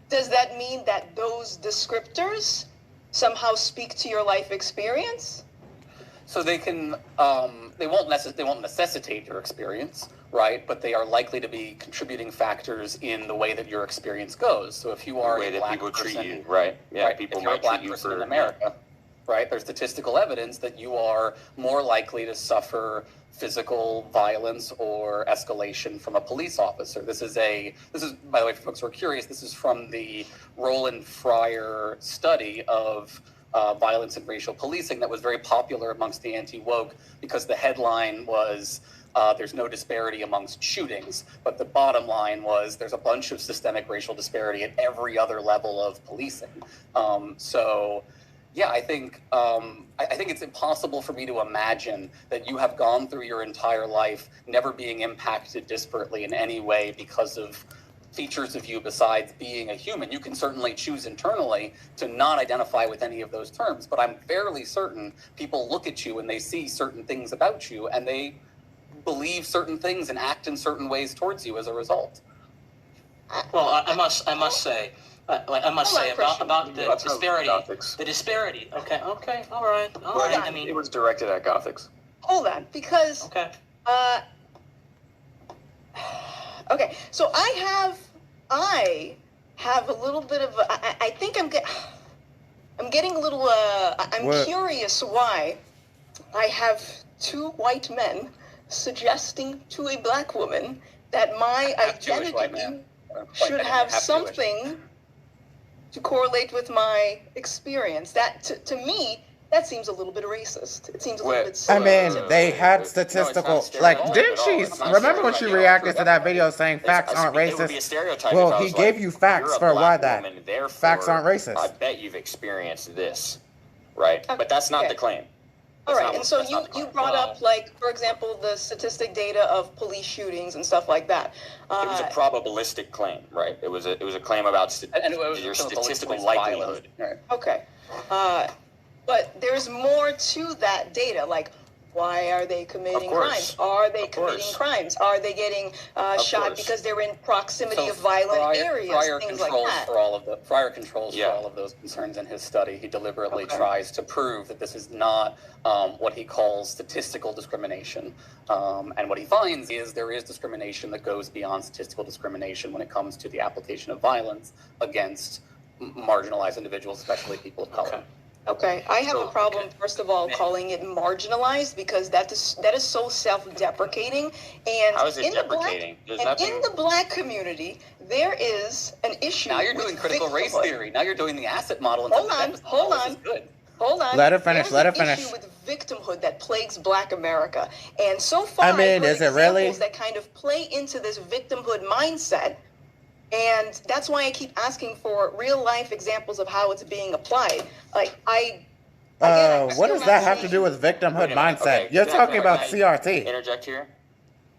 C: does that mean that those descriptors somehow speak to your life experience?
H: So they can, they won't necessitate your experience, right? But they are likely to be contributing factors in the way that your experience goes. So if you are
G: the way
H: a
G: that
H: black
G: people
H: person,
G: treat you, right? Yeah,
H: right,
G: people
H: if you're a
G: might
H: black
G: treat you
H: person
G: for
H: in America, right? There's statistical evidence that you are more likely to suffer physical violence or escalation from a police officer. This is, by the way, for folks who are curious, this is from the Roland Fryer study of violence and racial policing that was very popular amongst the anti-woke because the headline was there's no disparity amongst shootings, but the bottom line was there's a bunch of systemic racial disparity at every other level of policing. Yeah, I think it's impossible for me to imagine that you have gone through your entire life never being impacted disparately in any way because of features of you besides being a human. You can certainly choose internally to not identify with any of those terms, but I'm fairly certain people look at you and they see certain things about you and they believe certain things and act in certain ways towards you as a result.
E: Well, I must say about the disparity. The disparity. Okay. All right. I mean,
J: it was directed at Gothics.
C: Hold on, because okay, so I have a little bit of I think I'm getting a little I'm curious why I have two white men suggesting to a black woman that my identity should have something to correlate with my experience. That to me, that seems a little bit racist. It seems a little bit.
A: I mean, they had statistical, didn't she? Remember when she reacted to that video saying facts aren't racist? Well, he gave you facts for why that facts aren't racist.
G: I bet you've experienced this, right? But that's not the claim.
C: All right, and so you brought up, like, for example, the statistic data of police shootings and stuff like that.
G: It was a probabilistic claim, right? It was a claim about your statistical likelihood.
C: Right. Okay, but there's more to that data, like, why are they committing crimes? Are they committing crimes? Are they getting shot because they're in proximity of violent areas? Things like that.
H: Fryer controls for all of those concerns in his study. He deliberately tries to prove that this is not what he calls statistical discrimination. And what he finds is there is discrimination that goes beyond statistical discrimination when it comes to the application of violence against marginalized individuals, especially people of color.
C: Okay, I have a problem, first of all, calling it marginalized because that is so self-deprecating. And
G: how is it deprecating?
C: In the black community, there is an issue.
H: Now you're doing critical race theory. Now you're doing the asset model.
C: Hold on.
A: Let her finish. Let her finish.
C: Issue with victimhood that plagues Black America, and so far,
A: I mean, is it really?
C: That kind of play into this victimhood mindset. And that's why I keep asking for real life examples of how it's being applied. Like,
A: what does that have to do with victimhood mindset? Okay. You're talking about CRT.
G: Interject here?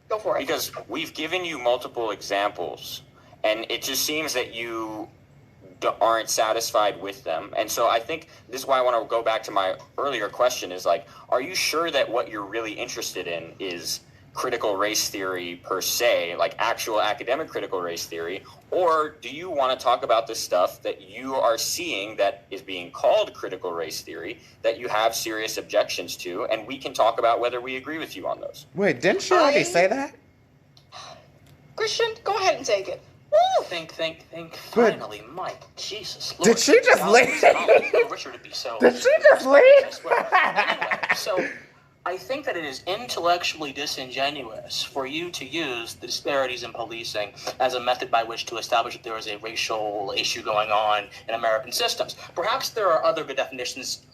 C: Go for it.
G: Because we've given you multiple examples, and it just seems that you aren't satisfied with them. And so I think this is why I want to go back to my earlier question is, like, are you sure that what you're really interested in is critical race theory per se, like actual academic critical race theory, or do you want to talk about the stuff that you are seeing that is being called critical race theory that you have serious objections to, and we can talk about whether we agree with you on those?
A: Wait, didn't she already say that?
C: Christian, go ahead and take it.
E: Woo! Think. Finally, Mike. Jesus Lord.
A: Did she just leave?
E: Richard to be so.
A: Did she just leave?
E: Anyway, so I think that it is intellectually disingenuous for you to use the disparities in policing as a method by which to establish that there is a racial issue going on in American systems. Perhaps there are other good definitions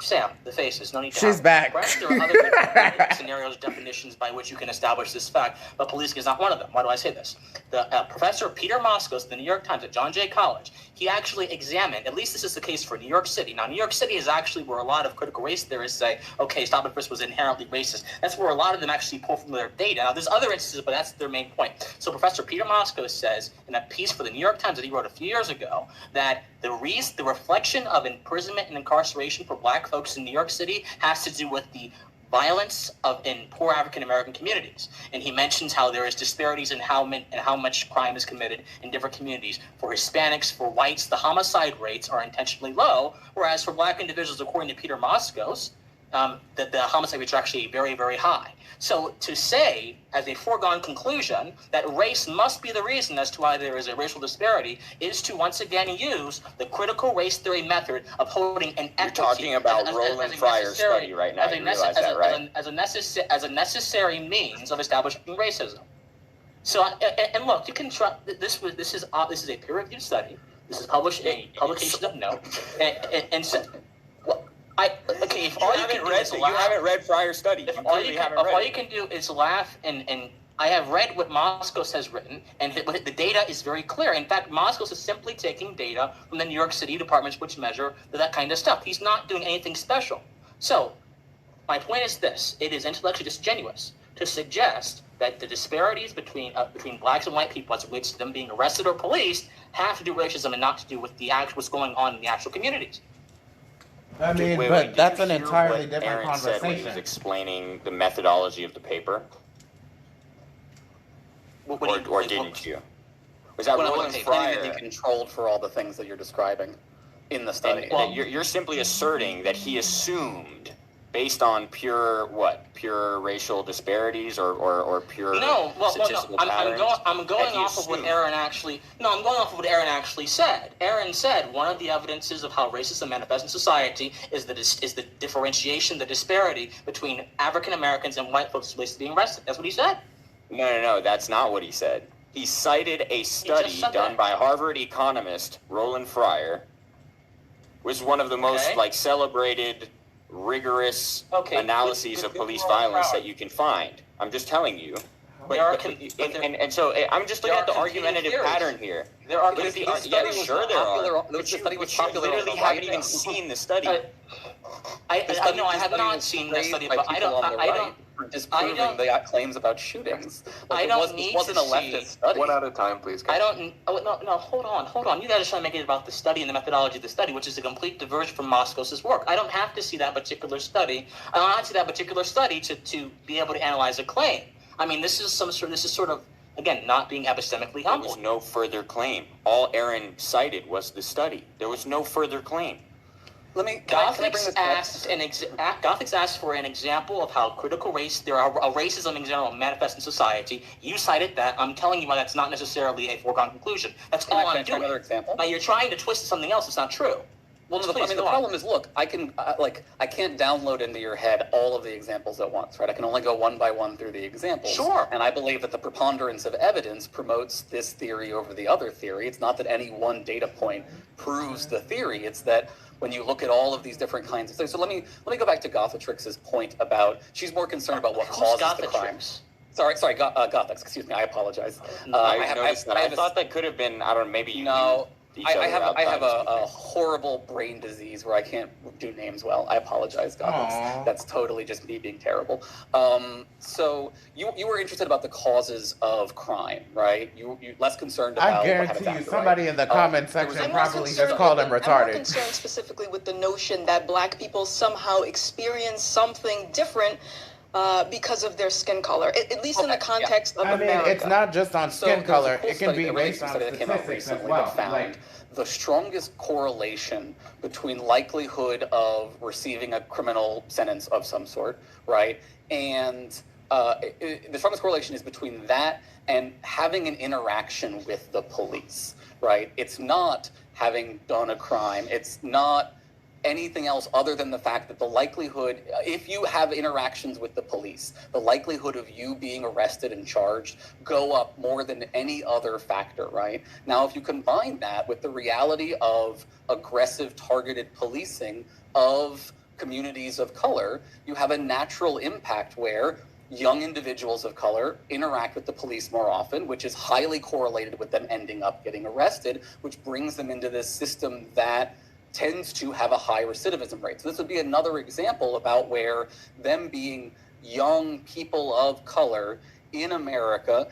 E: Sam, the faces, no need to
A: She's
E: have.
A: back.
E: Perhaps there are other scenarios, definitions by which you can establish this fact, but policing is not one of them. Why do I say this? The Professor Peter Moskos, the New York Times at John Jay College, he actually examined, at least this is the case for New York City. Now, New York City is actually where a lot of critical race theorists say, okay, stop and frisk was inherently racist. That's where a lot of them actually pull from their data. Now, there's other instances, but that's their main point. So Professor Peter Moskos says in a piece for the New York Times that he wrote a few years ago that the reflection of imprisonment and incarceration for black folks in New York City has to do with the violence in poor African American communities, and he mentions how there is disparities in how much crime is committed in different communities. For Hispanics, for whites, the homicide rates are intentionally low, whereas for black individuals, according to Peter Moskos, that the homicide rates are actually very, very high. So to say, as a foregone conclusion, that race must be the reason as to why there is a racial disparity is to once again use the critical race theory method of holding an equity.
G: You're talking about Roland Freyer's study right now. You realize that, right?
E: As a necessary means of establishing racism. So, and look, you can try. This is a peer-reviewed study. This is published in a publication of note, and so. Okay, if all you haven't read, you
G: haven't read Freyer's study.
E: All you can do is laugh, and I have read what Moskos has written, and the data is very clear. In fact, Moskos is simply taking data from the New York City departments which measure that kind of stuff. He's not doing anything special. So, my point is this: it is intellectually disingenuous to suggest that the disparities between blacks and white people as it relates to them being arrested or policed have to do with racism and not to do with what's going on in the actual communities.
A: I mean, but that's an entirely different conversation.
G: Said when he was explaining the methodology of the paper, or didn't you? Was that Roland Fryer
H: controlled for all the things that you're describing in the study?
G: And you're simply asserting that he assumed, based on pure racial disparities or pure statistical patterns?
E: I'm going off of what Aaron actually. No, I'm going off of what Aaron actually said. Aaron said one of the evidences of how racism manifests in society is the differentiation, the disparity between African Americans and white folks related to being arrested. That's what he said.
G: No, that's not what he said. He cited a study done by Harvard economist Roland Fryer, which is one of the most celebrated, rigorous analyses of police violence that you can find. I'm just telling you. So I'm just looking at the argumentative pattern here.
E: There are
G: But you literally haven't even seen the study.
E: I have not seen the study, but I don't.
H: Disproving the claims about shootings.
E: I don't need to see.
J: One at a time, please, guys.
E: No, hold on. You guys are trying to make it about the study and the methodology of the study, which is a complete diversion from Moskos' work. I don't have to see that particular study. I don't have to see that particular study to be able to analyze a claim. I mean, this is sort of, again, not being epistemically humble.
G: There was no further claim. All Aaron cited was the study. There was no further claim.
E: Gothix asked for an example of how critical race, racism in general manifests in society. You cited that. I'm telling you why that's not necessarily a foregone conclusion. That's all I'm doing.
H: Another example?
E: Now you're trying to twist something else. It's not true.
H: Well, the problem is, look, I can't download into your head all of the examples at once, right? I can only go one by one through the examples.
E: Sure.
H: And I believe that the preponderance of evidence promotes this theory over the other theory. It's not that any one data point proves the theory. It's that when you look at all of these different kinds of things. So let me go back to Gothitrix's point about she's more concerned about what causes the crimes. Sorry, Gothix. Excuse me. I apologize.
G: I thought that could have been. I don't know. Maybe you.
H: No. I have a horrible brain disease where I can't do names well. I apologize, Gothix. That's totally just me being terrible. So you were interested about the causes of crime, right? You less concerned about.
A: I guarantee you, somebody in the comment section probably just called him retarded.
C: I'm more concerned specifically with the notion that black people somehow experience something different because of their skin color, at least in the context of America.
A: It's not just on skin color. It can be based on statistics as well.
H: Found the strongest correlation between likelihood of receiving a criminal sentence of some sort, right? And the strongest correlation is between that and having an interaction with the police, right? It's not having done a crime. It's not anything else other than the fact that the likelihood, if you have interactions with the police, the likelihood of you being arrested and charged go up more than any other factor, right? Now, if you combine that with the reality of aggressive targeted policing of communities of color, you have a natural impact where young individuals of color interact with the police more often, which is highly correlated with them ending up getting arrested, which brings them into this system that tends to have a high recidivism rate. So this would be another example about where them being young people of color in America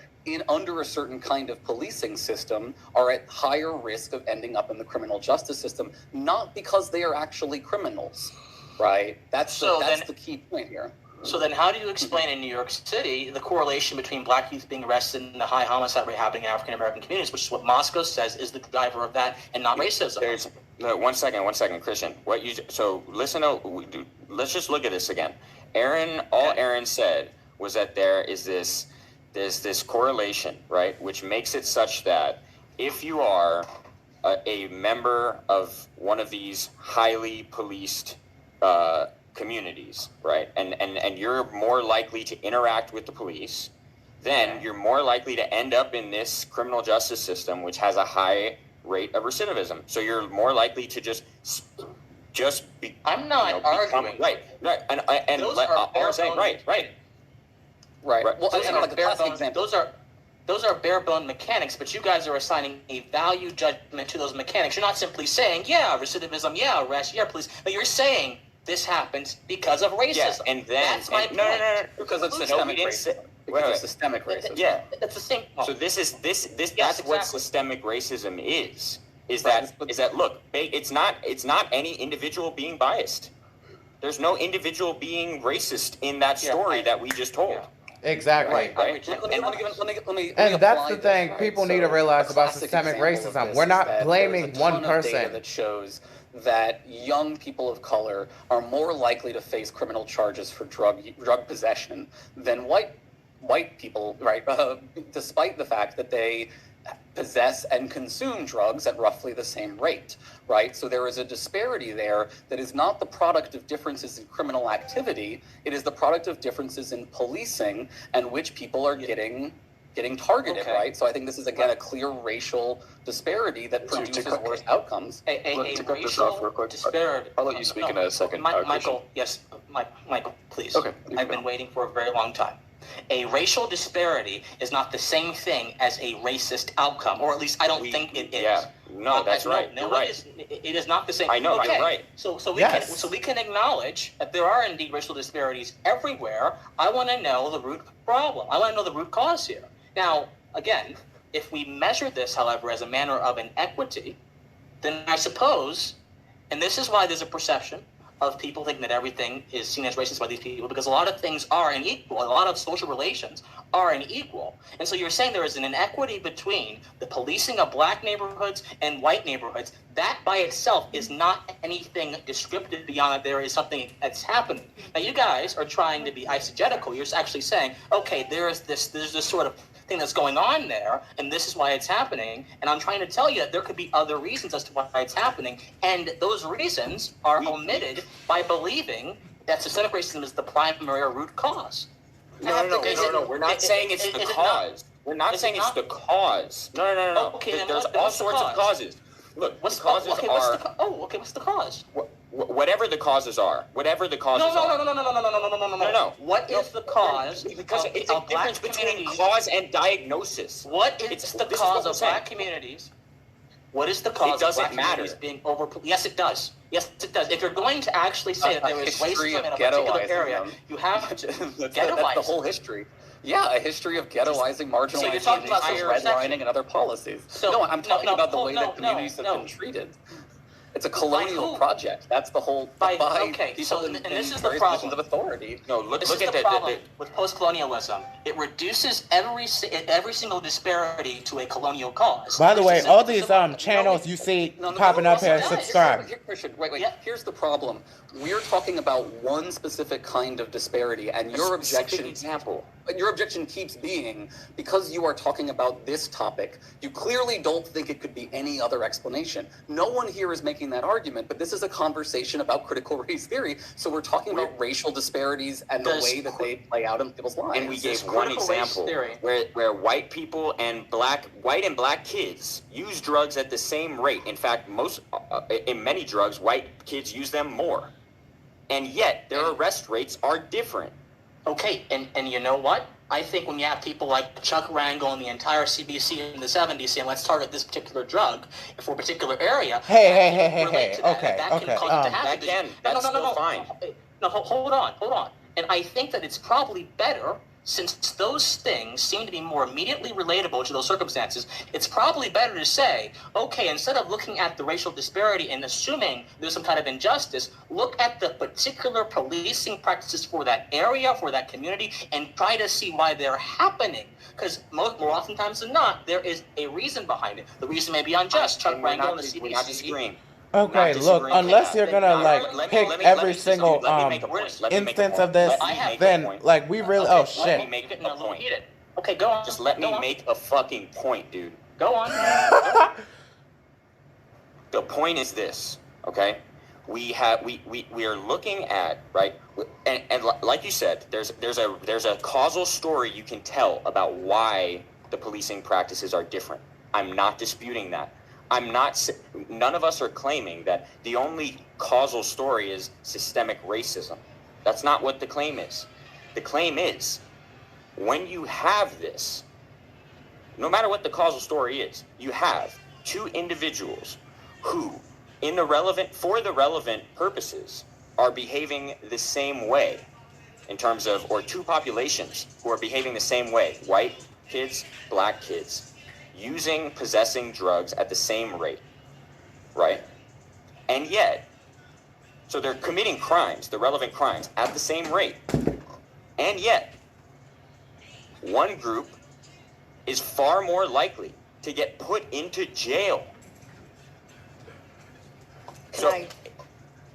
H: under a certain kind of policing system are at higher risk of ending up in the criminal justice system, not because they are actually criminals, right? That's the key point here.
E: So then how do you explain in New York City the correlation between black youth being arrested and the high homicide rate happening in African-American communities, which is what Moscow says is the driver of that and not racism?
G: One second, Christian. Let's just look at this again. Aaron said was that there's this correlation, right, which makes it such that if you are a member of one of these highly policed communities, right, and you're more likely to interact with the police, then you're more likely to end up in this criminal justice system, which has a high rate of recidivism. So you're more likely to just be.
E: I'm not arguing.
G: Right, and
E: those are
G: saying right.
H: Well,
E: those are bare bone mechanics, but you guys are assigning a value judgment to those mechanics. You're not simply saying, yeah, recidivism, yeah, arrest, yeah, police, but you're saying this happens because of racism.
G: Yeah, and then
E: that's my point.
G: No.
H: Because it's systemic racism. Because it's systemic racism.
G: Yeah,
E: it's the same.
G: So this.
E: Yes,
G: That's
E: exactly.
G: what systemic racism is. Is that look? It's not any individual being biased. There's no individual being racist in that story that we just told.
A: Yeah. Exactly.
H: Right.
A: And that's the thing people need to realize about systemic racism. We're not blaming one person.
H: That shows that young people of color are more likely to face criminal charges for drug possession than white people, right? Despite the fact that they possess and consume drugs at roughly the same rate, right? So there is a disparity there that is not the product of differences in criminal activity. It is the product of differences in policing and which people are getting targeted, right? So I think this is, again, a clear racial disparity that produces worse outcomes.
E: A racial disparity.
J: I'll let you speak in a second.
E: Michael, yes, Michael, please.
J: Okay.
E: I've been waiting for a very long time. A racial disparity is not the same thing as a racist outcome, or at least I don't think it is.
G: Yeah, no, that's right.
E: No,
G: you're right.
E: It is not the same.
G: I know, you're right.
E: So we can acknowledge that there are indeed racial disparities everywhere. I want to know the root problem. I want to know the root cause here. Now, again, if we measure this, however, as a manner of inequity, then I suppose, and this is why there's a perception of people thinking that everything is seen as racist by these people, because a lot of things are unequal. A lot of social relations are unequal. And so you're saying there is an inequity between the policing of black neighborhoods and white neighborhoods. That by itself is not anything descriptive beyond that there is something that's happening. Now you guys are trying to be eisegetical. You're actually saying, okay, there's this sort of thing that's going on there, and this is why it's happening. And I'm trying to tell you that there could be other reasons as to why it's happening, and those reasons are omitted by believing that systemic racism is the primary or root cause.
G: No. We're not saying it's the cause. We're not saying it's the cause. No.
E: Okay,
G: there's all sorts of causes. Look,
E: what's
G: the causes are.
E: What's the cause?
G: Whatever the causes are. Whatever the causes are.
E: No. What is the cause?
G: Because it's a difference between cause and diagnosis.
E: What is the cause of black communities? What is the cause of black communities being Yes, it does. Yes, it does. If you're going to actually say that there is racism in a particular area, you have to
H: ghettoize. That's the whole history. Yeah, a history of ghettoizing, marginalizing,
E: so you're talking about
H: redlining, and other policies. No, I'm talking about the way that communities have been treated. It's a colonial project. That's the whole.
E: And this is the problem
H: of authority.
G: No, look at
E: the problem with post-colonialism. It reduces every single disparity to a colonial cause.
A: By the way, all these channels you see popping up here, subscribe.
H: Wait. Here's the problem. We're talking about one specific kind of disparity, and your objection keeps being, because you are talking about this topic, you clearly don't think it could be any other explanation. No one here is making that argument, but this is a conversation about critical race theory, so we're talking about racial disparities and the way that they play out in people's lives.
G: And we gave one example where white people and white and black kids use drugs at the same rate. In fact, in many drugs, white kids use them more. and yet their arrest rates are different.
E: Okay, and you know what? I think when you have people like Chuck Rangel and the entire CBC in the 70s saying, let's target this particular drug for a particular area.
A: Hey.
G: That's still fine.
E: No, hold on. And I think that it's probably better, since those things seem to be more immediately relatable to those circumstances, it's probably better to say, okay, instead of looking at the racial disparity and assuming there's some kind of injustice, look at the particular policing practices for that area, for that community, and try to see why they're happening. Because more oftentimes than not, there is a reason behind it. The reason may be unjust. Chuck Rangel and the CDC.
G: We're not disagreeing.
A: Okay, look, unless you're gonna pick every single instance of this, then like we really
G: Let me make a point.
E: Okay, go on.
G: Just let me make a fucking point, dude.
E: Go on.
G: The point is this, okay? We are looking at, right, and like you said, there's a causal story you can tell about why the policing practices are different. I'm not disputing that. None of us are claiming that the only causal story is systemic racism. That's not what the claim is. The claim is, when you have this, no matter what the causal story is, you have two individuals who, for the relevant purposes, are behaving the same way in terms of, or two populations who are behaving the same way, white kids, black kids, possessing drugs at the same rate, right? And yet, so they're committing crimes, the relevant crimes, at the same rate. And yet, one group is far more likely to get put into jail.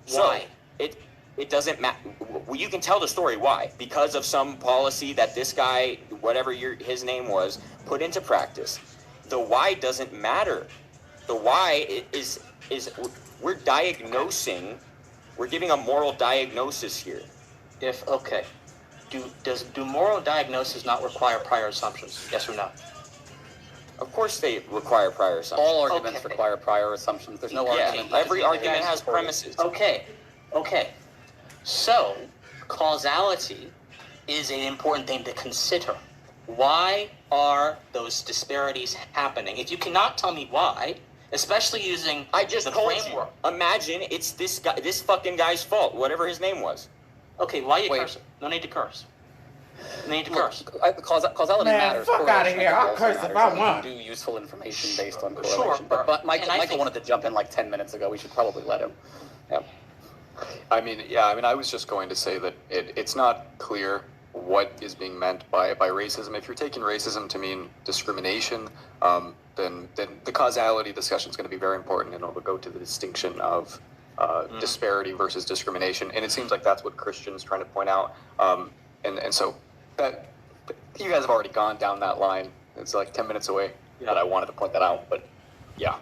G: Why? It doesn't matter. You can tell the story why. Because of some policy that this guy, whatever his name was, put into practice. The why doesn't matter. The why is we're diagnosing, we're giving a moral diagnosis here.
E: Do moral diagnoses not require prior assumptions? Yes or no?
G: Of course they require prior assumptions.
H: All arguments require prior assumptions. There's no argument.
G: Every argument has premises.
E: Okay. So, causality is an important thing to consider. Why are those disparities happening? If you cannot tell me why, especially using the framework.
G: Imagine it's this fucking guy's fault, whatever his name was.
E: Okay, why are you cursing? No need to curse.
H: Causality matters.
A: Fuck out of here. I'll curse if I want.
H: Do useful information based on correlation. But Michael wanted to jump in like 10 minutes ago. We should probably let him. Yeah.
J: I mean, I was just going to say that it's not clear what is being meant by racism. If you're taking racism to mean discrimination, then the causality discussion is going to be very important, and it'll go to the distinction of disparity versus discrimination. And it seems like that's what Christian's trying to point out. And so that you guys have already gone down that line. It's like 10 minutes away that I wanted to point that out, but yeah.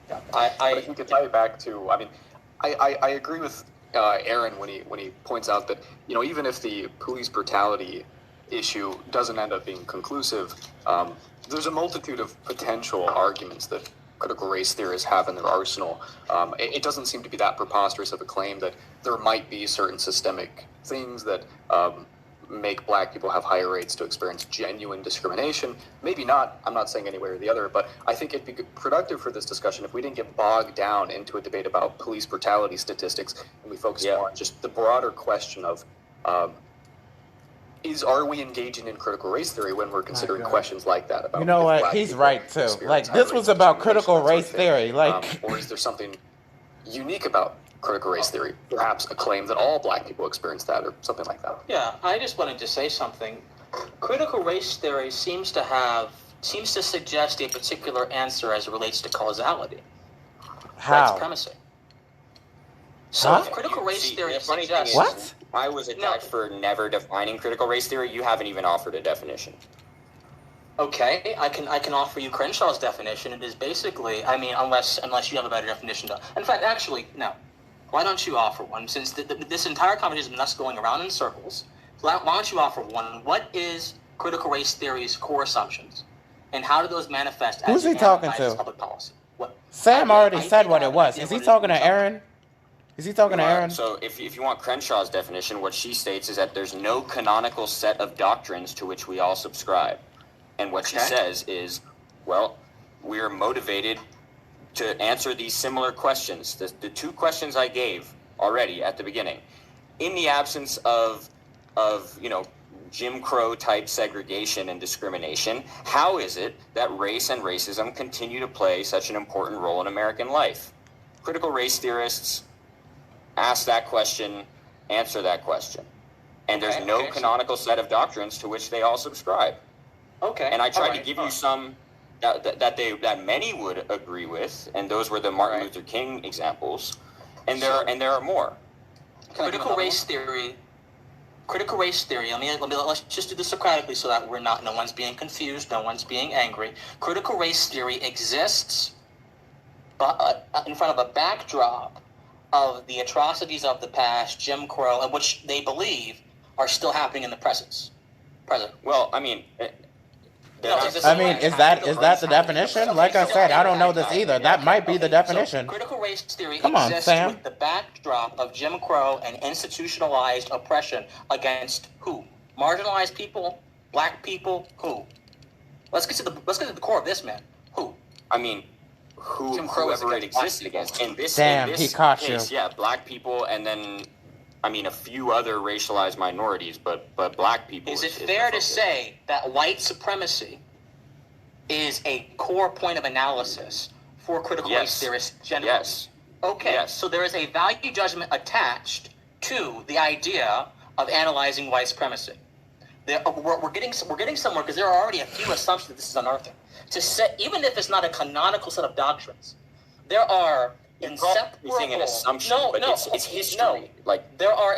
J: But if you could tie it back to, I mean, I agree with Aaron when he points out that, you know, even if the police brutality issue doesn't end up being conclusive, there's a multitude of potential arguments that critical race theorists have in their arsenal. It doesn't seem to be that preposterous of a claim that there might be certain systemic things that make black people have higher rates to experience genuine discrimination. Maybe not. I'm not saying any way or the other, but I think it'd be productive for this discussion if we didn't get bogged down into a debate about police brutality statistics and we focus more on just the broader question of are we engaging in critical race theory when we're considering questions like that about,
A: you know what, he's right too. Like, this was about critical race theory, like
J: or is there something unique about critical race theory, perhaps a claim that all black people experience that or something like that?
E: Yeah, I just wanted to say something. Critical race theory seems to suggest a particular answer as it relates to causality.
A: How?
E: That's premising. So if critical race theory suggests...
A: What?
G: I was attacked for never defining critical race theory. You haven't even offered a definition.
E: Okay, I can offer you Crenshaw's definition. It is basically, I mean, unless you have a better definition. In fact, actually, no. Why don't you offer one? Since this entire conversation has been us going around in circles, why don't you offer one? What is critical race theory's core assumptions? And how do those manifest as
A: who's he talking to?
E: public policy?
A: Sam already said what it was. Is he talking to Aaron? Is he talking to Aaron?
G: So if you want Crenshaw's definition, what she states is that there's no canonical set of doctrines to which we all subscribe. And what she says is, well, we are motivated to answer these similar questions. The two questions I gave already at the beginning. In the absence of Jim Crow type segregation and discrimination, how is it that race and racism continue to play such an important role in American life? Critical race theorists ask that question, answer that question. And there's no canonical set of doctrines to which they all subscribe.
E: Okay.
G: And I tried to give you some that many would agree with, and those were the Martin Luther King examples. And there are more.
E: Critical race theory. Let's just do this Socratically so that no one's being confused, no one's being angry. Critical race theory exists in front of a backdrop of the atrocities of the past, Jim Crow, and which they believe are still happening in the present.
G: Well, I mean,
A: is that the definition? Like I said, I don't know this either. That might be the definition.
E: So critical race theory
A: Come on,
E: exists
A: Sam.
E: with the backdrop of Jim Crow and institutionalized oppression against who? Marginalized people, black people, who? Let's get to the core of this, man. Who?
G: I mean, whoever it existed against. In this
A: he caught
G: case,
A: you.
G: yeah, black people, and then, I mean, a few other racialized minorities, but black people.
E: Is it fair to say that white supremacy is a core point of analysis for critical race theorists generally?
G: Yes.
E: Okay,
G: Yes.
E: so there is a value judgment attached to the idea of analyzing white supremacy. We're getting somewhere because there are already a few assumptions that this is unearthing. Even if it's not a canonical set of doctrines, there are inseparable.
G: An assumption, it's history.
E: No, there are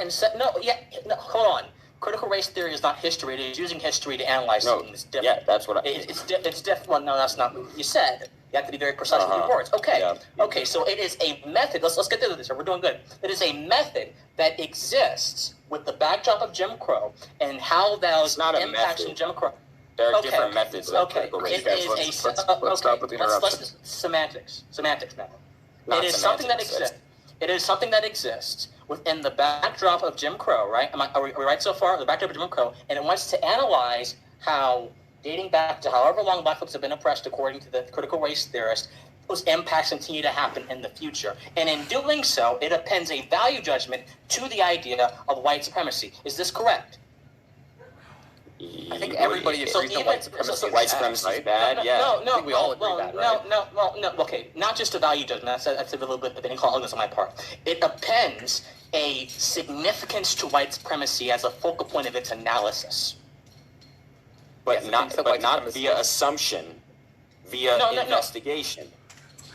E: hold on. Critical race theory is not history. It is using history to analyze something. It's different.
G: Yeah, that's what
E: It's different. Well, no, that's not what you said. You have to be very precise with your words. Okay.
G: Yeah.
E: Okay. So it is a method. Let's get through this. We're doing good. It is a method that exists with the backdrop of Jim Crow and how those impacts in Jim Crow.
G: There are different methods of critical race theory.
J: Let's stop with the interruption.
E: Semantics now. It is something that exists. It is something that exists within the backdrop of Jim Crow, right? Are we right so far? The backdrop of Jim Crow, and it wants to analyze how, dating back to however long black folks have been oppressed, according to the critical race theorist, those impacts continue to happen in the future. And in doing so, it appends a value judgment to the idea of white supremacy. Is this correct?
H: I think everybody agrees that white supremacy
G: is bad. Yeah.
H: I think we all agree that, right?
E: No. Okay, not just a value judgment. That's a little bit of inequality on my part. It appends a significance to white supremacy as a focal point of its analysis.
G: But not via assumption, via investigation.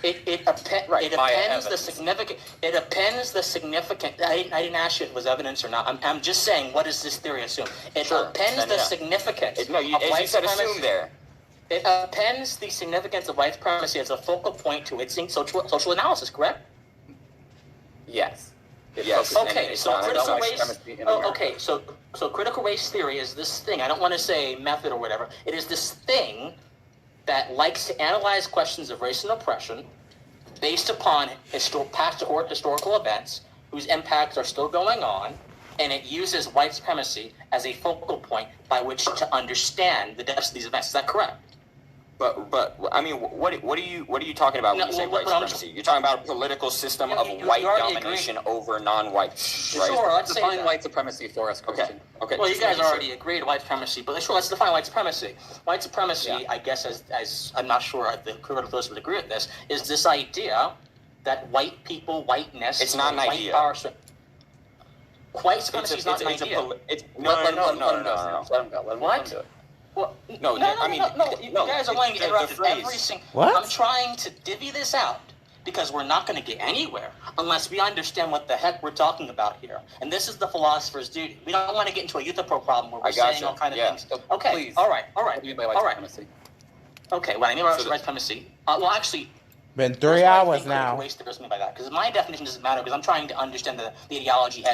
E: It appends the significant. It appends the significant. I didn't ask you if it was evidence or not. I'm just saying, what does this theory assume? It appends the significance of white supremacy.
G: Assume there.
E: It appends the significance of white supremacy as a focal point to its social analysis. Correct?
H: Yes.
G: Yes.
E: Okay. So critical race. Okay. So critical race theory is this thing. I don't want to say method or whatever. It is this thing that likes to analyze questions of race and oppression based upon past historical events whose impacts are still going on, and it uses white supremacy as a focal point by which to understand the depths of these events. Is that correct?
G: But I mean, what are you talking about when you say white supremacy? You're talking about a political system of white domination over non-whites, right?
E: Sure, let's
H: define white supremacy for us, Christian.
G: Okay.
E: Well, you guys already agreed white supremacy, but sure, let's define white supremacy. White supremacy, I guess, as I'm not sure the critical philosophers would agree with this, is this idea that white people, whiteness,
G: it's not an idea.
E: White supremacy is not an idea.
G: No.
H: Let him go.
E: What? Well, no. You guys are wanting to interrupt every single.
A: What?
E: I'm trying to divvy this out because we're not going to get anywhere unless we understand what the heck we're talking about here. And this is the philosopher's duty. We don't want to get into a Euthyphro problem where we're saying all kind of things. Okay.
H: Please.
E: All right.
H: What do you mean by white supremacy?
E: Okay. What I mean by white supremacy. Well, actually.
A: Been 3 hours now.
E: By that, because my definition doesn't matter, because I'm trying to understand the ideology,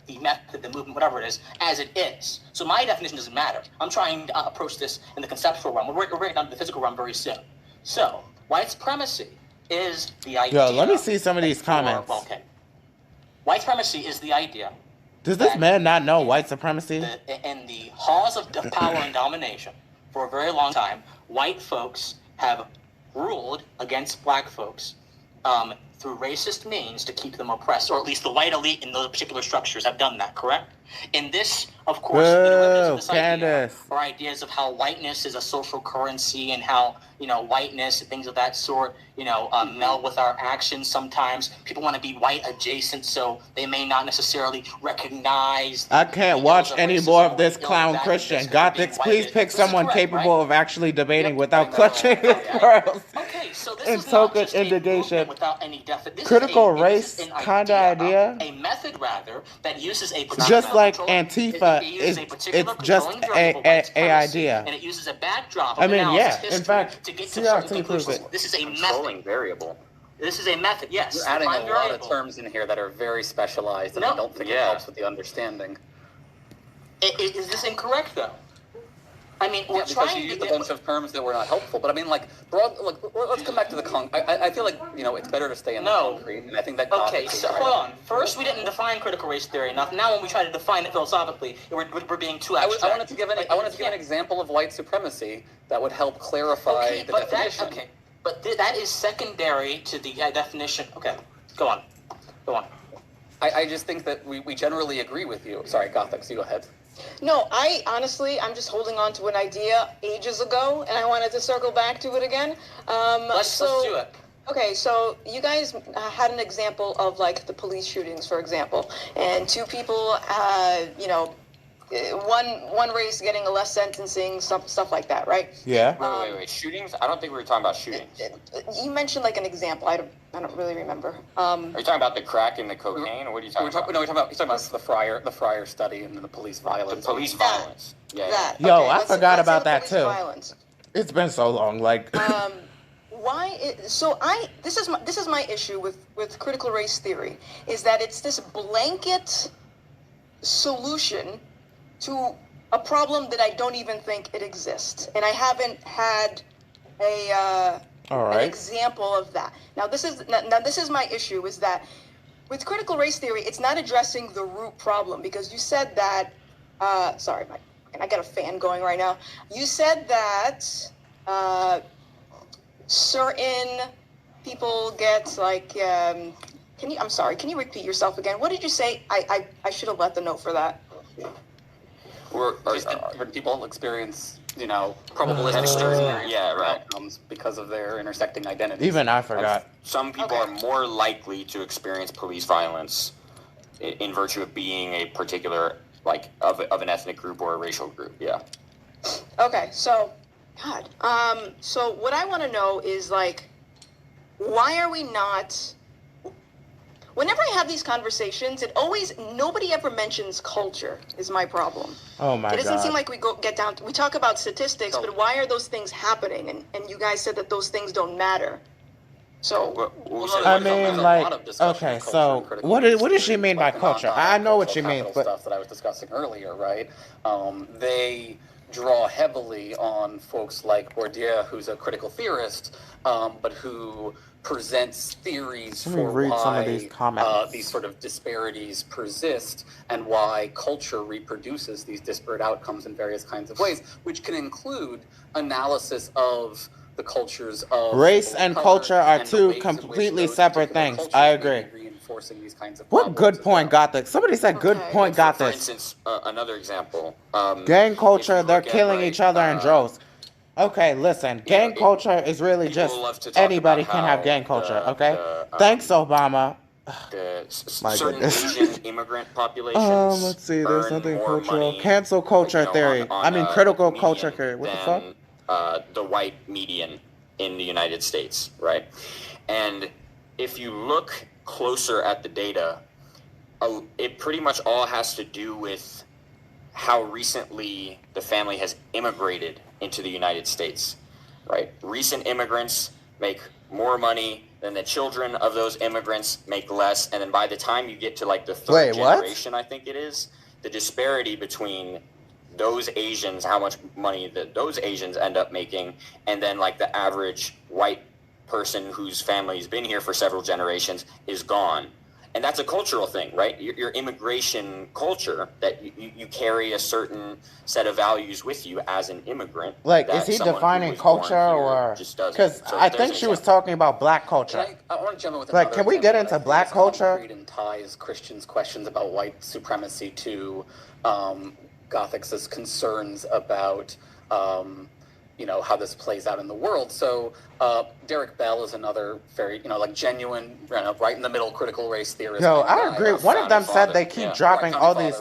E: the method, the movement, whatever it is, as it is. So my definition doesn't matter. I'm trying to approach this in the conceptual realm. We're getting down to the physical realm very soon. So white supremacy is the idea.
A: Yo, let me see some of these comments.
E: Okay. White supremacy is the idea.
A: Does this man not know white supremacy?
E: In the halls of power and domination, for a very long time, white folks have ruled against black folks through racist means to keep them oppressed, or at least the white elite in those particular structures have done that, correct? In this, of course, this idea, or ideas of how whiteness is a social currency and how, whiteness and things of that sort, meld with our actions sometimes. People want to be white adjacent, so they may not necessarily recognize.
A: I can't watch any more of this clown Christian. Gothix, please pick someone capable of actually debating without clutching his pearls.
E: Okay, so this
A: in
E: is
A: token
E: not just
A: indication.
E: Without any definition.
A: Critical race kind of idea.
E: A method, rather, that uses a
A: just like Antifa, it's just a idea.
E: And it uses a backdrop.
A: I mean, yeah. In fact,
E: to get to certain conclusions. This is a method.
G: Variable.
E: This is a method. Yes.
H: You're adding a lot of terms in here that are very specialized, and I don't think it helps with the understanding.
E: Is this incorrect, though? I mean, we're
H: because
E: trying
H: you
E: to
H: used a bunch of terms that were not helpful. But I mean, let's come back to the I feel like it's better to stay in the concrete, and I think that.
E: Okay, so hold on. First, we didn't define critical race theory enough. Now, when we try to define it philosophically, we're being too abstract.
H: I wanted to give an example of white supremacy that would help clarify the definition.
E: But that is secondary to the definition. Okay, go on.
H: I just think that we generally agree with you. Sorry, Gothix, you go ahead.
C: No, I'm just holding on to an idea ages ago, and I wanted to circle back to it again.
E: Let's do it.
C: Okay, so you guys had an example of like the police shootings, for example, and two people, one race getting a less sentencing, stuff like that, right?
A: Yeah.
G: Wait. Shootings? I don't think we were talking about shootings.
C: You mentioned like an example. I don't really remember.
G: Are you talking about the crack and the cocaine, or what are you talking about?
H: No, you're talking about the Fryer study and the police violence.
G: The police violence. Yeah.
A: Yo, I forgot about that too. Violence. It's been so long. Like.
C: This is my issue with critical race theory, is that it's this blanket solution to a problem that I don't even think it exists, and I haven't had an example of that. Now this is my issue, is that with critical race theory, it's not addressing the root problem, because you said that. Sorry, I got a fan going right now. You said that certain people get like. Can you repeat yourself again? What did you say? I should have let them know for that.
H: Different people experience, probabilistic outcomes because of their intersecting identities.
A: Even I forgot.
G: Some people are more likely to experience police violence in virtue of being a particular, of an ethnic group or a racial group. Yeah.
C: Okay, so, God. So what I want to know is, why are we not... Whenever I have these conversations, nobody ever mentions culture is my problem.
A: Oh my God.
C: It doesn't seem like we talk about statistics, but why are those things happening? And you guys said that those things don't matter. So,
A: okay, so what does she mean by culture? I know what she means, but
H: stuff that I was discussing earlier, right? They draw heavily on folks like Bourdieu, who's a critical theorist, but who presents theories for why these sort of disparities persist and why culture reproduces these disparate outcomes in various kinds of ways, which can include analysis of the cultures of
A: race and culture are two completely separate things. I agree.
H: Reinforcing these kinds of
A: what good point got this? Somebody said good point got this.
G: For instance, another example.
A: Gang culture, they're killing each other in droves. Okay, listen, gang culture is really just anybody can have gang culture, okay? Thanks, Obama.
G: Certain Asian immigrant populations.
A: Let's see, there's nothing cultural. Cancel culture theory. Critical culture theory. What the fuck?
G: The white median in the United States, right? And if you look closer at the data, it pretty much all has to do with how recently the family has immigrated into the United States, right? Recent immigrants make more money than the children of those immigrants make less, and then by the time you get to the third generation, I think it is, the disparity between those Asians, how much money those Asians end up making, and then the average white person whose family's been here for several generations is gone. And that's a cultural thing, right? Your immigration culture, that you carry a certain set of values with you as an immigrant.
A: Like, is he defining culture or? Because I think she was talking about black culture.
H: I want to jump in with
A: like, can we get into black culture?
H: And ties Christians' questions about white supremacy to gothix's concerns about how this plays out in the world. So Derek Bell is another very, genuine, right in the middle critical race theorist.
A: Yo, I agree. One of them said they keep dropping all these,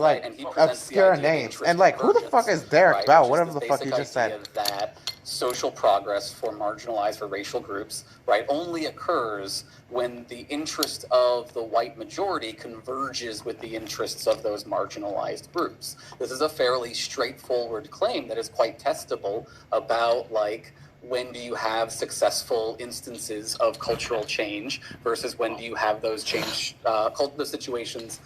A: obscure names. And, who the fuck is Derek Bell? Whatever the fuck you just said.
H: That social progress for marginalized, for racial groups, only occurs when the interest of the white majority converges with the interests of those marginalized groups. This is a fairly straightforward claim that is quite testable about, when do you have successful instances of cultural change versus when do you have those those situations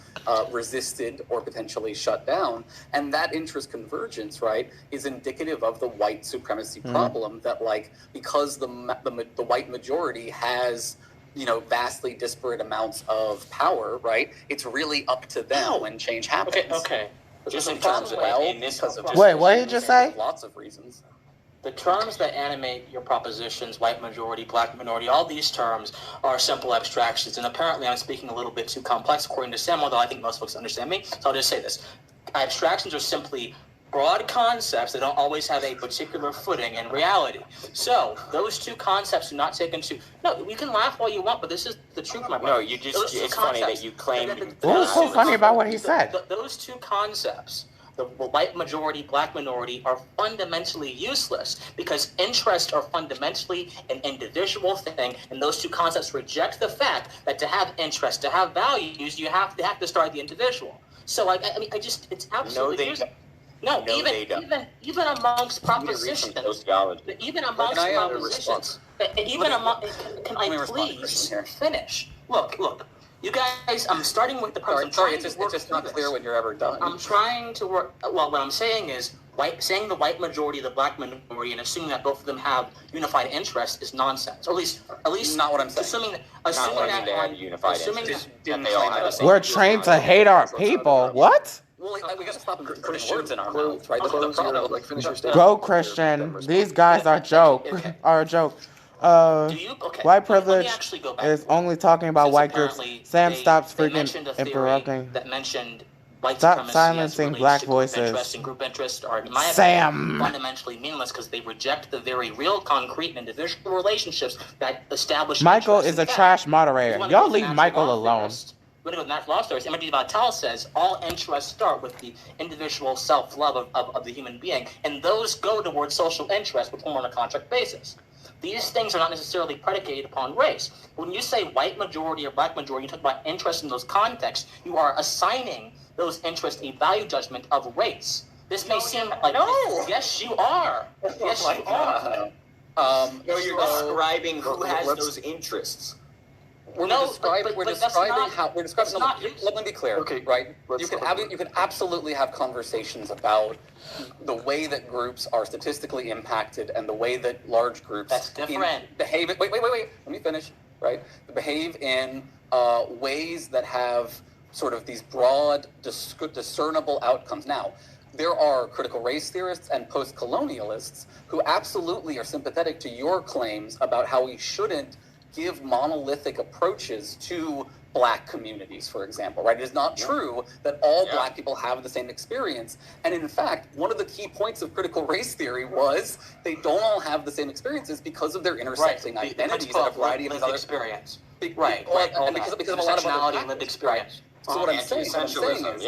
H: resisted or potentially shut down. And that interest convergence, is indicative of the white supremacy problem that, because the white majority has vastly disparate amounts of power, it's really up to them when change happens.
E: Okay.
H: Just in terms of
A: wait, what did you just say?
H: Lots of reasons.
E: The terms that animate your propositions, white majority, black minority, all these terms are simple abstractions. And apparently I'm speaking a little bit too complex according to Sam, although I think most folks understand me. So I'll just say this. Abstractions are simply broad concepts that don't always have a particular footing in reality. So those two concepts do not take into... No, you can laugh all you want, but this is the truth, my brother.
G: No, it's funny that you claim...
A: What was so funny about what he said?
E: Those two concepts, the white majority, black minority, are fundamentally useless because interests are fundamentally an individual thing, and those two concepts reject the fact that to have interests, to have values, you have to start at the individual. So it's absolutely useless. No, even amongst propositions, even amongst propositions, can I please finish? Look. You guys, I'm starting with the premise.
H: Sorry, it's just not clear when you're ever done.
E: I'm trying to work. Well, what I'm saying is, saying the white majority, the black minority, and assuming that both of them have unified interests is nonsense. Or at least
H: not what I'm saying.
E: Assuming that
G: they have unified interests. They all have the same.
A: We're trained to hate our people. What?
H: Well, we got to stop putting words in our mouths, right? That's the problem.
J: Finish your statement.
A: Go, Christian. These guys are a joke. White privilege is only talking about white groups. Sam stops freaking interrupting.
E: That mentioned white
A: Stop silencing black voices.
E: Group interest are, in my
A: Sam.
E: opinion, fundamentally meaningless because they reject the very real, concrete, and individual relationships that establish.
A: Michael is a trash moderator. Y'all leave Michael alone.
E: We're going to go to natural law theorist. Imre Vital says all interests start with the individual self-love of the human being, and those go towards social interests with whom on a contract basis. These things are not necessarily predicated upon race. When you say white majority or black majority, you talk about interest in those contexts, you are assigning those interests a value judgment of race. This may seem like...
C: No!
E: Yes, you are. Yes, you are.
G: You're describing who has those interests.
H: We're describing how. Let me be clear.
J: Okay,
H: right? You can absolutely have conversations about the way that groups are statistically impacted and the way that large groups behave. Wait. Let me finish. Right? Behave in ways that have sort of these broad, discernible outcomes. Now, there are critical race theorists and post-colonialists who absolutely are sympathetic to your claims about how we shouldn't give monolithic approaches to black communities, for example, right? It is not true that all black people have the same experience. And in fact, one of the key points of critical race theory was they don't all have the same experiences because of their intersecting identities and a variety of other
E: experience.
H: Right. And because of a lot of other
E: lived experience.
H: So what I'm saying is,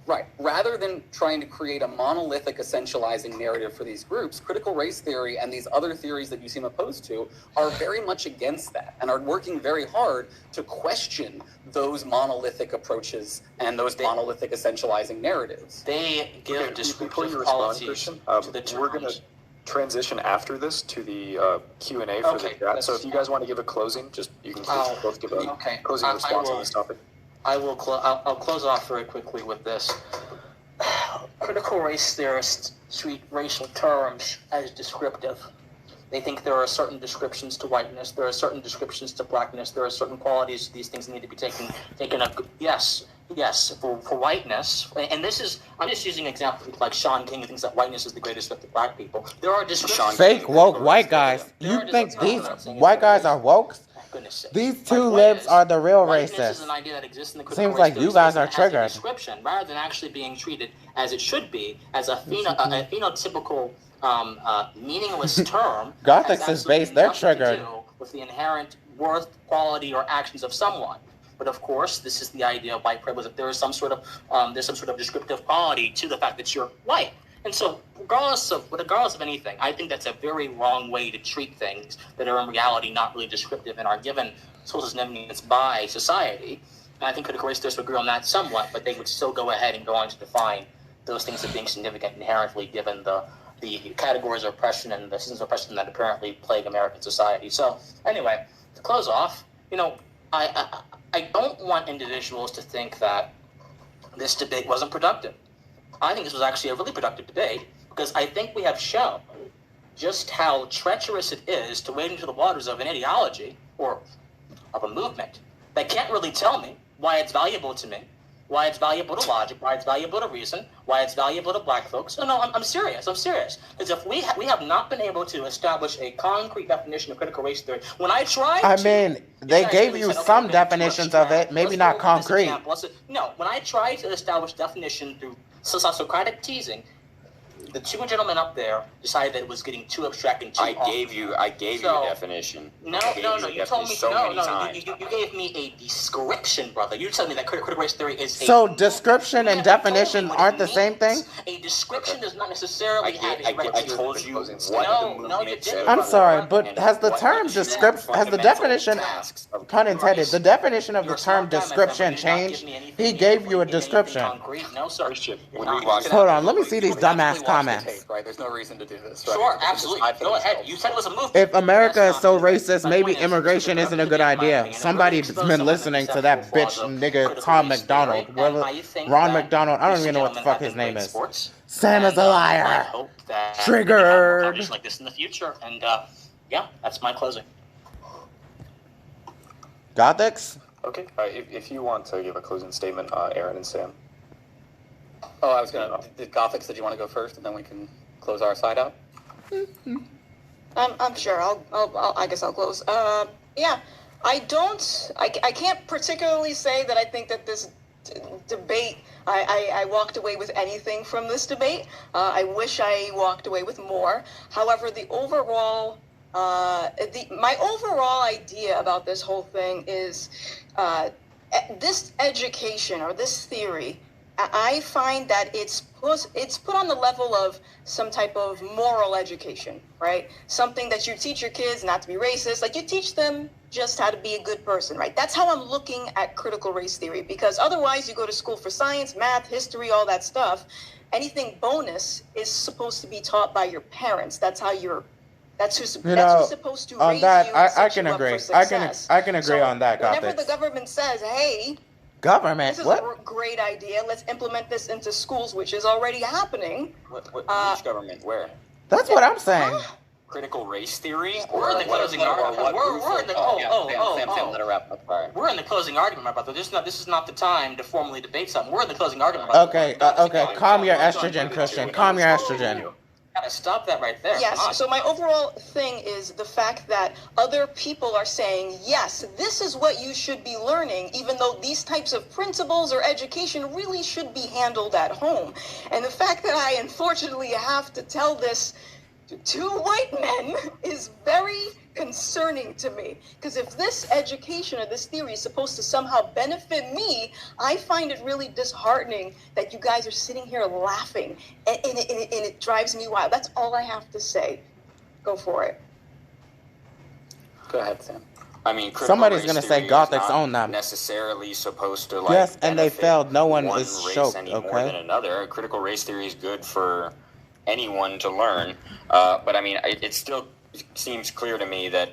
H: right, rather than trying to create a monolithic essentializing narrative for these groups, critical race theory and these other theories that you seem opposed to are very much against that and are working very hard to question those monolithic approaches and those monolithic essentializing narratives.
E: They give descriptive policies to the terms.
J: We're going to transition after this to the Q&A for the chat. So if you guys want to give a closing, you can both give a closing response on this topic.
E: I'll close off very quickly with this. Critical race theorists treat racial terms as descriptive.
K: They think there are certain descriptions to whiteness, there are certain descriptions to blackness, there are certain qualities these things need to be taken up. Yes, for whiteness. And this is, I'm just using examples like Sean King who thinks that whiteness is the greatest of the black people. There are descriptions.
A: Fake woke white guys. You think these white guys are woke? These two libs are the real racists.
K: Is an idea that exists in the
A: seems like you guys are triggered.
K: Description, rather than actually being treated as it should be, as a phenotypical, meaningless term.
A: Gothix is based. They're triggered.
K: With the inherent worth, quality, or actions of someone. But of course, this is the idea of white privilege. That there is some sort of descriptive quality to the fact that you're white. And so, regardless of anything, I think that's a very wrong way to treat things that are in reality not really descriptive and are given social significance by society. And I think critical race theorists would agree on that somewhat, but they would still go ahead and go on to define those things as being significant inherently, given the categories of oppression and the systems of oppression that apparently plague American society. So, anyway, to close off, I don't want individuals to think that this debate wasn't productive. I think this was actually a really productive debate because I think we have shown just how treacherous it is to wade into the waters of an ideology or of a movement that can't really tell me why it's valuable to me, why it's valuable to logic, why it's valuable to reason, why it's valuable to black folks. No, I'm serious. Because if we have not been able to establish a concrete definition of critical race theory, when I tried
A: they gave you some definitions of it, maybe not concrete.
K: No, when I tried to establish definition through Socratic teasing, the two gentlemen up there decided that it was getting too abstract and too
G: I gave you a definition.
K: No. You told me you gave me a description, brother. You told me that critical race theory is
A: description and definition aren't the same thing?
K: A description does not necessarily have a
G: I told you what the movement said.
A: I'm sorry, but has the term has the definition, pun intended, the definition of the term description changed? He gave you a description.
K: No, sir.
A: Hold on, let me see these dumbass comments.
H: Right? There's no reason to do this. Right?
K: Sure, absolutely. Go ahead. You said it was a movement.
A: If America is so racist, maybe immigration isn't a good idea. Somebody's been listening to that bitch nigga Tom McDonald. Ron McDonald. I don't even know what the fuck his name is. Sam is a liar. Triggered.
K: Like this in the future, and yeah, that's my closing.
A: Gothix?
J: Okay. If you want to give a closing statement, Aaron and Sam.
H: Oh, I was gonna. Did Gothix? Did you want to go first, and then we can close our side out?
C: I'm sure. I guess I'll close. Yeah, I can't particularly say that I think that this debate. I walked away with anything from this debate. I wish I walked away with more. However, the overall. My overall idea about this whole thing is this education or this theory. I find that it's put on the level of some type of moral education, right? Something that you teach your kids not to be racist. Like you teach them just how to be a good person, right? That's how I'm looking at critical race theory, because otherwise you go to school for science, math, history, all that stuff. Anything bonus is supposed to be taught by your parents. That's how that's who's supposed to raise you and set you up for success.
A: I can agree on that, Gothix.
C: Whenever the government says, hey,
A: government,
C: this is a great idea, let's implement this into schools, which is already happening.
G: Which government? Where?
A: That's what I'm saying.
G: Critical race theory?
K: We're in the closing argument. We're in the closing argument, my brother. This is not the time to formally debate something. We're in the closing argument.
A: Okay. Calm your estrogen, Christian. Calm your estrogen.
K: Gotta stop that right there.
C: Yes, so my overall thing is the fact that other people are saying, yes, this is what you should be learning, even though these types of principles or education really should be handled at home. And the fact that I unfortunately have to tell this to two white men is very concerning to me, because if this education or this theory is supposed to somehow benefit me, I find it really disheartening that you guys are sitting here laughing, and it drives me wild. That's all I have to say. Go for it.
H: Go ahead, Sam.
G: I mean,
A: somebody's going to say Gothix own them.
G: Necessarily supposed to
A: yes, and they failed. No one is shocked.
G: Any more than another. Critical race theory is good for anyone to learn, but I mean, it still seems clear to me that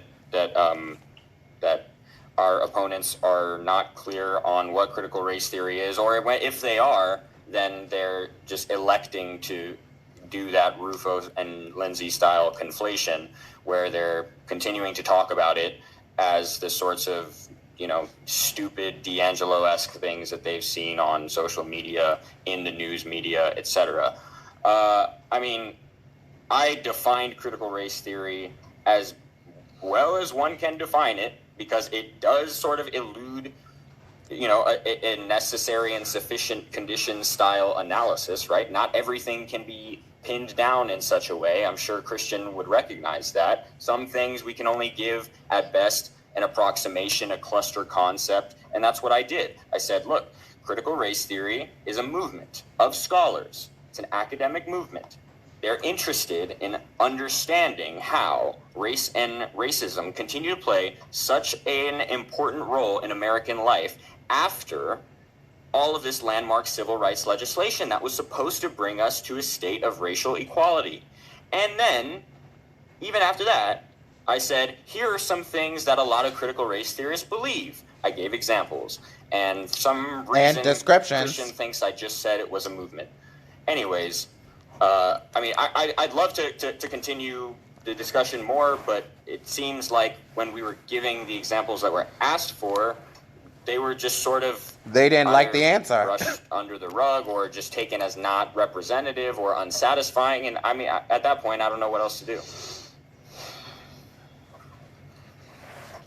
G: our opponents are not clear on what critical race theory is, or if they are, then they're just electing to do that Rufo and Lindsay style conflation where they're continuing to talk about it as the sorts of, stupid D'Angelo-esque things that they've seen on social media, in the news media, etc. I defined critical race theory as well as one can define it, because it does sort of elude, a necessary and sufficient condition style analysis, right? Not everything can be pinned down in such a way. I'm sure Christian would recognize that. Some things we can only give at best an approximation, a cluster concept, and that's what I did. I said, look, critical race theory is a movement of scholars. It's an academic movement. They're interested in understanding how race and racism continue to play such an important role in American life after all of this landmark civil rights legislation that was supposed to bring us to a state of racial equality. And then, even after that, I said, here are some things that a lot of critical race theorists believe. I gave examples. And some reason
A: and descriptions.
G: Christian thinks I just said it was a movement. Anyways, I'd love to continue the discussion more, but it seems like when we were giving the examples that were asked for, they were just sort of...
A: They didn't like the answer.
G: ...brushed under the rug or just taken as not representative or unsatisfying. And at that point, I don't know what else to do.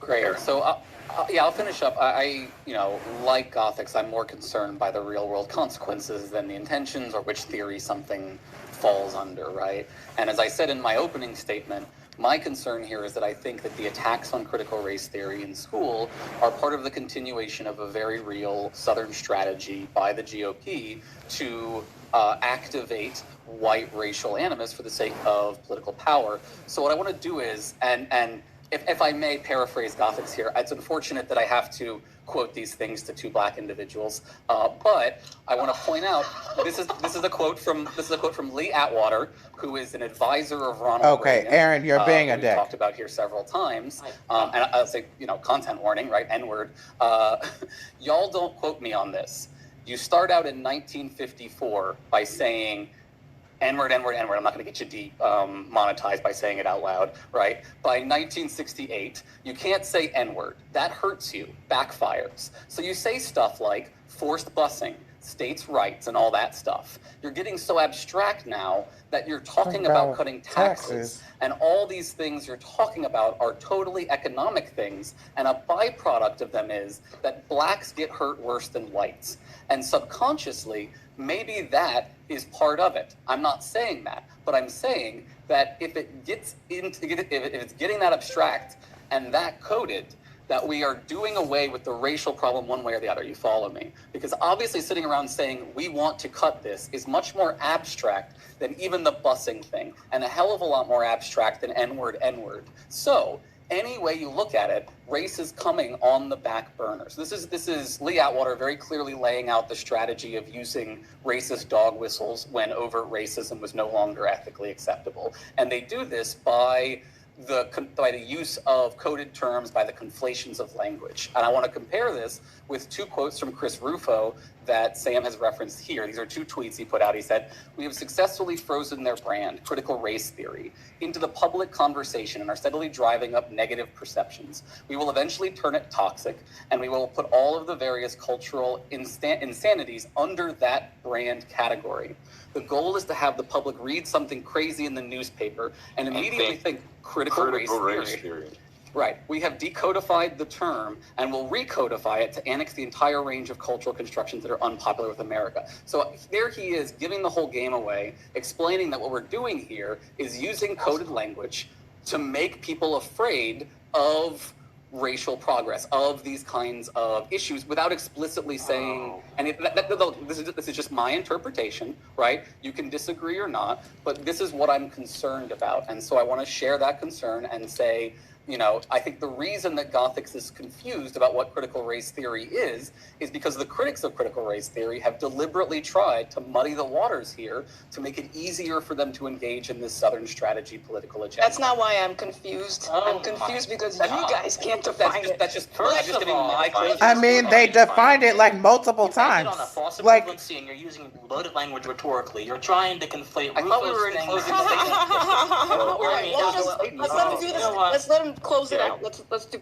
H: Great. So, I'll finish up. I like gothix, I'm more concerned by the real-world consequences than the intentions or which theory something falls under, right? And as I said in my opening statement, my concern here is that I think that the attacks on critical race theory in school are part of the continuation of a very real Southern strategy by the GOP to activate white racial animus for the sake of political power. So what I want to do is, and if I may paraphrase gothix here, it's unfortunate that I have to quote these things to two black individuals, but I want to point out this is a quote from Lee Atwater, who is an advisor of Ronald Reagan.
A: Okay, Aaron, you're being a dick.
H: We've talked about here several times, and I'll say content warning, right? N-word. Y'all don't quote me on this. You start out in 1954 by saying N-word, N-word, N-word. I'm not going to get you demonetized by saying it out loud, right? By 1968, you can't say N-word. That hurts you, backfires. So you say stuff like forced busing, states' rights, and all that stuff. You're getting so abstract now that you're talking about cutting taxes. And all these things you're talking about are totally economic things. And a byproduct of them is that blacks get hurt worse than whites. And subconsciously, maybe that is part of it. I'm not saying that, but I'm saying that if it's getting that abstract and that coded, that we are doing away with the racial problem one way or the other. You follow me? Because obviously sitting around saying we want to cut this is much more abstract than even the busing thing, and a hell of a lot more abstract than N-word, N-word. So any way you look at it, race is coming on the back burner. So this is Lee Atwater very clearly laying out the strategy of using racist dog whistles when overt racism was no longer ethically acceptable. And they do this by the use of coded terms, by the conflations of language. And I want to compare this with two quotes from Chris Rufo that Sam has referenced here. These are two tweets he put out. He said, "We have successfully frozen their brand, critical race theory, into the public conversation and are steadily driving up negative perceptions. We will eventually turn it toxic, and we will put all of the various cultural insanities under that brand category. The goal is to have the public read something crazy in the newspaper and immediately think critical race theory. Right. We have decodified the term and will recodify it to annex the entire range of cultural constructions that are unpopular with America." So there he is giving the whole game away, explaining that what we're doing here is using coded language to make people afraid of racial progress, of these kinds of issues, without explicitly saying, and this is just my interpretation, right? You can disagree or not, but this is what I'm concerned about. And so I want to share that concern and say, I think the reason that Gothix is confused about what critical race theory is because the critics of critical race theory have deliberately tried to muddy the waters here to make it easier for them to engage in this Southern strategy political agenda.
C: That's not why I'm confused. I'm confused because you guys can't define it.
H: That's just giving my closing
A: I mean, they defined it like multiple times.
K: On a false
A: Like,
K: equivalency, and you're using loaded language rhetorically. You're trying to conflate.
H: I thought we were in closing
C: All right, let's let him do this. Let's let him close it out. Let's do.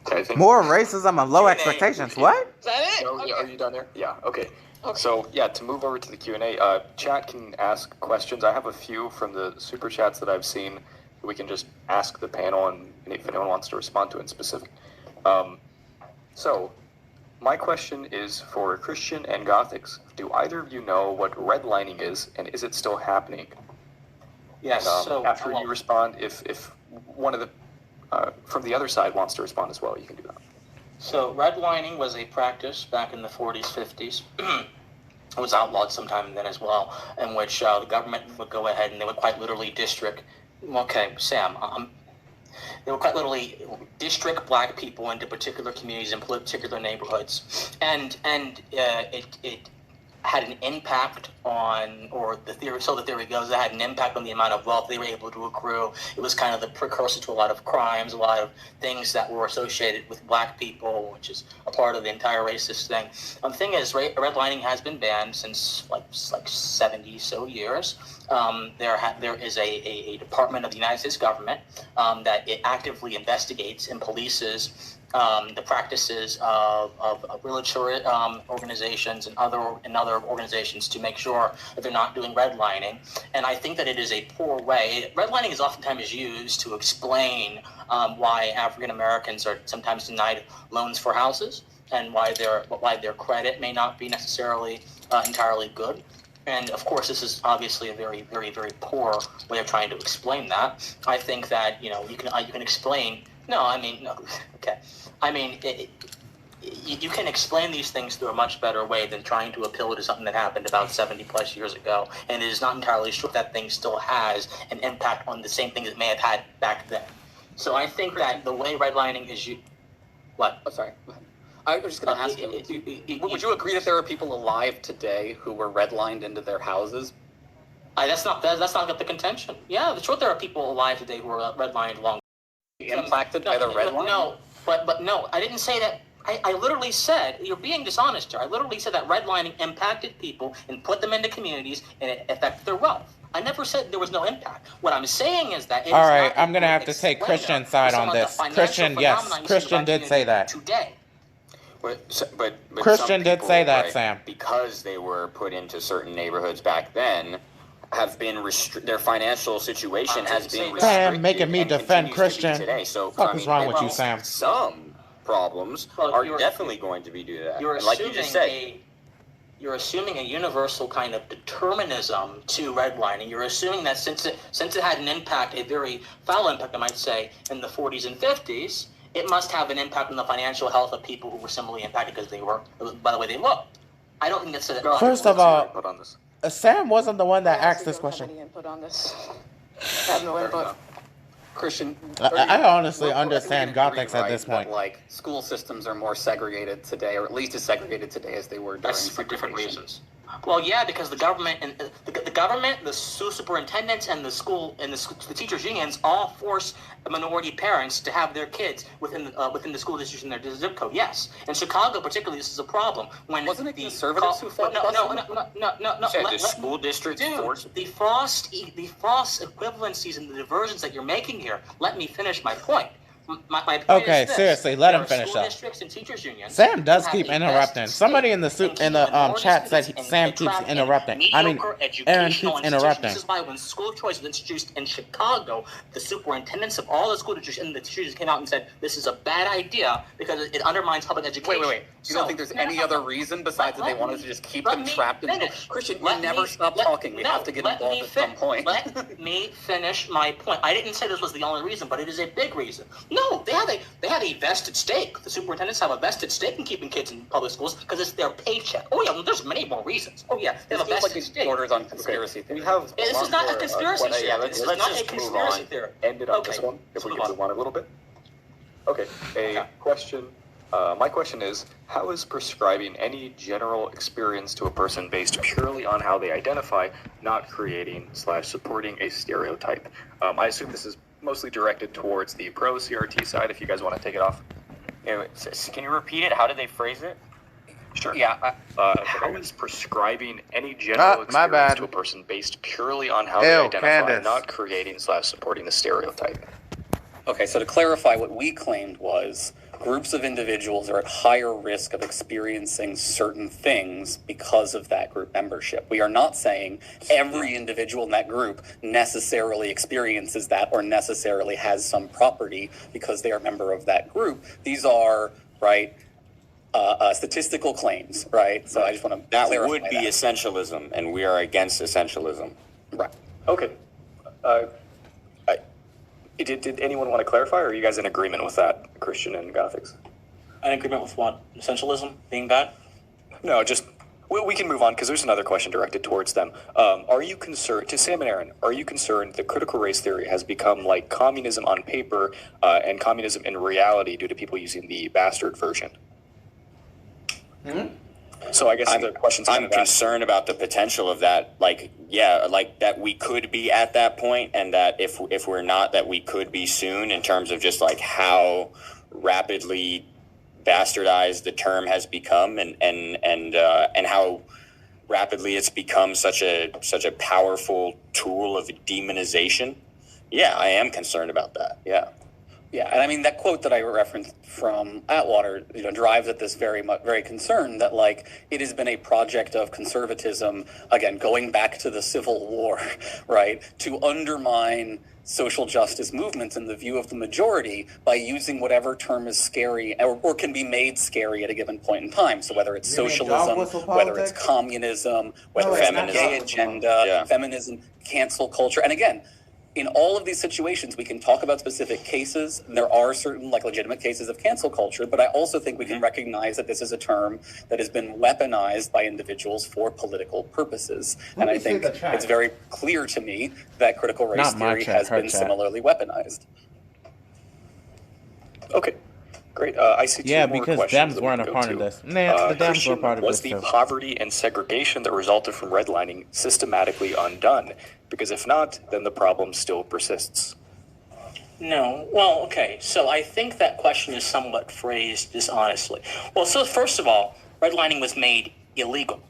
J: Okay, I think.
A: more racism and low expectations. What?
C: Is that it?
J: Oh, yeah,
C: Okay.
J: are you done there? Yeah. Okay.
C: Okay.
J: So yeah, to move over to the Q&A, chat can ask questions. I have a few from the super chats that I've seen that we can just ask the panel, and if anyone wants to respond to it in specific. So my question is for Christian and Gothix. Do either of you know what redlining is, and is it still happening?
K: Yes.
J: And,
K: So
J: after you respond, if one of the from the other side wants to respond as well, you can do that.
K: So redlining was a practice back in the 40s, 50s. It was outlawed sometime then as well, in which the government would go ahead and they would quite literally district. Okay, Sam. They would quite literally district black people into particular communities and particular neighborhoods, and it had an impact on, or the theory goes, it had an impact on the amount of wealth they were able to accrue. It was kind of the precursor to a lot of crimes, a lot of things that were associated with black people, which is a part of the entire racist thing. The thing is, redlining has been banned since like 70 so years. There is a department of the United States government that it actively investigates and polices the practices of religious organizations and other organizations to make sure that they're not doing redlining. And I think that it is a poor way. Redlining is oftentimes used to explain why African Americans are sometimes denied loans for houses, and why their credit may not be necessarily entirely good. And of course, this is obviously a very, very, very poor way of trying to explain that. I think that you can explain. No, I mean, no. Okay. I mean, you can explain these things through a much better way than trying to appeal to something that happened about 70 plus years ago. And it is not entirely sure that thing still has an impact on the same things it may have had back then. So I think that the way redlining is what?
H: Oh, sorry. I was just going to ask you, would you agree that there are people alive today who were redlined into their houses?
K: That's not the contention. Yeah, sure, there are people alive today who are redlined long.
H: Impacted by the redlining?
K: No, but no, I didn't say that. I literally said, you're being dishonest here. I literally said that redlining impacted people and put them into communities and it affected their wealth. I never said there was no impact. What I'm saying is that...
A: All right, I'm going to have to take Christian's side on this. Christian, yes, Christian did say that.
K: Today.
G: But
A: Christian did say that,
G: right,
A: Sam.
G: Because they were put into certain neighborhoods back then, have been their financial situation has been restricted.
A: Sam making me defend Christian.
G: Today. So,
A: what is wrong with you, Sam?
G: Some problems are definitely going to be do that.
K: You're
G: and like you just said,
K: you're assuming a universal kind of determinism to redlining. You're assuming that since it had an impact, a very foul impact, I might say, in the 40s and 50s, it must have an impact on the financial health of people who were similarly impacted because they were, by the way they looked. I don't think that's a...
A: First of all, Sam wasn't the one that asked this question.
C: Input on this. I have no input.
H: Christian,
A: I honestly understand Gothix at this point.
H: Like, school systems are more segregated today, or at least as segregated today as they were during
K: That's for different reasons. Well, yeah, because the government and the government, the school superintendents, and the school and the teachers' unions all force minority parents to have their kids within the school district in their zip code. Yes, in Chicago, particularly, this is a problem. When
H: wasn't it the conservatives who fought?
K: No.
G: the school district forced
K: the false equivalencies and the diversions that you're making here. Let me finish my point. My point
A: okay,
K: is this.
A: seriously, let him finish up. Sam does keep interrupting. Somebody in the chat said Sam keeps interrupting. I mean, Aaron keeps interrupting.
K: This is why when school choice was introduced in Chicago, the superintendents of all the school districts and the teachers came out and said this is a bad idea because it undermines public education.
H: Wait. You don't think there's any other reason besides that they wanted to just keep them trapped in the Christian, you never stop talking. We have to get involved at some point.
K: Let me finish my point. I didn't say this was the only reason, but it is a big reason. No, they have a vested stake. The superintendents have a vested stake in keeping kids in public schools because it's their paycheck. Oh yeah, there's many more reasons. Oh yeah, they have a vested stake.
H: Borders on conspiracy theory.
J: We have
K: This is not a conspiracy theory.
J: let's
K: This is not a
J: just
K: conspiracy
J: move on.
K: theory.
J: End it on this one, if we can move on a little bit. Okay, question. My question is, how is prescribing any general experience to a person based purely on how they identify, not creating / supporting a stereotype? I assume this is mostly directed towards the pro CRT side, if you guys want to take it off.
G: Can you repeat it? How did they phrase it?
J: Sure.
H: Yeah.
J: How is prescribing any general
A: my
J: experience
A: bad.
J: to a person based purely on how they identify,
A: Candace.
J: not creating / supporting a stereotype?
H: Okay, so to clarify, what we claimed was groups of individuals are at higher risk of experiencing certain things because of that group membership. We are not saying every individual in that group necessarily experiences that or necessarily has some property because they are a member of that group. These are, right, statistical claims, right? So I just want to clarify
G: that would be essentialism, and we are against essentialism.
H: Right.
J: Okay. Did anyone want to clarify, or are you guys in agreement with that, Christian and Gothix?
E: In agreement with what? Essentialism being bad?
J: No, just we can move on because there's another question directed towards them. Are you concerned, to Sam and Aaron, are you concerned that critical race theory has become like communism on paper and communism in reality due to people using the bastard version? So I guess the question's
G: I'm concerned about the potential of that. Like that we could be at that point, and that if we're not, that we could be soon, in terms of just like how rapidly bastardized the term has become, and how rapidly it's become such a powerful tool of demonization. Yeah, I am concerned about that. Yeah.
H: Yeah, and I mean, that quote that I referenced from Atwater, drives at this very concern that, like, it has been a project of conservatism, again, going back to the Civil War, right, to undermine social justice movements in the view of the majority by using whatever term is scary or can be made scary at a given point in time. So whether it's socialism, whether it's communism, whether it's the gay agenda, feminism, cancel culture. And again, in all of these situations, we can talk about specific cases. There are certain legitimate cases of cancel culture, but I also think we can recognize that this is a term that has been weaponized by individuals for political purposes. And I think it's very clear to me that critical race theory has been similarly weaponized.
J: Okay, great. I see two more
A: because
J: questions
A: Dems weren't a part of this. Nah, the Dems were part of this.
J: Was the poverty and segregation that resulted from redlining systematically undone? Because if not, then the problem still persists.
E: No. Well, okay. So I think that question is somewhat phrased dishonestly. Well, so first of all, redlining was made illegal.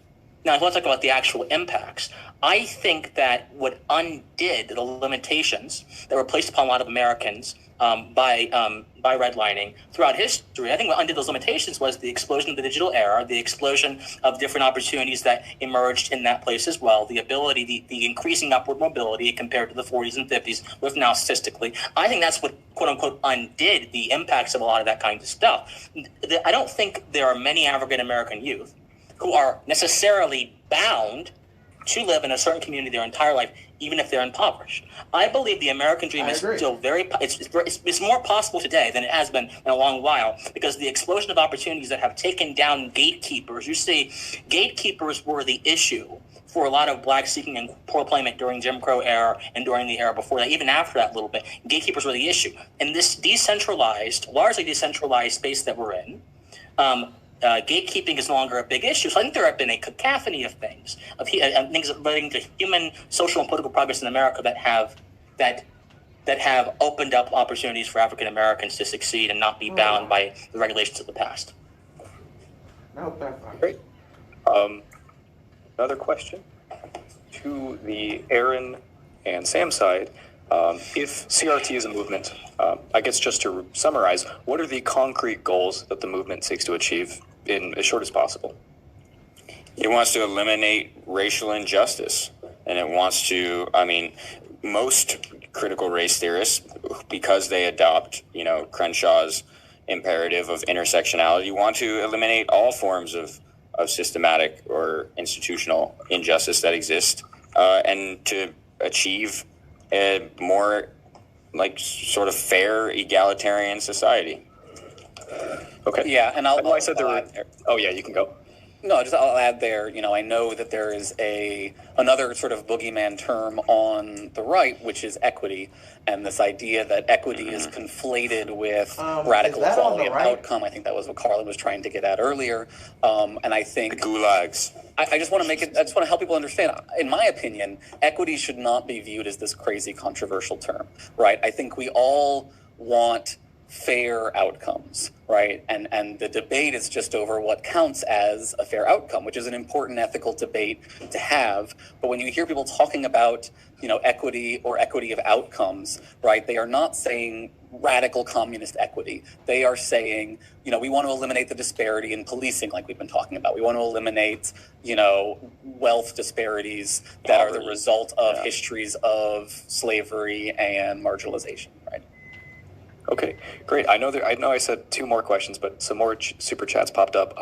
E: Now, let's talk about the actual impacts. I think that what undid the limitations that were placed upon a lot of Americans by redlining throughout history, I think what undid those limitations was the explosion of the digital era, the explosion of different opportunities that emerged in that place as well, the ability, the increasing upward mobility compared to the 40s and 50s with now statistically. I think that's what, quote unquote, undid the impacts of a lot of that kind of stuff. I don't think there are many African American youth who are necessarily bound to live in a certain community their entire life, even if they're impoverished. I believe the American dream is still it's more possible today than it has been in a long while, because the explosion of opportunities that have taken down gatekeepers. You see, gatekeepers were the issue for a lot of black seeking and poor employment during Jim Crow era and during the era before that, even after that a little bit. Gatekeepers were the issue. In this largely decentralized space that we're in, gatekeeping is no longer a big issue. So I think there have been a cacophony of things, things relating to human, social, and political progress in America that have opened up opportunities for African Americans to succeed and not be bound by the regulations of the past.
J: Great. Another question to the Aaron and Sam side. If CRT is a movement, I guess just to summarize, what are the concrete goals that the movement seeks to achieve in as short as possible?
G: It wants to eliminate racial injustice, and it wants to, most critical race theorists, because they adopt, Crenshaw's imperative of intersectionality, want to eliminate all forms of systematic or institutional injustice that exist, and to achieve a more like sort of fair, egalitarian society.
D: Okay.
H: Yeah, and
D: I said there were. Oh yeah, you can go.
H: No, I'll add there, I know that there is another sort of boogeyman term on the right, which is equity, and this idea that equity is conflated with radical equality of outcome. I think that was what Carlin was trying to get at earlier. And I think
G: the gulags.
H: I just want to help people understand, in my opinion, equity should not be viewed as this crazy controversial term, right? I think we all want fair outcomes, right? And the debate is just over what counts as a fair outcome, which is an important ethical debate to have. But when you hear people talking about, equity or equity of outcomes, right, they are not saying radical communist equity. They are saying, we want to eliminate the disparity in policing, like we've been talking about. We want to eliminate, wealth disparities that are the result of histories of slavery and marginalization, right?
D: Okay, great. I know I said 2 more questions, but some more super chats popped up.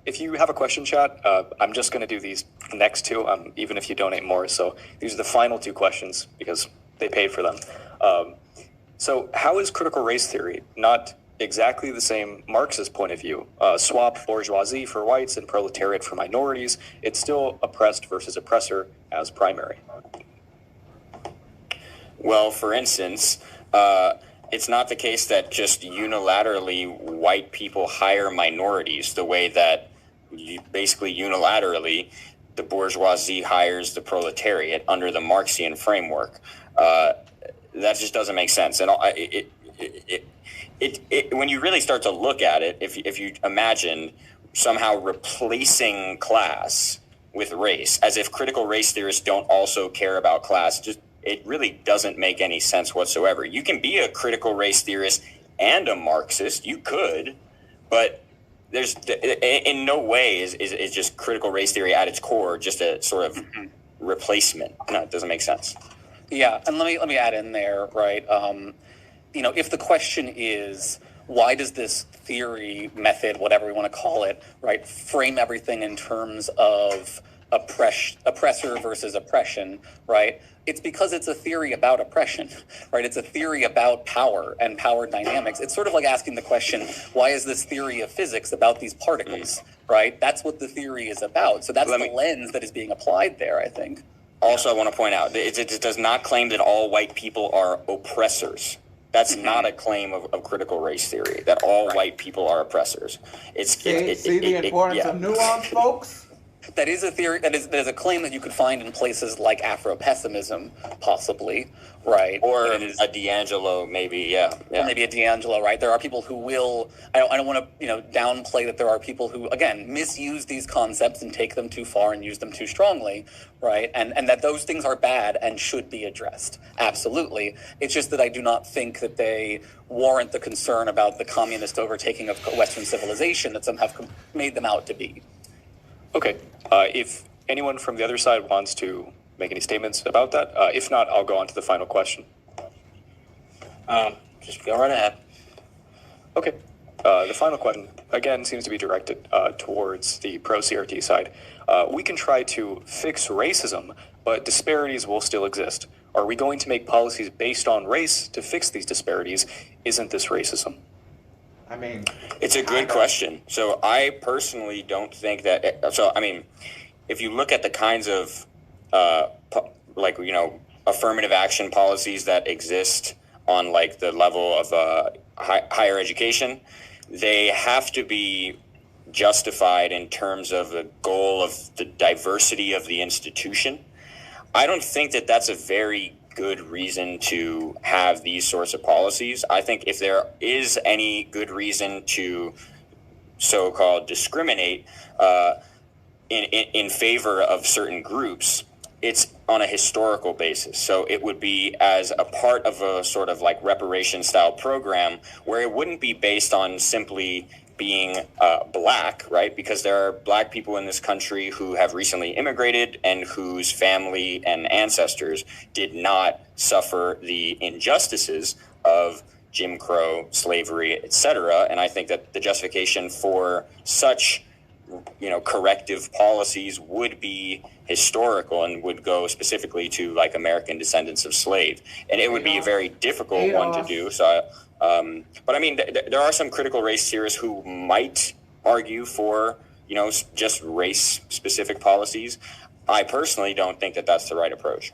D: If you have a question, chat, I'm just going to do these next 2, even if you donate more. So these are the final 2 questions because they paid for them. So how is critical race theory not exactly the same Marxist point of view? Swap bourgeoisie for whites and proletariat for minorities. It's still oppressed versus oppressor as primary.
G: Well, for instance, it's not the case that just unilaterally white people hire minorities the way that basically unilaterally the bourgeoisie hires the proletariat under the Marxian framework. That just doesn't make sense. And when you really start to look at it, if you imagine somehow replacing class with race, as if critical race theorists don't also care about class, it really doesn't make any sense whatsoever. You can be a critical race theorist and a Marxist. You could, but there's in no way is just critical race theory at its core just a sort of replacement. No, it doesn't make sense.
H: Yeah, and let me add in there, right? If the question is, why does this theory, method, whatever we want to call it, right, frame everything in terms of oppressor versus oppression, right? It's because it's a theory about oppression, right? It's a theory about power and power dynamics. It's sort of like asking the question, why is this theory of physics about these particles, right? That's what the theory is about. So that's the lens that is being applied there, I think.
G: Also, I want to point out, it does not claim that all white people are oppressors. That's not a claim of critical race theory, that all white people are oppressors.
I: See the importance of nuance, folks?
H: That is a theory. That is a claim that you could find in places like Afro-pessimism, possibly, right?
G: Or a D'Angelo, maybe, yeah.
H: Or maybe a D'Angelo, right? There are people who will. I don't want to, downplay that there are people who, again, misuse these concepts and take them too far and use them too strongly, right? And that those things are bad and should be addressed. Absolutely. It's just that I do not think that they warrant the concern about the communist overtaking of Western civilization that some have made them out to be.
D: Okay. If anyone from the other side wants to make any statements about that, if not, I'll go on to the final question.
E: Just go right ahead.
D: Okay. The final question, again, seems to be directed towards the pro-CRT side. We can try to fix racism, but disparities will still exist. Are we going to make policies based on race to fix these disparities? Isn't this racism?
I: I mean,
G: it's a good question. So I personally don't think that. If you look at the kinds of affirmative action policies that exist on like the level of higher education, they have to be justified in terms of the goal of the diversity of the institution. I don't think that that's a very good reason to have these sorts of policies. I think if there is any good reason to so-called discriminate in favor of certain groups, it's on a historical basis. So it would be as a part of a sort of like reparation style program where it wouldn't be based on simply being black, right? Because there are black people in this country who have recently immigrated and whose family and ancestors did not suffer the injustices of Jim Crow, slavery, etc. And I think that the justification for such corrective policies would be historical and would go specifically to like American descendants of slave, and it would be a very difficult one to do. So, but I mean, there are some critical race theorists who might argue for just race specific policies. I personally don't think that that's the right approach.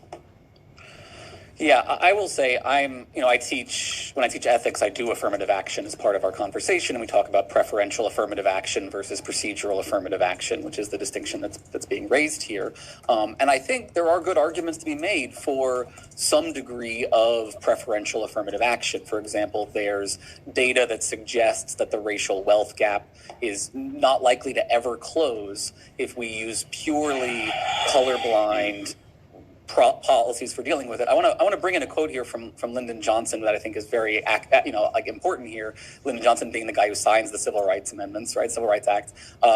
H: Yeah, I will say when I teach ethics, I do affirmative action as part of our conversation, and we talk about preferential affirmative action versus procedural affirmative action, which is the distinction that's being raised here. And I think there are good arguments to be made for some degree of preferential affirmative action. For example, there's data that suggests that the racial wealth gap is not likely to ever close if we use purely colorblind policies for dealing with it. I want to bring in a quote here from Lyndon Johnson that I think is very important here. Lyndon Johnson being the guy who signs the Civil Rights Amendments, right? Civil Rights Act.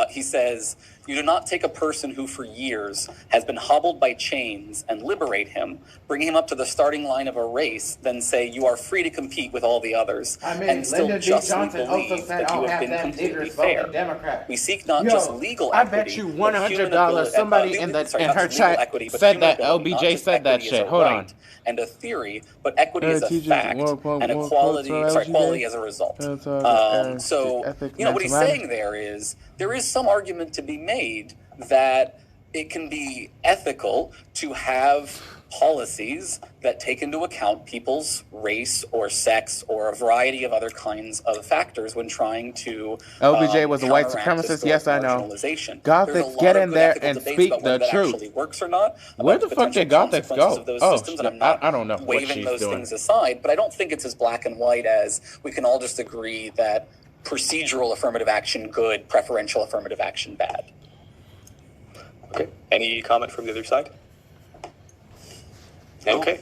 H: He says, "You do not take a person who for years has been hobbled by chains and liberate him, bring him up to the starting line of a race, then say you are free to compete with all the others, and still justly believe that you have been completely fair. We seek not just legal equity,
A: I bet you $100 somebody in her chat said that LBJ said that shit. Hold on.
H: And a theory, but equity is a fact, and equality as a result." So, what he's saying there is some argument to be made that it can be ethical to have policies that take into account people's race or sex or a variety of other kinds of factors when trying to
A: LBJ was a white supremacist. Yes, I know. Gothics, get in there and speak the truth.
H: Actually works or not.
A: Where the fuck did Gothics go? I don't know.
H: Waving those things aside, but I don't think it's as black and white as we can all just agree that procedural affirmative action good, preferential affirmative action bad.
D: Okay. Any comment from the other side? Okay.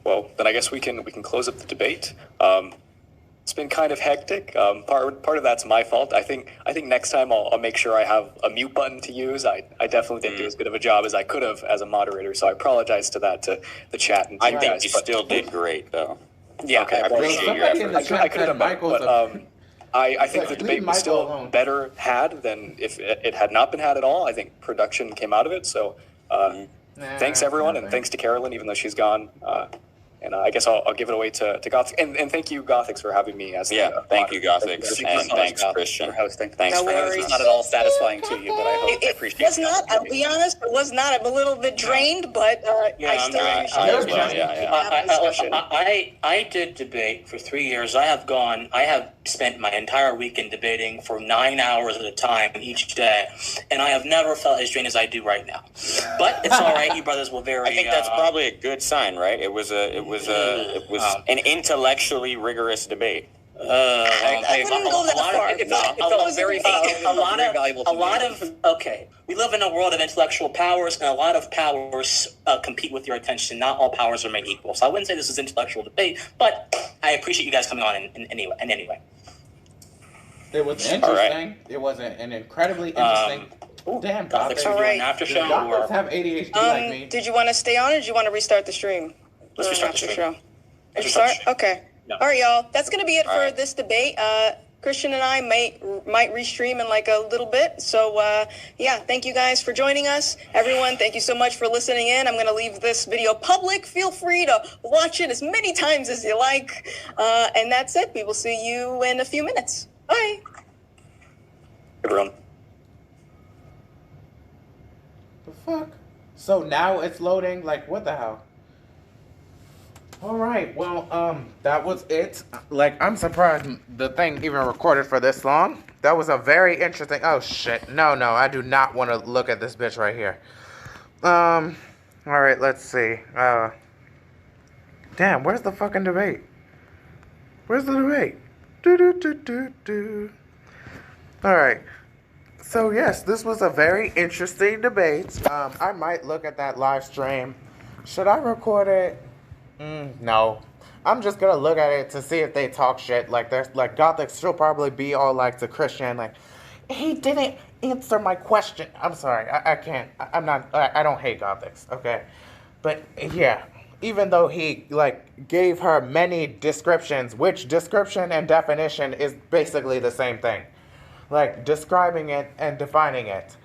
D: Well, then I guess we can close up the debate. It's been kind of hectic. Part of that's my fault. I think next time I'll make sure I have a mute button to use. I definitely didn't do as good of a job as I could have as a moderator, so I apologize to the chat. And
G: I think you still did great, though.
H: Yeah,
D: okay.
G: I appreciate your effort.
D: I could have done better, but I think the debate was still better had than if it had not been had at all. I think production came out of it, so thanks everyone, and thanks to Carolyn, even though she's gone. And I guess I'll give it away to Gothix. And thank you, Gothix, for having me as
G: thank you, Gothix, and thanks, Christian.
H: For hosting.
G: Thanks for hosting.
H: It's not at all satisfying to you, but I hope I appreciate it.
C: It was not, I'll be honest, it was not. I'm a little bit drained, but I still appreciate it.
E: I did debate for 3 years. I have spent my entire weekend debating for 9 hours at a time each day, and I have never felt as drained as I do right now. But it's all right. You brothers will very.
G: I think that's probably a good sign, right? It was an intellectually rigorous debate.
C: I wouldn't go that far.
E: Okay. We live in a world of intellectual powers, and a lot of powers compete with your attention. Not all powers are made equal. So I wouldn't say this is intellectual debate, but I appreciate you guys coming on anyway.
A: It was interesting. Right. It was an incredibly interesting. Damn, Gothics.
C: All right.
E: After show.
A: Gothics have ADHD like me.
C: Did you want to stay on, or did you want to restart the stream?
E: Let's restart the stream.
C: Restart? Okay. No. All right, y'all. That's going to be it for this debate. Christian and I might restream in like a little bit. So, thank you guys for joining us. Everyone, thank you so much for listening in. I'm going to leave this video public. Feel free to watch it as many times as you like. And that's it. We will see you in a few minutes. Bye.
D: Everyone.
A: The fuck? So now it's loading? Like, what the hell? Alright, well, that was it. Like, I'm surprised the thing even recorded for this long. That was a very interesting... Oh, shit. No, I do not want to look at this bitch right here. Alright, let's see. Damn, where's the fucking debate? Where's the debate? Alright. So, yes, this was a very interesting debate. I might look at that live stream. Should I record it? No. I'm just gonna look at it to see if they talk shit. Like, there's like Gothic she'll probably be all like to Christian, like, he didn't answer my question. I'm sorry, I can't. I don't hate Gothics, okay? But yeah, even though he like gave her many descriptions, which description and definition is basically the same thing. like describing it and defining it.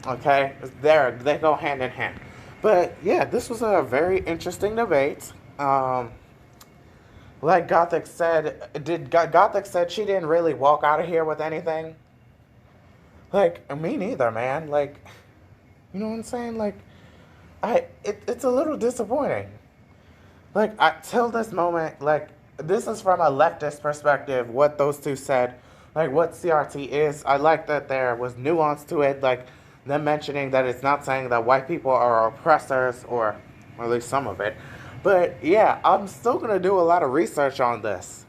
A: Okay, they go hand in hand. But yeah, this was a very interesting debate. Like Gothix said, Gothix said she didn't really walk out of here with anything? Like, me neither, man. Like, you know what I'm saying? Like, it's a little disappointing. Like, till this moment, like, this is from a leftist perspective, what those two said. Like, what CRT is. I like that there was nuance to it, like, them mentioning that it's not saying that white people are oppressors, or at least some of it. But, yeah, I'm still going to do a lot of research on this.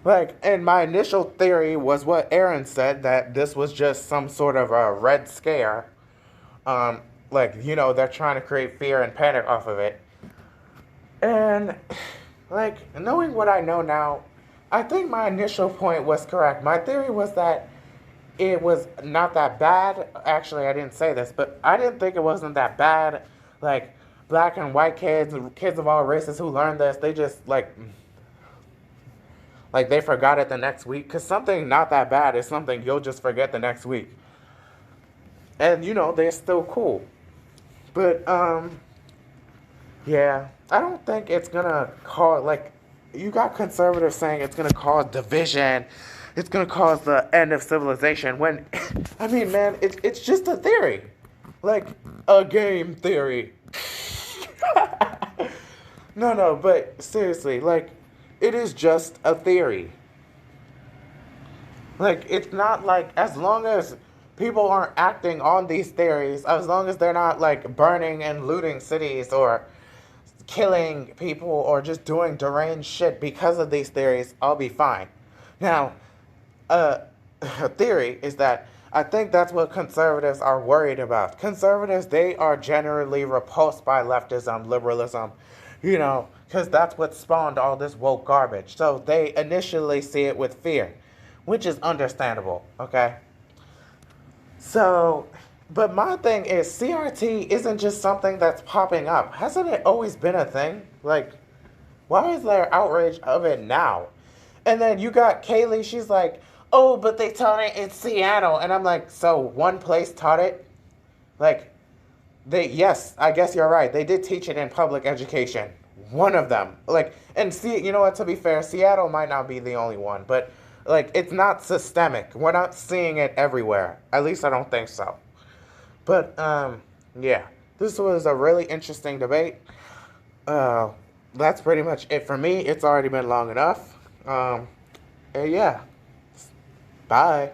A: Like, and my initial theory was what Aaron said, that this was just some sort of a red scare. Like, you know, they're trying to create fear and panic off of it. And, like, knowing what I know now, I think my initial point was correct. My theory was that it was not that bad. Actually, I didn't say this, but I didn't think it wasn't that bad. Like, black and white kids of all races who learned this, they just, like they forgot it the next week. Because something not that bad is something you'll just forget the next week. And, you know, they're still cool. But, yeah, I don't think it's gonna cause, like, you got conservatives saying it's gonna cause division, it's gonna cause the end of civilization, when, I mean, man, it's just a theory. Like, a game theory. No, but seriously, like, it is just a theory. Like, it's not like, as long as people aren't acting on these theories, as long as they're not, like, burning and looting cities or killing people or just doing deranged shit because of these theories, I'll be fine. Now, a theory is that I think that's what conservatives are worried about. Conservatives, they are generally repulsed by leftism, liberalism, you know, because that's what spawned all this woke garbage. So they initially see it with fear, which is understandable, okay? So, but my thing is, CRT isn't just something that's popping up. Hasn't it always been a thing? Like, why is there outrage of it now? And then you got Kaylee, she's like, oh, but they taught it in Seattle. And I'm like, so one place taught it? Like, yes, I guess you're right. They did teach it in public education. One of them. Like, and see, you know what, to be fair, Seattle might not be the only one, but, like, it's not systemic. We're not seeing it everywhere. At least I don't think so. But, yeah, this was a really interesting debate. That's pretty much it for me. It's already been long enough. Yeah. Bye.